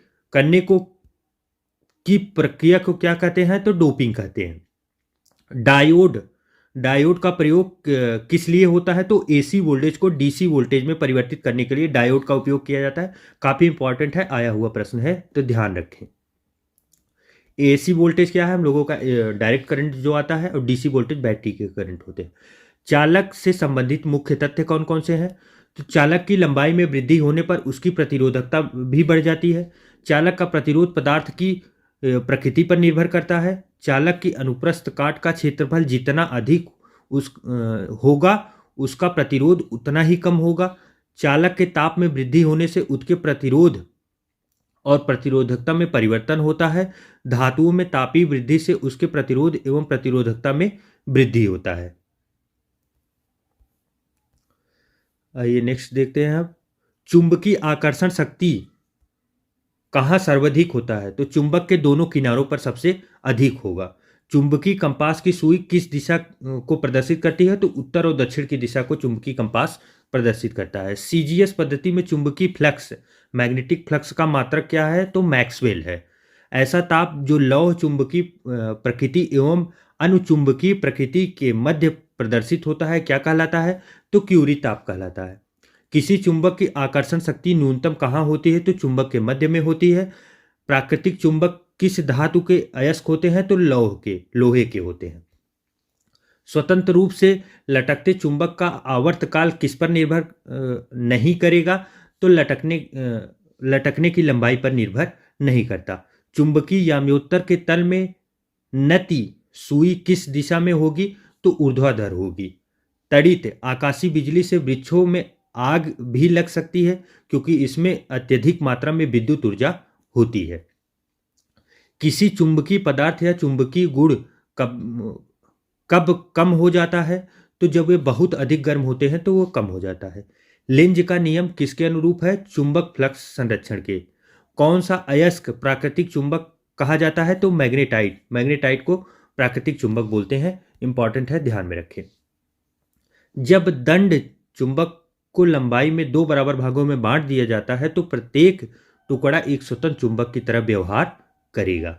प्रक्रिया को क्या कहते हैं? तो डोपिंग कहते हैं। डायोड का प्रयोग किस लिए होता है? तो एसी वोल्टेज को डीसी वोल्टेज में परिवर्तित करने के लिए डायोड का उपयोग किया जाता है। काफी इंपॉर्टेंट है, आया हुआ प्रश्न है, तो ध्यान रखें। एसी वोल्टेज क्या है? हम लोगों का डायरेक्ट करंट जो आता है, और डीसी वोल्टेज बैटरी के करंट होते हैं। चालक से संबंधित मुख्य तथ्य कौन कौन से हैं? तो चालक की लंबाई में वृद्धि होने पर उसकी प्रतिरोधकता भी बढ़ जाती है। चालक का प्रतिरोध पदार्थ की प्रकृति पर निर्भर करता है। चालक की अनुप्रस्थ काट का क्षेत्रफल जितना अधिक होगा, उसका प्रतिरोध उतना ही कम होगा। चालक के ताप में वृद्धि होने से उसके प्रतिरोध और प्रतिरोधकता में परिवर्तन होता है। धातुओं में तापीय वृद्धि से उसके प्रतिरोध एवं प्रतिरोधकता में वृद्धि होता है। आइए नेक्स्ट देखते हैं अब, चुंबकीय आकर्षण शक्ति कहाँ सर्वाधिक होता है? तो चुंबक के दोनों किनारों पर सबसे अधिक होगा। चुंबकीय कंपास की सुई किस दिशा को प्रदर्शित करती है? तो उत्तर और दक्षिण की दिशा को चुंबकीय कंपास प्रदर्शित करता है। सीजीएस पद्धति में चुंबकीय फ्लक्स, मैग्नेटिक फ्लक्स का मात्रक क्या है? तो मैक्सवेल है। ऐसा ताप जो लौह चुंबकीय प्रकृति एवं अनुचुंबकीय प्रकृति के मध्य प्रदर्शित होता है क्या कहलाता है? तो क्यूरी ताप कहलाता है। किसी चुंबक की आकर्षण शक्ति न्यूनतम कहाँ होती है? तो चुंबक के मध्य में होती है। प्राकृतिक चुंबक किस धातु के अयस्क होते हैं? तो लोहे के होते हैं। स्वतंत्र रूप से लटकते चुंबक का आवर्तकाल किस पर निर्भर नहीं करेगा? तो लटकने की लंबाई पर निर्भर नहीं करता। चुंबकीय याम्योत्तर के तल में नति सुई किस दिशा में होगी? तो ऊर्ध्वाधर होगी। तड़ित आकाशीय बिजली से वृक्षों में आग भी लग सकती है, क्योंकि इसमें अत्यधिक मात्रा में विद्युत ऊर्जा होती है। किसी चुंबकीय पदार्थ या चुंबकीय गुण कब कम हो जाता है? तो जब वे बहुत अधिक गर्म होते हैं तो वो कम हो जाता है। लेंज का नियम किसके अनुरूप है? चुंबक फ्लक्स संरक्षण के। कौन सा अयस्क प्राकृतिक चुंबक कहा जाता है? तो मैग्नेटाइट को प्राकृतिक चुंबक बोलते हैं। इंपॉर्टेंट है, ध्यान में रखें। जब दंड चुंबक को लंबाई में 2 बराबर भागों में बांट दिया जाता है तो प्रत्येक टुकड़ा एक स्वतंत्र चुंबक की तरह व्यवहार करेगा।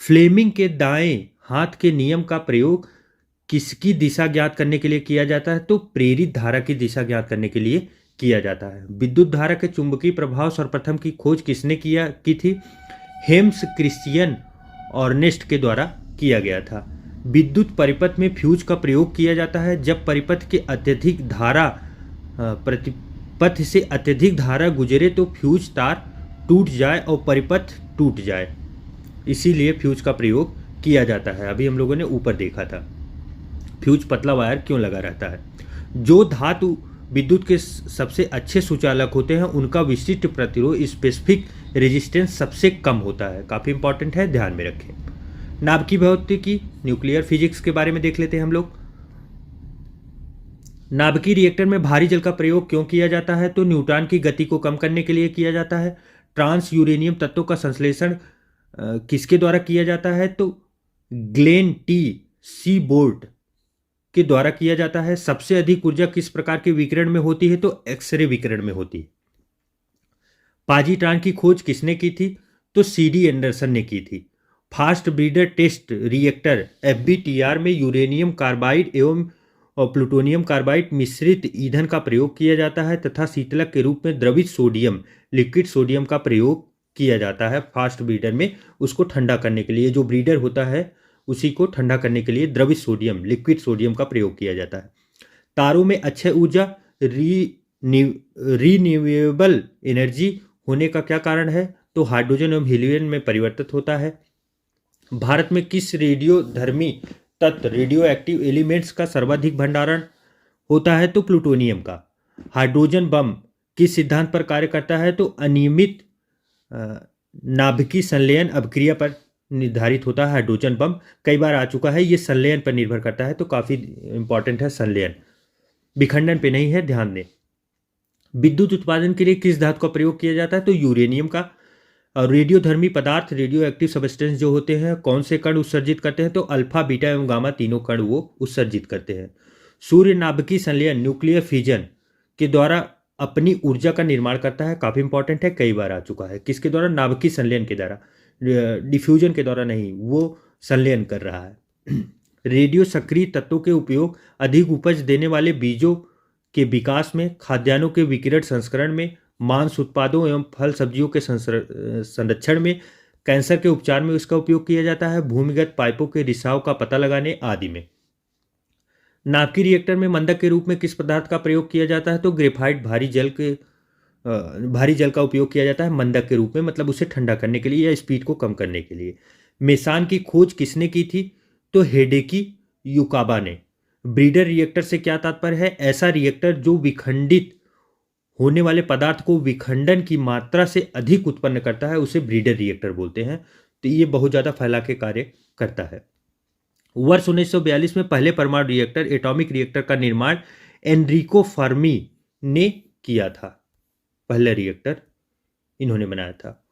फ्लेमिंग के दाएं हाथ के नियम का प्रयोग किसकी दिशा ज्ञात करने के लिए किया जाता है? तो प्रेरित धारा की दिशा ज्ञात करने के लिए किया जाता है। विद्युत धारा के चुंबकीय प्रभाव सर्वप्रथम की खोज किसने की थी? हेम्स क्रिश्चियन ऑर्नेस्ट के द्वारा किया गया था। विद्युत परिपथ में फ्यूज का प्रयोग किया जाता है जब परिपथ के अत्यधिक धारा प्रतिपथ से अत्यधिक धारा गुजरे तो फ्यूज तार टूट जाए और परिपथ टूट जाए। इसीलिए फ्यूज का प्रयोग किया जाता है। अभी हम लोगों ने ऊपर देखा था फ्यूज पतला वायर क्यों लगा रहता है। जो धातु विद्युत के सबसे अच्छे सुचालक होते हैं उनका विशिष्ट प्रतिरोध स्पेसिफिक रेजिस्टेंस सबसे कम होता है। काफ़ी इंपॉर्टेंट है, ध्यान में रखें। नाभिकीय भौतिकी न्यूक्लियर फिजिक्स के बारे में देख लेते हैं हम लोग। नाभिकीय रिएक्टर में भारी जल का प्रयोग क्यों किया जाता है, तो न्यूट्रॉन की गति को कम करने के लिए किया जाता है। ट्रांस यूरेनियम तत्वों का संश्लेषण किसके द्वारा किया जाता है, तो ग्लेन टी सीबोर्ट के द्वारा किया जाता है। सबसे अधिक ऊर्जा किस प्रकार के विकिरण में होती है, तो एक्सरे विकिरण में होती है। पाजीट्रॉन की खोज किसने की थी, तो सीडी एंडरसन ने की थी। फास्ट ब्रीडर टेस्ट रिएक्टर एफबीटीआर में यूरेनियम कार्बाइड एवं प्लूटोनियम कार्बाइड मिश्रित ईंधन का प्रयोग किया जाता है तथा शीतलक के रूप में द्रवित सोडियम लिक्विड सोडियम का प्रयोग किया जाता है। फास्ट ब्रीडर में उसको ठंडा करने के लिए, जो ब्रीडर होता है उसी को ठंडा करने के लिए द्रवित सोडियम लिक्विड सोडियम का प्रयोग किया जाता है। तारों में अक्षय ऊर्जा रीन्यूएबल एनर्जी होने का क्या कारण है, तो हाइड्रोजन एवं हीलियम में परिवर्तित होता है। भारत में किस रेडियोधर्मी तत्व रेडियो एक्टिव एलिमेंट्स का सर्वाधिक भंडारण होता है, तो प्लूटोनियम का। हाइड्रोजन बम किस सिद्धांत पर कार्य करता है, तो अनियमित नाभिकीय संलयन अभिक्रिया पर निर्धारित होता है। हाइड्रोजन बम कई बार आ चुका है, ये संलयन पर निर्भर करता है, तो काफ़ी इंपॉर्टेंट है संलयन, विखंडन पे नहीं है, ध्यान दें। विद्युत उत्पादन के लिए किस धातु का प्रयोग किया जाता है, तो यूरेनियम का। और रेडियोधर्मी पदार्थ रेडियो एक्टिव सब्सटेंस जो होते हैं कौन से कण उत्सर्जित करते हैं, तो अल्फा बीटा एवं गामा तीनों कण वो उत्सर्जित करते हैं। सूर्य नाभिकीय संलयन न्यूक्लियर फ्यूजन के द्वारा अपनी ऊर्जा का निर्माण करता है। काफ़ी इंपॉर्टेंट है, कई बार आ चुका है। किसके द्वारा, नाभिकीय संलयन के द्वारा, डिफ्यूजन के द्वारा नहीं, वो संलयन कर रहा है। रेडियो सक्रिय तत्वों के उपयोग अधिक उपज देने वाले बीजों के विकास में, खाद्यान्नों के विकिरण संस्करण में, मांस उत्पादों एवं फल सब्जियों के संरक्षण में, कैंसर के उपचार में इसका उपयोग किया जाता है, भूमिगत पाइपों के रिसाव का पता लगाने आदि में। नाभिकीय रिएक्टर में मंदक के रूप में किस पदार्थ का प्रयोग किया जाता है, तो ग्रेफाइट भारी जल का उपयोग किया जाता है मंदक के रूप में, मतलब उसे ठंडा करने के लिए या स्पीड को कम करने के लिए। मेसान की खोज किसने की थी, तो हेडेकी युकाबा ने। ब्रीडर रिएक्टर से क्या तात्पर्य है, ऐसा रिएक्टर जो विखंडित होने वाले पदार्थ को विखंडन की मात्रा से अधिक उत्पन्न करता है, उसे ब्रीडर रिएक्टर बोलते हैं। तो ये बहुत ज़्यादा फैला के कार्य करता है। वर्ष 1942 में पहले परमाणु रिएक्टर एटॉमिक रिएक्टर का निर्माण एनरिको फर्मी ने किया था। पहला रिएक्टर इन्होंने बनाया था।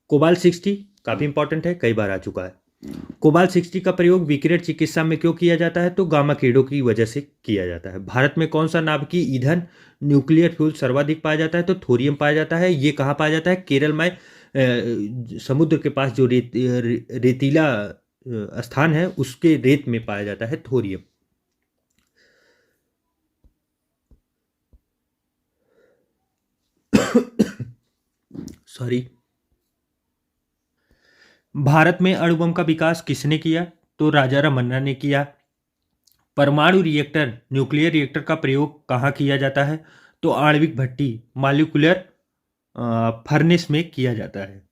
कोबाल्ट 60 काफ़ी इंपॉर्टेंट है, कई बार आ चुका है। कोबाल्ट 60 का प्रयोग विकिरण चिकित्सा में क्यों किया जाता है, तो गामा किरणों की वजह से किया जाता है। भारत में कौन सा नाभिकीय ईंधन न्यूक्लियर फ्यूल सर्वाधिक पाया जाता है, तो थोरियम पाया जाता है। ये कहाँ पाया जाता है, केरल में समुद्र के पास जो रेतीला स्थान है उसके रेत में पाया जाता है थोरियम। सॉरी। भारत में अणुबम का विकास किसने किया, तो राजा रमन्ना ने किया। परमाणु रिएक्टर न्यूक्लियर रिएक्टर का प्रयोग कहाँ किया जाता है, तो आणविक भट्टी मॉलिक्यूलर फर्नेस में किया जाता है।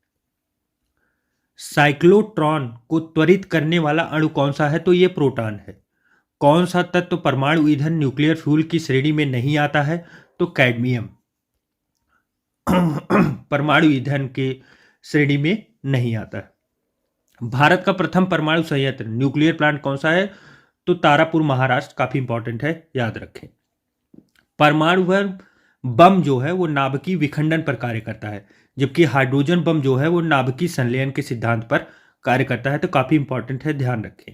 साइक्लोट्रॉन को त्वरित करने वाला अणु कौन सा है, तो ये प्रोटॉन है। कौन सा तत्व परमाणु ईंधन न्यूक्लियर फ्यूल की श्रेणी में नहीं आता है, तो कैडमियम परमाणु ईंधन के श्रेणी में नहीं आता है। भारत का प्रथम परमाणु संयंत्र न्यूक्लियर प्लांट कौन सा है, तो तारापुर महाराष्ट्र। काफी इंपॉर्टेंट है, याद रखें। परमाणु बम जो है वो नाभिकीय विखंडन पर कार्य करता है, जबकि हाइड्रोजन बम जो है वो नाभिकीय संलयन के सिद्धांत पर कार्य करता है। तो काफी इंपॉर्टेंट है, ध्यान रखें।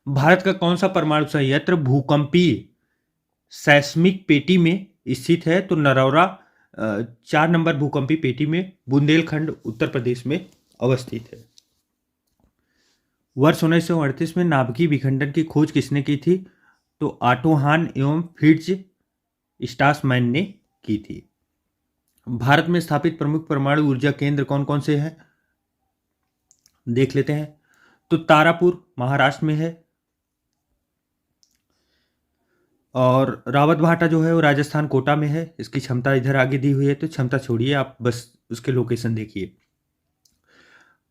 भारत का कौन सा परमाणु संयंत्र भूकंपीय सैस्मिक पेटी में स्थित है, तो नरौरा 4 नंबर भूकंपीय पेटी में बुंदेलखंड उत्तर प्रदेश में अवस्थित है। वर्ष 1938 में नाभिकीय विखंडन की खोज किसने की थी, तो ऑटो हान एवं फिट्ज स्ट्रासमैन ने की थी। भारत में स्थापित प्रमुख परमाणु ऊर्जा केंद्र कौन कौन से हैं, देख लेते हैं। तो तारापुर महाराष्ट्र में है, और रावतभाटा जो है वो राजस्थान कोटा में है। इसकी क्षमता इधर आगे दी हुई है, तो क्षमता छोड़िए, आप बस उसके लोकेशन देखिए।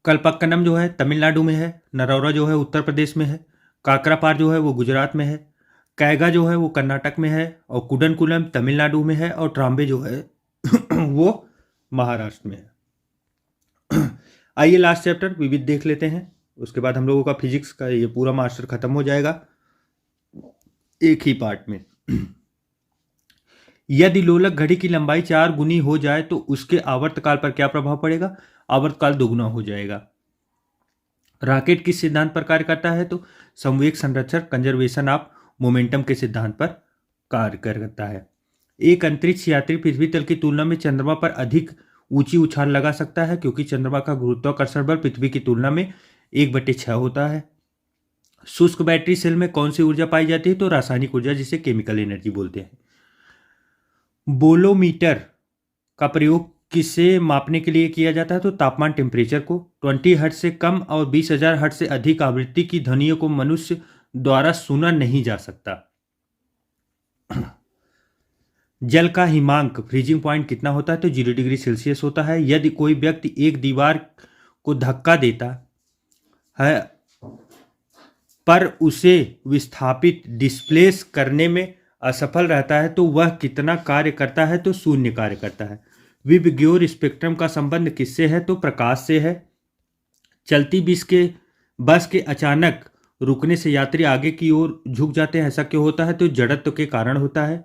कल्पक्कनम जो है तमिलनाडु में है, नरौरा जो है उत्तर प्रदेश में है, काकरापार जो है वो गुजरात में है, कैगा जो है वो कर्नाटक में है, और कुडनकुलम तमिलनाडु में है, और ट्राम्बे जो है वो महाराष्ट्र में है। आइए लास्ट चैप्टर विविध देख लेते हैं, उसके बाद हम लोगों का फिजिक्स का ये पूरा मास्टर खत्म हो जाएगा एक ही पार्ट में। यदि लोलक घड़ी की लंबाई 4 गुनी हो जाए तो उसके आवर्तकाल पर क्या प्रभाव पड़ेगा? आवर्तकाल दोगुना हो जाएगा। रॉकेट किस सिद्धांत पर कार्य करता है? तो संवेग संरक्षण, कंजर्वेशन ऑफ मोमेंटम के सिद्धांत पर कार्य करता है। एक अंतरिक्ष यात्री पृथ्वी तल की तुलना में चंद्रमा पर अधिक ऊंची उछाल लगा सकता है, क्योंकि चंद्रमा का गुरुत्वाकर्षण बल पृथ्वी की तुलना में 1/6 होता है। शुष्क बैटरी सेल में कौन सी ऊर्जा पाई जाती है? तो रासायनिक ऊर्जा, जिसे केमिकल एनर्जी बोलते हैं। बोलोमीटर का प्रयोग किसे मापने के लिए किया जाता है? तो तापमान, टेम्परेचर को। 20 हर्ट्ज से कम और 20,000 हर्ट्ज से अधिक आवृत्ति की ध्वनियों को मनुष्य द्वारा सुना नहीं जा सकता। जल का हिमांक, फ्रीजिंग पॉइंट कितना होता है? तो 0 डिग्री सेल्सियस होता है। यदि कोई व्यक्ति एक दीवार को धक्का देता है पर उसे विस्थापित डिस्प्लेस करने में असफल रहता है तो वह कितना कार्य करता है? तो 0 कार्य करता है। विबग्योर स्पेक्ट्रम का संबंध किससे है? तो प्रकाश से है। चलती बस के अचानक रुकने से यात्री आगे की ओर झुक जाते हैं, ऐसा क्यों होता है? तो जड़त्व के कारण होता है।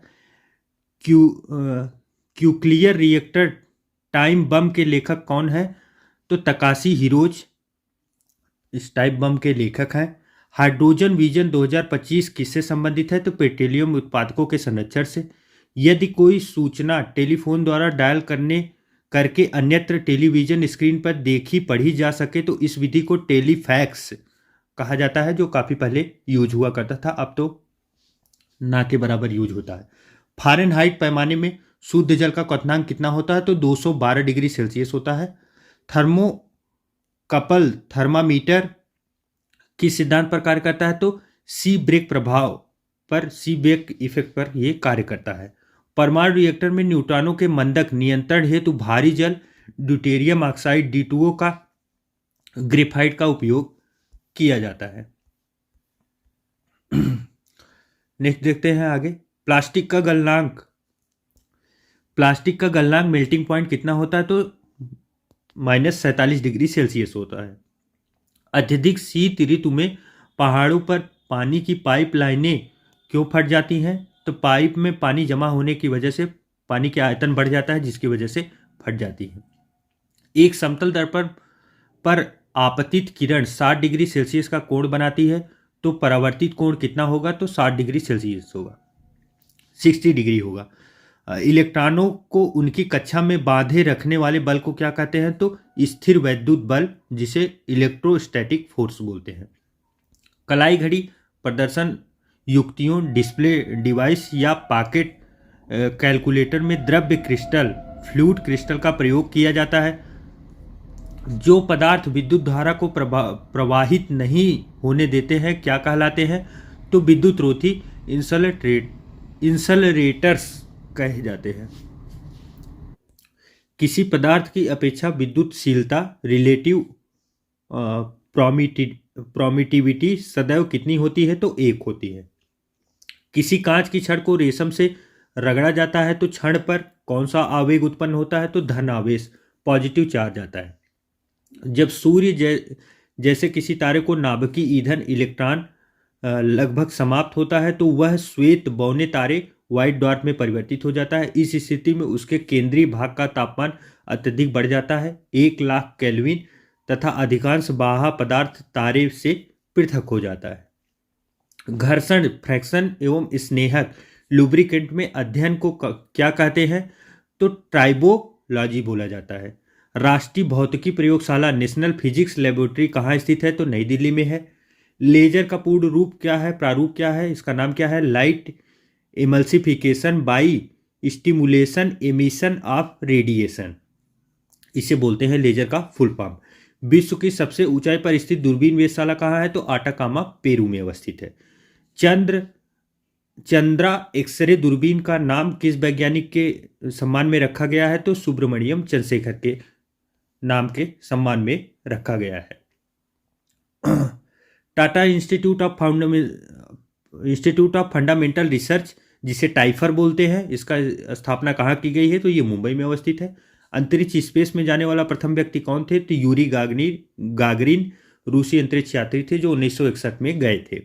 क्यूक्लियर रिएक्टर टाइम बम के लेखक कौन है? तो तकाशी हिरोज इस टाइप बम के लेखक हैं। हाइड्रोजन विजन 2025 किससे संबंधित है? तो पेट्रोलियम उत्पादकों के संरक्षण से। यदि कोई सूचना टेलीफोन द्वारा डायल करके अन्यत्र टेलीविजन स्क्रीन पर देखी पढ़ी जा सके तो इस विधि को टेलीफैक्स कहा जाता है, जो काफी पहले यूज हुआ करता था, अब तो ना के बराबर यूज होता है। फ़ारेनहाइट पैमाने में शुद्ध जल का क्वथनांक कितना होता है? तो 212 डिग्री सेल्सियस होता है। थर्मोकपल थर्मामीटर किस सिद्धांत पर कार्य करता है? तो सी ब्रेक प्रभाव पर, सी ब्रेक इफेक्ट पर यह कार्य करता है। परमाणु रिएक्टर में न्यूट्रॉनों के मंदक नियंत्रण हेतु भारी जल ड्यूटेरियम ऑक्साइड D2O का ग्रेफाइट का उपयोग किया जाता है। नेक्स्ट देखते हैं आगे। प्लास्टिक का गलनांक मेल्टिंग पॉइंट कितना होता है? तो -47 डिग्री सेल्सियस होता है। अत्यधिक शीत ऋतु में पहाड़ों पर पानी की पाइप लाइनें क्यों फट जाती हैं? तो पाइप में पानी जमा होने की वजह से पानी के आयतन बढ़ जाता है, जिसकी वजह से फट जाती है। एक समतल दर्पण पर आपतित किरण 60 डिग्री सेल्सियस का कोण बनाती है, तो परावर्तित कोण कितना होगा? तो 60 डिग्री सेल्सियस होगा, 60 डिग्री होगा। इलेक्ट्रॉनों को उनकी कक्षा में बांधे रखने वाले बल को क्या कहते हैं? तो स्थिर वैद्युत बल, जिसे इलेक्ट्रोस्टैटिक फोर्स बोलते हैं। कलाई घड़ी प्रदर्शन युक्तियों, डिस्प्ले डिवाइस या पॉकेट कैलकुलेटर में द्रव्य क्रिस्टल, फ्लूइड क्रिस्टल का प्रयोग किया जाता है। जो पदार्थ विद्युत धारा को प्रवाहित नहीं होने देते हैं क्या कहलाते हैं? तो विद्युत रोधी, इंसुलेटर्स कहे जाते हैं। किसी पदार्थ की अपेक्षा विद्युतशीलता, रिलेटिव प्रोमिटिविटी सदैव कितनी होती है? तो 1 होती है। किसी कांच की छड़ को रेशम से रगड़ा जाता है तो छड़ पर कौन सा आवेग उत्पन्न होता है? तो धन आवेश, पॉजिटिव चार्ज आता है। जब सूर्य जैसे किसी तारे को नाभिकीय ईंधन इलेक्ट्रॉन लगभग समाप्त होता है तो वह श्वेत बौने तारे व्हाइट ड्वार्फ में परिवर्तित हो जाता है। इस स्थिति में उसके केंद्रीय भाग का तापमान अत्यधिक बढ़ जाता है, 1,00,000 केल्विन, तथा अधिकांश बाह्य पदार्थ तारे से पृथक हो जाता है। घर्षण, फ्रैक्शन एवं स्नेहक लुब्रिकेंट में अध्ययन को क्या कहते हैं? तो ट्राइबोलॉजी बोला जाता है। राष्ट्रीय भौतिकी प्रयोगशाला, नेशनल फिजिक्स लेबोरेटरी कहाँ स्थित है? तो नई दिल्ली में है। लेजर का पूर्ण रूप क्या है, प्रारूप क्या है? इसका नाम क्या है? Light emulsification by stimulation emission of radiation, इसे बोलते हैं लेजर का फुल फॉर्म। विश्व की सबसे ऊंचाई पर स्थित दूरबीन वेधशाला कहाँ है? तो आटाकामा, पेरू में अवस्थित है। चंद्रा एक्सरे दूरबीन का नाम किस वैज्ञानिक के सम्मान में रखा गया है? तो सुब्रमण्यम चंद्रशेखर के नाम के सम्मान में रखा गया है। Tata institute of fundamental research, जिसे टाइफर बोलते हैं, इसका स्थापना कहाँ की गई है? तो ये मुंबई में अवस्थित है। अंतरिक्ष स्पेस में जाने वाला प्रथम व्यक्ति कौन थे? तो यूरी गागरिन रूसी अंतरिक्ष यात्री थे जो 1961 में गए थे।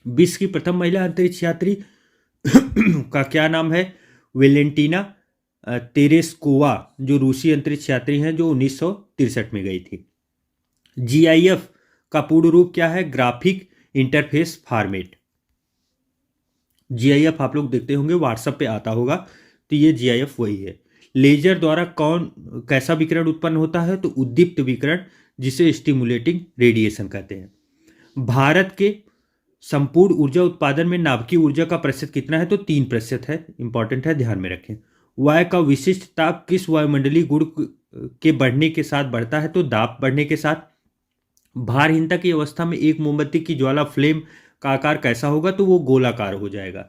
विश्व की प्रथम महिला अंतरिक्ष यात्री का क्या नाम है? वेलेंटीना तेरेस्कोवा, जो रूसी अंतरिक्ष यात्री हैं जो 1963 में गई थी। GIF का पूर्ण रूप क्या है? Graphic interface format. GIF आप लोग देखते होंगे, व्हाट्सएप पे आता होगा, तो ये GIF वही है। लेजर द्वारा कैसा विकिरण उत्पन्न होता है? तो उद्दीप्त विकिरण, जिसे स्टिमुलेटिंग रेडिएशन कहते हैं। भारत के संपूर्ण ऊर्जा उत्पादन में नाभिकीय ऊर्जा का प्रतिशत कितना है? तो 3% है। इंपॉर्टेंट है, ध्यान में रखें। वायु का विशिष्ट ताप किस वायुमंडलीय गुण के बढ़ने के साथ बढ़ता है? तो दाब बढ़ने के साथ। भारहीनता की अवस्था में एक मोमबत्ती की ज्वाला फ्लेम का आकार कैसा होगा? तो वो गोलाकार हो जाएगा।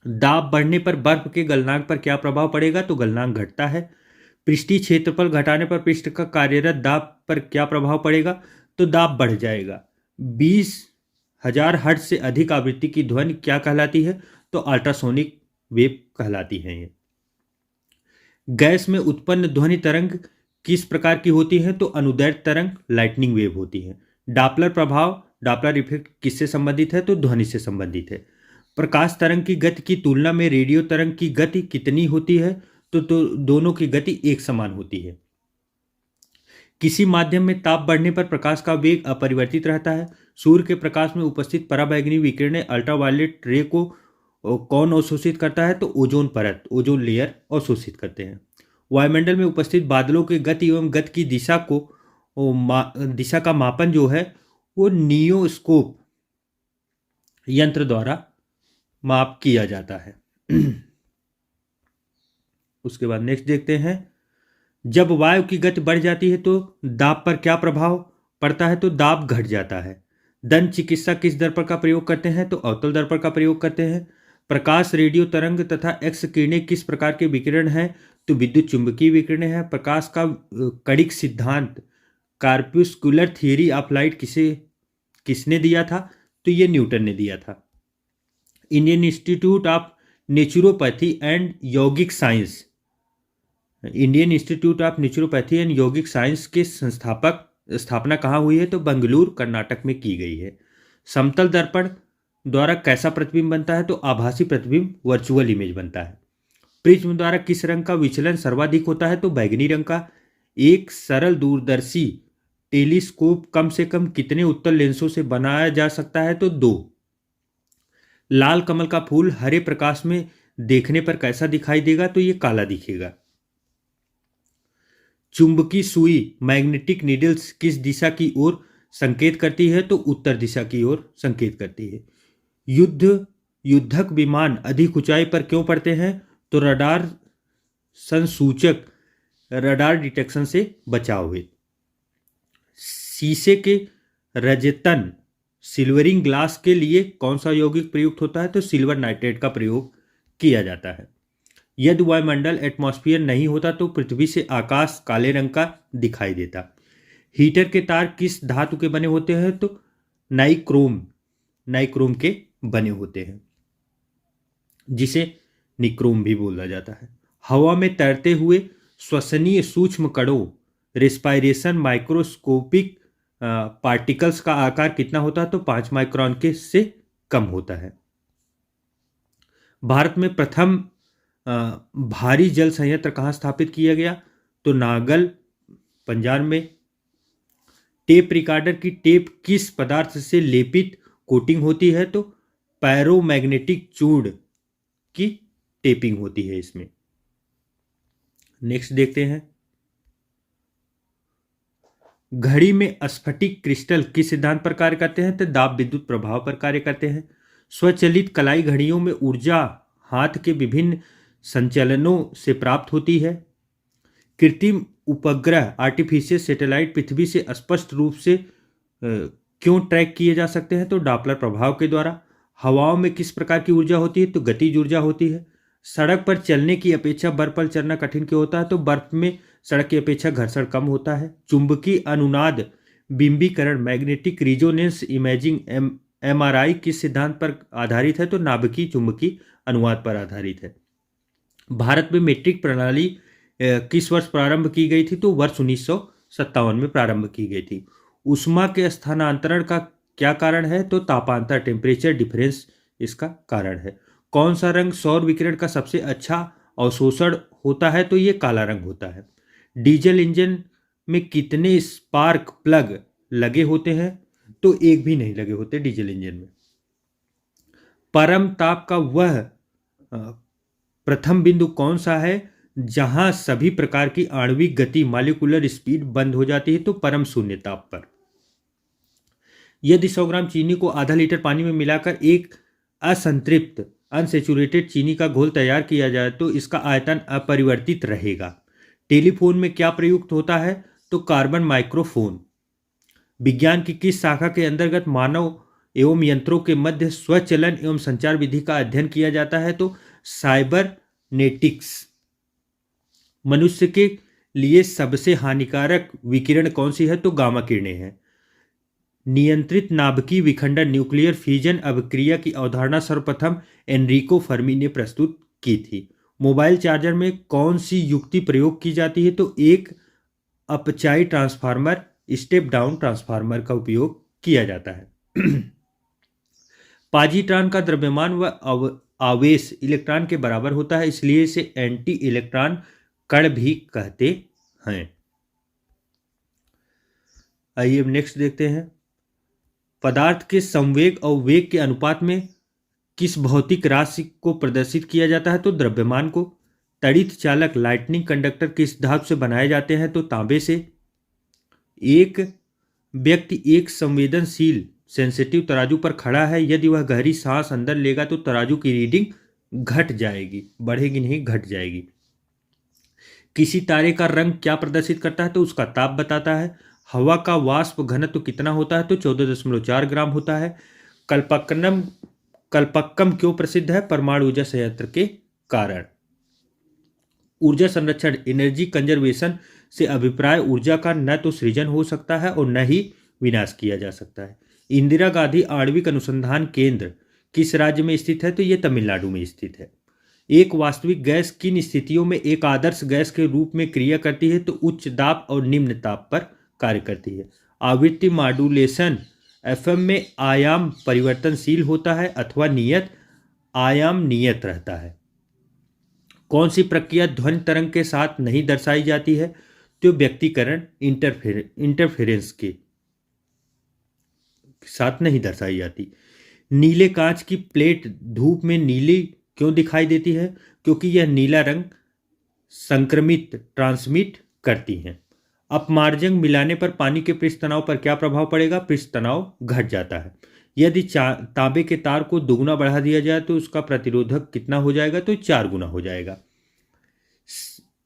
दाब बढ़ने पर बर्फ के गलनांक पर क्या प्रभाव पड़ेगा? तो गलनांक घटता है। पृष्ठीय क्षेत्रफल घटाने पर पृष्ठ का कार्यरत दाब पर क्या प्रभाव पड़ेगा? तो दाब बढ़ जाएगा। 20,000 हर्ट्ज से अधिक आवृत्ति की ध्वनि क्या कहलाती है? तो अल्ट्रासोनिक वेव कहलाती है। ये गैस में उत्पन्न ध्वनि तरंग किस प्रकार की होती है? तो अनुदैर्ध्य तरंग, लाइटनिंग वेव होती है। डॉपलर प्रभाव, डॉपलर इफेक्ट किससे संबंधित है? तो ध्वनि से संबंधित है। प्रकाश तरंग की गति की तुलना में रेडियो तरंग की गति कितनी होती है? तो दोनों की गति एक समान होती है। किसी माध्यम में ताप बढ़ने पर प्रकाश का वेग अपरिवर्तित रहता है। सूर्य के प्रकाश में उपस्थित पराबैंगनी विकिरण अल्ट्रावायलेट रे को कौन अवशोषित करता है? तो ओजोन परत, ओजोन लेयर अवशोषित करते हैं। वायुमंडल में उपस्थित बादलों की गति एवं गति की दिशा का मापन जो है वो नियोस्कोप यंत्र द्वारा माप किया जाता है। उसके बाद नेक्स्ट देखते हैं, जब वायु की गति बढ़ जाती है तो दाब पर क्या प्रभाव पड़ता है? तो दाब घट जाता है। दंत चिकित्सा किस दर्पण का प्रयोग करते हैं? तो अवतल दर्पण का प्रयोग करते हैं। प्रकाश, रेडियो तरंग तथा एक्स किरणें किस प्रकार के विकिरण हैं? तो विद्युत चुंबकीय विकिरण है। प्रकाश का कणिक सिद्धांत, कार्प्यूस्कुलर थियरी ऑफ लाइट किसने दिया था? तो ये न्यूटन ने दिया था। Indian Institute of Naturopathy and Yaugik Science, Indian Institute of Naturopathy and Yaugik Science के स्थापना कहाँ हुई है? तो बेंगलुरु, कर्नाटक में की गई है। समतल दर्पण द्वारा कैसा प्रतिबिंब बनता है? तो आभासी प्रतिबिंब, वर्चुअल इमेज बनता है। प्रिज्म द्वारा किस रंग का विचलन सर्वाधिक होता है? तो बैगनी रंग का। एक सरल दूरदर्शी टेलीस्कोप कम से कम कितने उत्तल लेंसों से बनाया जा सकता है? तो 2। लाल कमल का फूल हरे प्रकाश में देखने पर कैसा दिखाई देगा? तो ये काला दिखेगा। चुंबकीय सुई, मैग्नेटिक नीडल्स किस दिशा की ओर संकेत करती है? तो उत्तर दिशा की ओर संकेत करती है। युद्धक विमान अधिक ऊंचाई पर क्यों पड़ते हैं? तो रडार संसूचक, रडार डिटेक्शन से बचाव है। शीशे के रजतन, सिल्वरिंग ग्लास के लिए कौन सा यौगिक प्रयुक्त होता है? तो सिल्वर नाइट्रेट का प्रयोग किया जाता है। यदि वायुमंडल एटमॉस्फेयर नहीं होता तो पृथ्वी से आकाश काले रंग का दिखाई देता। हीटर के तार किस धातु के बने होते हैं? तो नाइक्रोम के बने होते हैं, जिसे निक्रोम भी बोला जाता है। हवा में तैरते हुए श्वसनीय सूक्ष्म कणों, रेस्पायरेशन माइक्रोस्कोपिक पार्टिकल्स का आकार कितना होता है? तो 5 माइक्रोन के से कम होता है। भारत में प्रथम भारी जल संयंत्र कहाँ स्थापित किया गया? तो नागल, पंजाब में। टेप रिकॉर्डर की टेप किस पदार्थ से लेपित कोटिंग होती है? तो पैरोमैग्नेटिक चूर्ण की टेपिंग होती है इसमें। नेक्स्ट देखते हैं, घड़ी में स्फटिक क्रिस्टल किस सिद्धांत पर कार्य करते हैं? तो दाब विद्युत प्रभाव पर कार्य करते हैं। स्वचलित कलाई घड़ियों में ऊर्जा हाथ के विभिन्न संचलनों से प्राप्त होती है। कृत्रिम उपग्रह, आर्टिफिशियल सैटेलाइट पृथ्वी से स्पष्ट रूप से क्यों ट्रैक किए जा सकते हैं? तो डॉपलर प्रभाव के द्वारा। हवाओं में किस प्रकार की ऊर्जा होती है? तो गतिज ऊर्जा होती है। सड़क पर चलने की अपेक्षा बर्फ पर चलना कठिन क्यों होता है? तो बर्फ में सड़क की अपेक्षा घर्षण कम होता है। चुंबकीय अनुनाद बिंबीकरण मैग्नेटिक रिजोनेंस इमेजिंग एमआरआई किस सिद्धांत पर आधारित है? तो नाभिकीय चुंबकीय अनुनाद पर आधारित है। भारत में मीट्रिक प्रणाली किस वर्ष प्रारंभ की गई थी? तो वर्ष 1957 में प्रारंभ की गई थी। ऊष्मा के स्थानांतरण का क्या कारण है? तो तापांतर टेम्परेचर डिफरेंस इसका कारण है। कौन सा रंग सौर विकिरण का सबसे अच्छा अवशोषण होता है? तो ये काला रंग होता है। डीजल इंजन में कितने स्पार्क प्लग लगे होते हैं? तो एक भी नहीं लगे होते डीजल इंजन में। परम ताप का वह प्रथम बिंदु कौन सा है जहां सभी प्रकार की आणविक गति मॉलिक्यूलर स्पीड बंद हो जाती है? तो परम शून्य ताप पर। यदि 100 ग्राम चीनी को आधा लीटर पानी में मिलाकर एक असंतृप्त अनसेचुरेटेड चीनी का घोल तैयार किया जाए तो इसका आयतन अपरिवर्तित रहेगा। टेलीफोन में क्या प्रयुक्त होता है? तो कार्बन माइक्रोफोन। विज्ञान की किस शाखा के अंतर्गत मानव एवं यंत्रों के मध्य स्वचलन एवं संचार विधि का अध्ययन किया जाता है? तो साइबरनेटिक्स। मनुष्य के लिए सबसे हानिकारक विकिरण कौन सी है? तो गामा किरणें हैं। नियंत्रित नाभिकीय विखंडन न्यूक्लियर फ्यूजन अभिक्रिया की अवधारणा सर्वप्रथम एनरिको फर्मी ने प्रस्तुत की थी। मोबाइल चार्जर में कौन सी युक्ति प्रयोग की जाती है? तो एक अपचाई ट्रांसफार्मर स्टेप डाउन ट्रांसफार्मर का उपयोग किया जाता है। पाजीट्रॉन का द्रव्यमान व आवेश इलेक्ट्रॉन के बराबर होता है, इसलिए इसे एंटी इलेक्ट्रॉन कण भी कहते हैं। आइए अब नेक्स्ट देखते हैं। पदार्थ के संवेग और वेग के अनुपात में किस भौतिक राशि को प्रदर्शित किया जाता है? तो द्रव्यमान को। तड़ित चालक लाइटनिंग कंडक्टर किस धातु से बनाए जाते हैं? तो तांबे से। एक व्यक्ति एक संवेदनशील सेंसिटिव तराजू पर खड़ा है, यदि वह गहरी सांस अंदर लेगा तो तराजू की रीडिंग घट जाएगी, बढ़ेगी नहीं, घट जाएगी। किसी तारे का रंग क्या प्रदर्शित करता है? तो उसका ताप बताता है। हवा का वाष्प घनत्व कितना होता है? तो 14.4 ग्राम होता है। कल्पक्कम क्यों प्रसिद्ध है? परमाणु ऊर्जा संयंत्र के कारण। ऊर्जा संरक्षण एनर्जी कंजर्वेशन से अभिप्राय ऊर्जा का न तो सृजन हो सकता है और न ही विनाश किया जा सकता है। इंदिरा गांधी आणविक अनुसंधान केंद्र किस राज्य में स्थित है? तो यह तमिलनाडु में स्थित है। एक वास्तविक गैस किन स्थितियों में एक आदर्श गैस के रूप में क्रिया करती है? तो उच्च दाब और निम्न ताप पर कार्य करती है। आवृत्ति मॉड्यूलेशन एफएम में आयाम परिवर्तनशील होता है अथवा नियत आयाम नियत रहता है। कौन सी प्रक्रिया ध्वनि तरंग के साथ नहीं दर्शाई जाती है? तो व्यक्तिकरण इंटरफेरेंस के साथ नहीं दर्शाई जाती। नीले कांच की प्लेट धूप में नीली क्यों दिखाई देती है? क्योंकि यह नीला रंग संक्रमित ट्रांसमिट करती हैं। अपमार्जन मिलाने पर पानी के पृष्ठ तनाव पर क्या प्रभाव पड़ेगा? पृष्ठ तनाव घट जाता है। यदि तांबे के तार को दुगुना बढ़ा दिया जाए तो उसका प्रतिरोधक कितना हो जाएगा? तो 4 गुना हो जाएगा।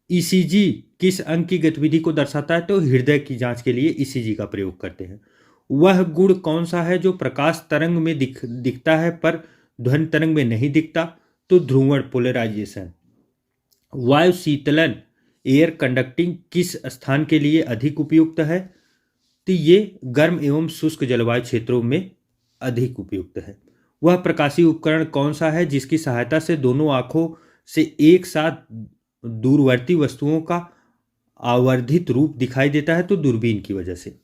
ईसीजी किस अंग की गतिविधि को दर्शाता है? तो हृदय की जांच के लिए ईसीजी का प्रयोग करते हैं। वह गुण कौन सा है जो प्रकाश तरंग में दिखता है पर ध्वनि तरंग में नहीं दिखता? तो ध्रुवण पोलराइजेशन। वायु शीतलन एयर कंडक्टिंग किस स्थान के लिए अधिक उपयुक्त है? तो ये गर्म एवं शुष्क जलवायु क्षेत्रों में अधिक उपयुक्त है। वह प्रकाशीय उपकरण कौन सा है जिसकी सहायता से दोनों आंखों से एक साथ दूरवर्ती वस्तुओं का आवर्धित रूप दिखाई देता है? तो दूरबीन की वजह से।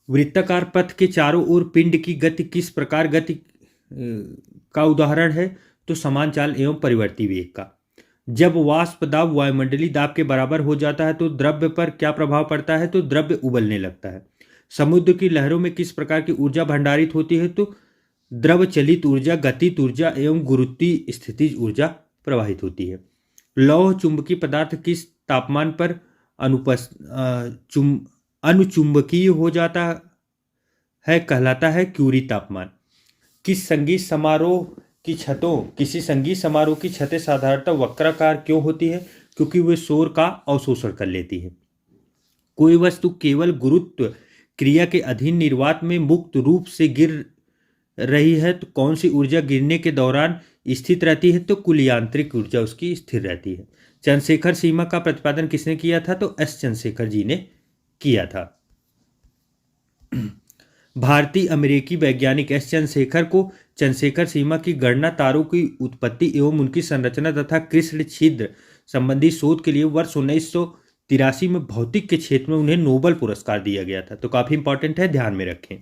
वृत्ताकार पथ के चारों ओर पिंड की गति किस प्रकार गति का उदाहरण है? तो समान चाल एवं परिवर्ती वेग का। जब वाष्प दाब वायुमंडलीय दाब के बराबर हो जाता है तो द्रव्य पर क्या प्रभाव पड़ता है? तो द्रव्य उबलने लगता है। समुद्र की लहरों में किस प्रकार की ऊर्जा भंडारित होती है? तो द्रव चलित ऊर्जा, गतिज ऊर्जा एवं गुरुत्वीय स्थितिज ऊर्जा प्रवाहित होती है। लौह चुंबकीय पदार्थ किस तापमान पर अनुचुंबकीय हो जाता है? कहलाता है क्यूरी तापमान। किसी संगीत समारोह की छतें साधारणतः वक्राकार क्यों होती है? क्योंकि वे शोर का अवशोषण कर लेती है। कोई वस्तु केवल गुरुत्व क्रिया के अधीन निर्वात में मुक्त रूप से गिर रही है तो कौन सी ऊर्जा गिरने के दौरान स्थित रहती है, तो कुल यांत्रिक ऊर्जा उसकी स्थिर रहती है। चंद्रशेखर सीमा का प्रतिपादन किसने किया था, तो एस चंद्रशेखर जी ने किया था। भारतीय अमेरिकी वैज्ञानिक एस चंद्रशेखर को चंद्रशेखर सीमा की गणना, तारों की उत्पत्ति एवं उनकी संरचना तथा कृष्ण छिद्र संबंधी शोध के लिए वर्ष 1983 में भौतिक के क्षेत्र में उन्हें नोबेल पुरस्कार दिया गया था। तो काफी इंपॉर्टेंट है, ध्यान में रखें।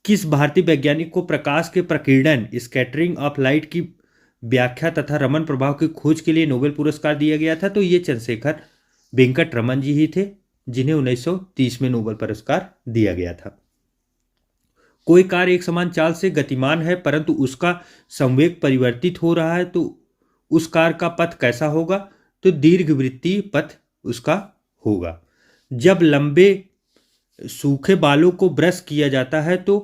किस भारतीय वैज्ञानिक को प्रकाश के प्रकीर्णन स्कैटरिंग ऑफ लाइट की व्याख्या तथा रमन प्रभाव की खोज के लिए नोबेल पुरस्कार दिया गया था, तो ये चंद्रशेखर वेंकट रमन जी ही थे, जिन्हें 1930 में नोबेल पुरस्कार दिया गया था। कोई कार एक समान चाल से गतिमान है परंतु उसका संवेग परिवर्तित हो रहा है, तो उस कार का पथ कैसा होगा, तो दीर्घवृत्तीय पथ उसका होगा। जब लंबे सूखे बालों को ब्रश किया जाता है तो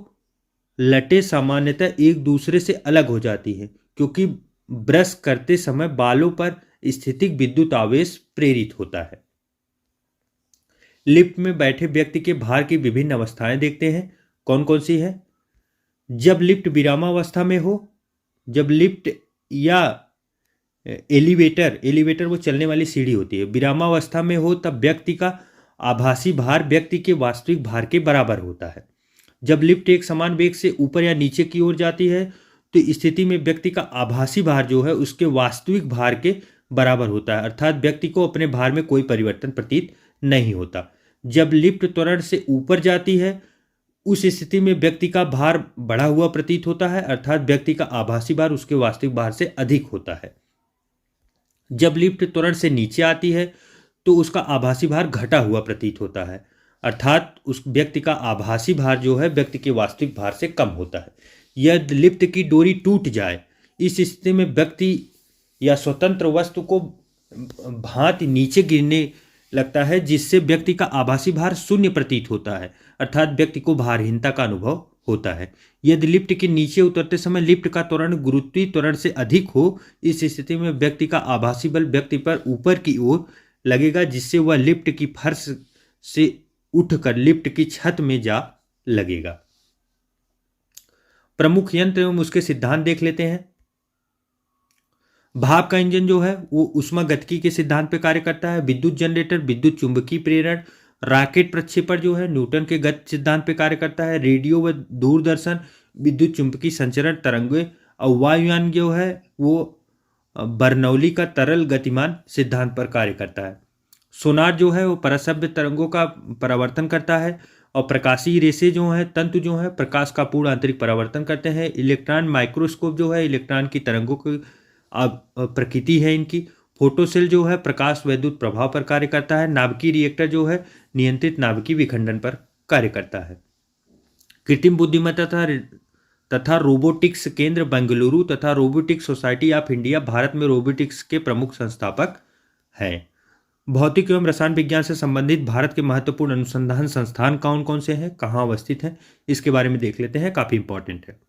लटें सामान्यतः एक दूसरे से अलग हो जाती हैं, क्योंकि ब्रश करते समय बालों पर स्थितिक विद्युत आवेश प्रेरित होता है। लिफ्ट में बैठे व्यक्ति के भार की विभिन्न अवस्थाएं देखते हैं, कौन कौन सी है। जब लिफ्ट विरामावस्था में हो, जब लिफ्ट या एलिवेटर वो चलने वाली सीढ़ी होती है, विरामावस्था में हो तब व्यक्ति का आभासी भार व्यक्ति के वास्तविक भार के बराबर होता है। जब लिफ्ट एक समान वेग से ऊपर या नीचे की ओर जाती है तो स्थिति में व्यक्ति का आभासी भार जो है उसके वास्तविक भार के बराबर होता है, अर्थात व्यक्ति को अपने भार में कोई परिवर्तन प्रतीत नहीं होता। जब लिफ्ट त्वरण से ऊपर जाती है उस स्थिति में व्यक्ति का भार बढ़ा हुआ प्रतीत होता है, अर्थात व्यक्ति का आभासी भार उसके वास्तविक भार से अधिक होता है। जब लिफ्ट त्वरण से नीचे आती है तो उसका आभासी भार घटा हुआ प्रतीत होता है, अर्थात उस व्यक्ति का आभासी भार जो है व्यक्ति के वास्तविक भार से कम होता है। यदि लिफ्ट की डोरी टूट जाए, इस स्थिति में व्यक्ति या स्वतंत्र वस्तु को भांति नीचे गिरने लगता है, जिससे व्यक्ति का आभासी भार शून्य प्रतीत होता है, अर्थात व्यक्ति को भारहीनता का अनुभव होता है। यदि लिफ्ट के नीचे उतरते समय लिफ्ट का त्वरण गुरुत्वीय त्वरण से अधिक हो, इस स्थिति में व्यक्ति का आभासी बल व्यक्ति पर ऊपर की ओर लगेगा, जिससे वह लिफ्ट की फर्श से उठकर लिफ्ट की छत में जा लगेगा। प्रमुख यंत्र एवं उसके सिद्धांत देख लेते हैं। भाप का इंजन जो है वो ऊष्मागतिकी के सिद्धांत पर कार्य करता है। विद्युत जनरेटर विद्युत चुंबकीय प्रेरण। रॉकेट प्रक्षेपण जो है न्यूटन के गति सिद्धांत पर कार्य करता है। रेडियो व दूरदर्शन विद्युत चुंबकीय संचरण तरंगें। और वायुयान जो है वो बर्नौली का तरल गतिमान सिद्धांत पर कार्य करता है। सोनार जो है वो परसभ्य तरंगों का परावर्तन करता है। और प्रकाशीय रेशे जो है तंतु जो है प्रकाश का पूर्ण आंतरिक परावर्तन करते हैं। इलेक्ट्रॉन माइक्रोस्कोप जो है इलेक्ट्रॉन की तरंगों की प्रकृति है इनकी। फोटोसेल जो है प्रकाश वैद्युत प्रभाव पर कार्य करता है। नाभिकीय रिएक्टर जो है नियंत्रित नाभिकीय विखंडन पर कार्य करता है। कृत्रिम बुद्धिमत्ता तथा रोबोटिक्स केंद्र बेंगलुरु तथा robotics society of India Bharat में रोबोटिक्स के प्रमुख संस्थापक हैं। भौतिक एवं रसायन विज्ञान से संबंधित भारत के महत्वपूर्ण अनुसंधान संस्थान कौन कौन से हैं, कहाँ अवस्थित हैं, इसके बारे में देख लेते हैं, काफी इंपॉर्टेंट है।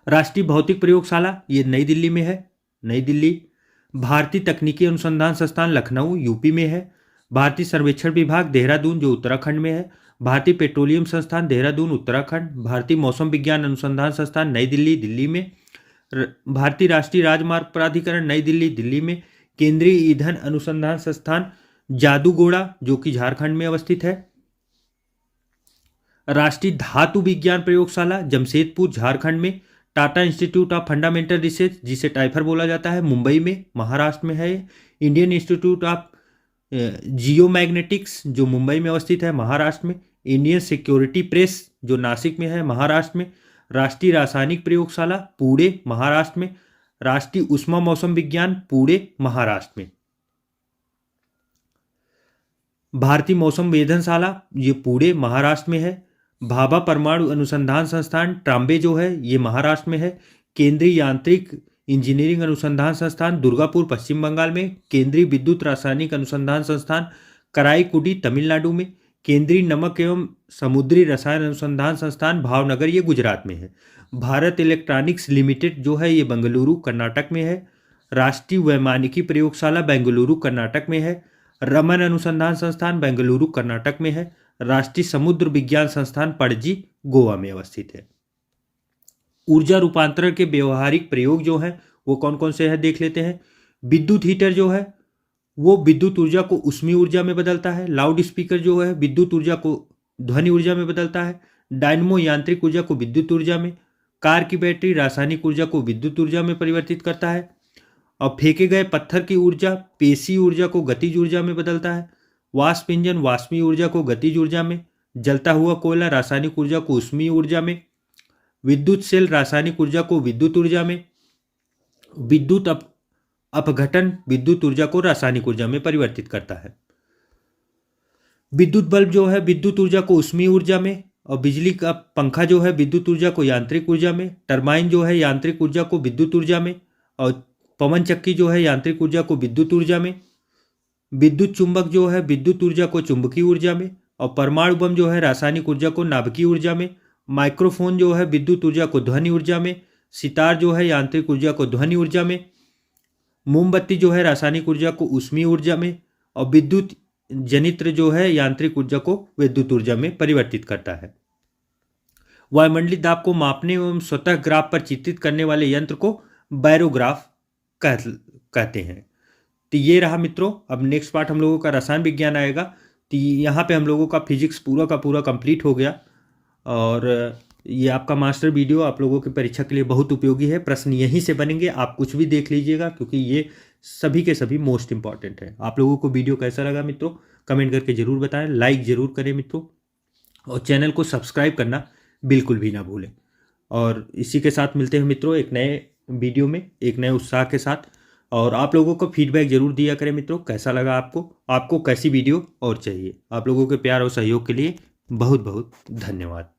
राष्ट्रीय भौतिक प्रयोगशाला ये नई दिल्ली में है, नई दिल्ली। भारतीय तकनीकी अनुसंधान संस्थान लखनऊ यूपी में है। भारतीय सर्वेक्षण विभाग देहरादून जो उत्तराखंड में है। भारतीय पेट्रोलियम संस्थान देहरादून उत्तराखंड। भारतीय मौसम विज्ञान अनुसंधान संस्थान नई दिल्ली दिल्ली में। भारतीय राष्ट्रीय राजमार्ग प्राधिकरण नई दिल्ली दिल्ली में। केंद्रीय ईंधन अनुसंधान संस्थान जादूगोड़ा जो कि झारखंड में अवस्थित है। राष्ट्रीय धातु विज्ञान प्रयोगशाला जमशेदपुर झारखंड में। Tata institute of fundamental research जिसे टाइफर बोला जाता है मुंबई में महाराष्ट्र में है। इंडियन इंस्टीट्यूट ऑफ जियोमैग्नेटिक्स जो मुंबई में अवस्थित है महाराष्ट्र में। इंडियन सिक्योरिटी प्रेस जो नासिक में है महाराष्ट्र में। राष्ट्रीय रासायनिक प्रयोगशाला पुणे महाराष्ट्र में। राष्ट्रीय उष्मा मौसम विज्ञान पुणे महाराष्ट्र में। भारतीय मौसम वेधनशाला ये पुणे महाराष्ट्र में है। भाभा परमाणु अनुसंधान संस्थान ट्राम्बे जो है ये महाराष्ट्र में है। केंद्रीय यांत्रिक इंजीनियरिंग अनुसंधान संस्थान दुर्गापुर पश्चिम बंगाल में। केंद्रीय विद्युत रासायनिक अनुसंधान संस्थान कराईकुडी तमिलनाडु में। केंद्रीय नमक एवं समुद्री रसायन अनुसंधान संस्थान भावनगर ये गुजरात में है। भारत इलेक्ट्रॉनिक्स लिमिटेड जो है ये बेंगलुरु कर्नाटक में है। राष्ट्रीय वैमानिकी प्रयोगशाला बेंगलुरु कर्नाटक में है। रमन अनुसंधान संस्थान बेंगलुरु कर्नाटक में है। राष्ट्रीय समुद्र विज्ञान संस्थान पणजी गोवा में अवस्थित है। ऊर्जा रूपांतरण के व्यवहारिक प्रयोग जो है वो कौन कौन से है देख लेते हैं। विद्युत हीटर जो है वो विद्युत ऊर्जा को ऊष्मीय ऊर्जा में बदलता है। लाउड स्पीकर जो है विद्युत ऊर्जा को ध्वनि ऊर्जा में बदलता है। डायनमो यांत्रिक ऊर्जा को विद्युत ऊर्जा में। कार की बैटरी रासायनिक ऊर्जा को विद्युत ऊर्जा में परिवर्तित करता है। और फेंके गए पत्थर की ऊर्जा पेशी ऊर्जा को गतिज ऊर्जा में बदलता है। वाष्प इंजन वाष्पीय ऊर्जा को गतिज ऊर्जा में। जलता हुआ कोयला रासायनिक ऊर्जा को ऊष्मीय ऊर्जा में। विद्युत सेल रासायनिक ऊर्जा को विद्युत ऊर्जा में। विद्युत अपघटन विद्युत ऊर्जा को रासायनिक ऊर्जा में परिवर्तित करता है। विद्युत बल्ब जो है विद्युत ऊर्जा को ऊष्मीय ऊर्जा में। और बिजली का पंखा जो है विद्युत ऊर्जा को यांत्रिक ऊर्जा में। टरबाइन जो है यांत्रिक ऊर्जा को विद्युत ऊर्जा में। और पवन चक्की जो है यांत्रिक ऊर्जा को विद्युत ऊर्जा में। विद्युत चुंबक जो है विद्युत ऊर्जा को चुंबकीय ऊर्जा में। और परमाणु बम जो है रासायनिक ऊर्जा को नाभिकीय ऊर्जा में। माइक्रोफोन जो है विद्युत ऊर्जा को ध्वनि ऊर्जा में। सितार जो है यांत्रिक ऊर्जा को ध्वनि ऊर्जा में। मोमबत्ती जो है रासायनिक ऊर्जा को ऊष्मीय ऊर्जा में। और विद्युत जनित्र जो है यांत्रिक ऊर्जा को विद्युत ऊर्जा में परिवर्तित करता है। वायुमंडलीय दाब को मापने एवं स्वतः ग्राफ पर चित्रित करने वाले यंत्र को बैरोग्राफ कहते हैं। तो ये रहा मित्रों। अब नेक्स्ट पार्ट हम लोगों का रसायन विज्ञान आएगा। तो यहाँ पे हम लोगों का फिजिक्स पूरा का पूरा कंप्लीट हो गया। और ये आपका मास्टर वीडियो आप लोगों की परीक्षा के लिए बहुत उपयोगी है। प्रश्न यहीं से बनेंगे, आप कुछ भी देख लीजिएगा क्योंकि ये सभी के सभी मोस्ट इंपॉर्टेंट है। आप लोगों को वीडियो कैसा लगा मित्रों कमेंट करके ज़रूर बताएं, लाइक ज़रूर करें मित्रों, और चैनल को सब्सक्राइब करना बिल्कुल भी ना भूलें। और इसी के साथ मिलते हैं मित्रों एक नए वीडियो में एक नए उत्साह के साथ। और आप लोगों को फीडबैक जरूर दिया करें मित्रों, कैसा लगा आपको कैसी वीडियो और चाहिए। आप लोगों के प्यार और सहयोग के लिए बहुत बहुत धन्यवाद।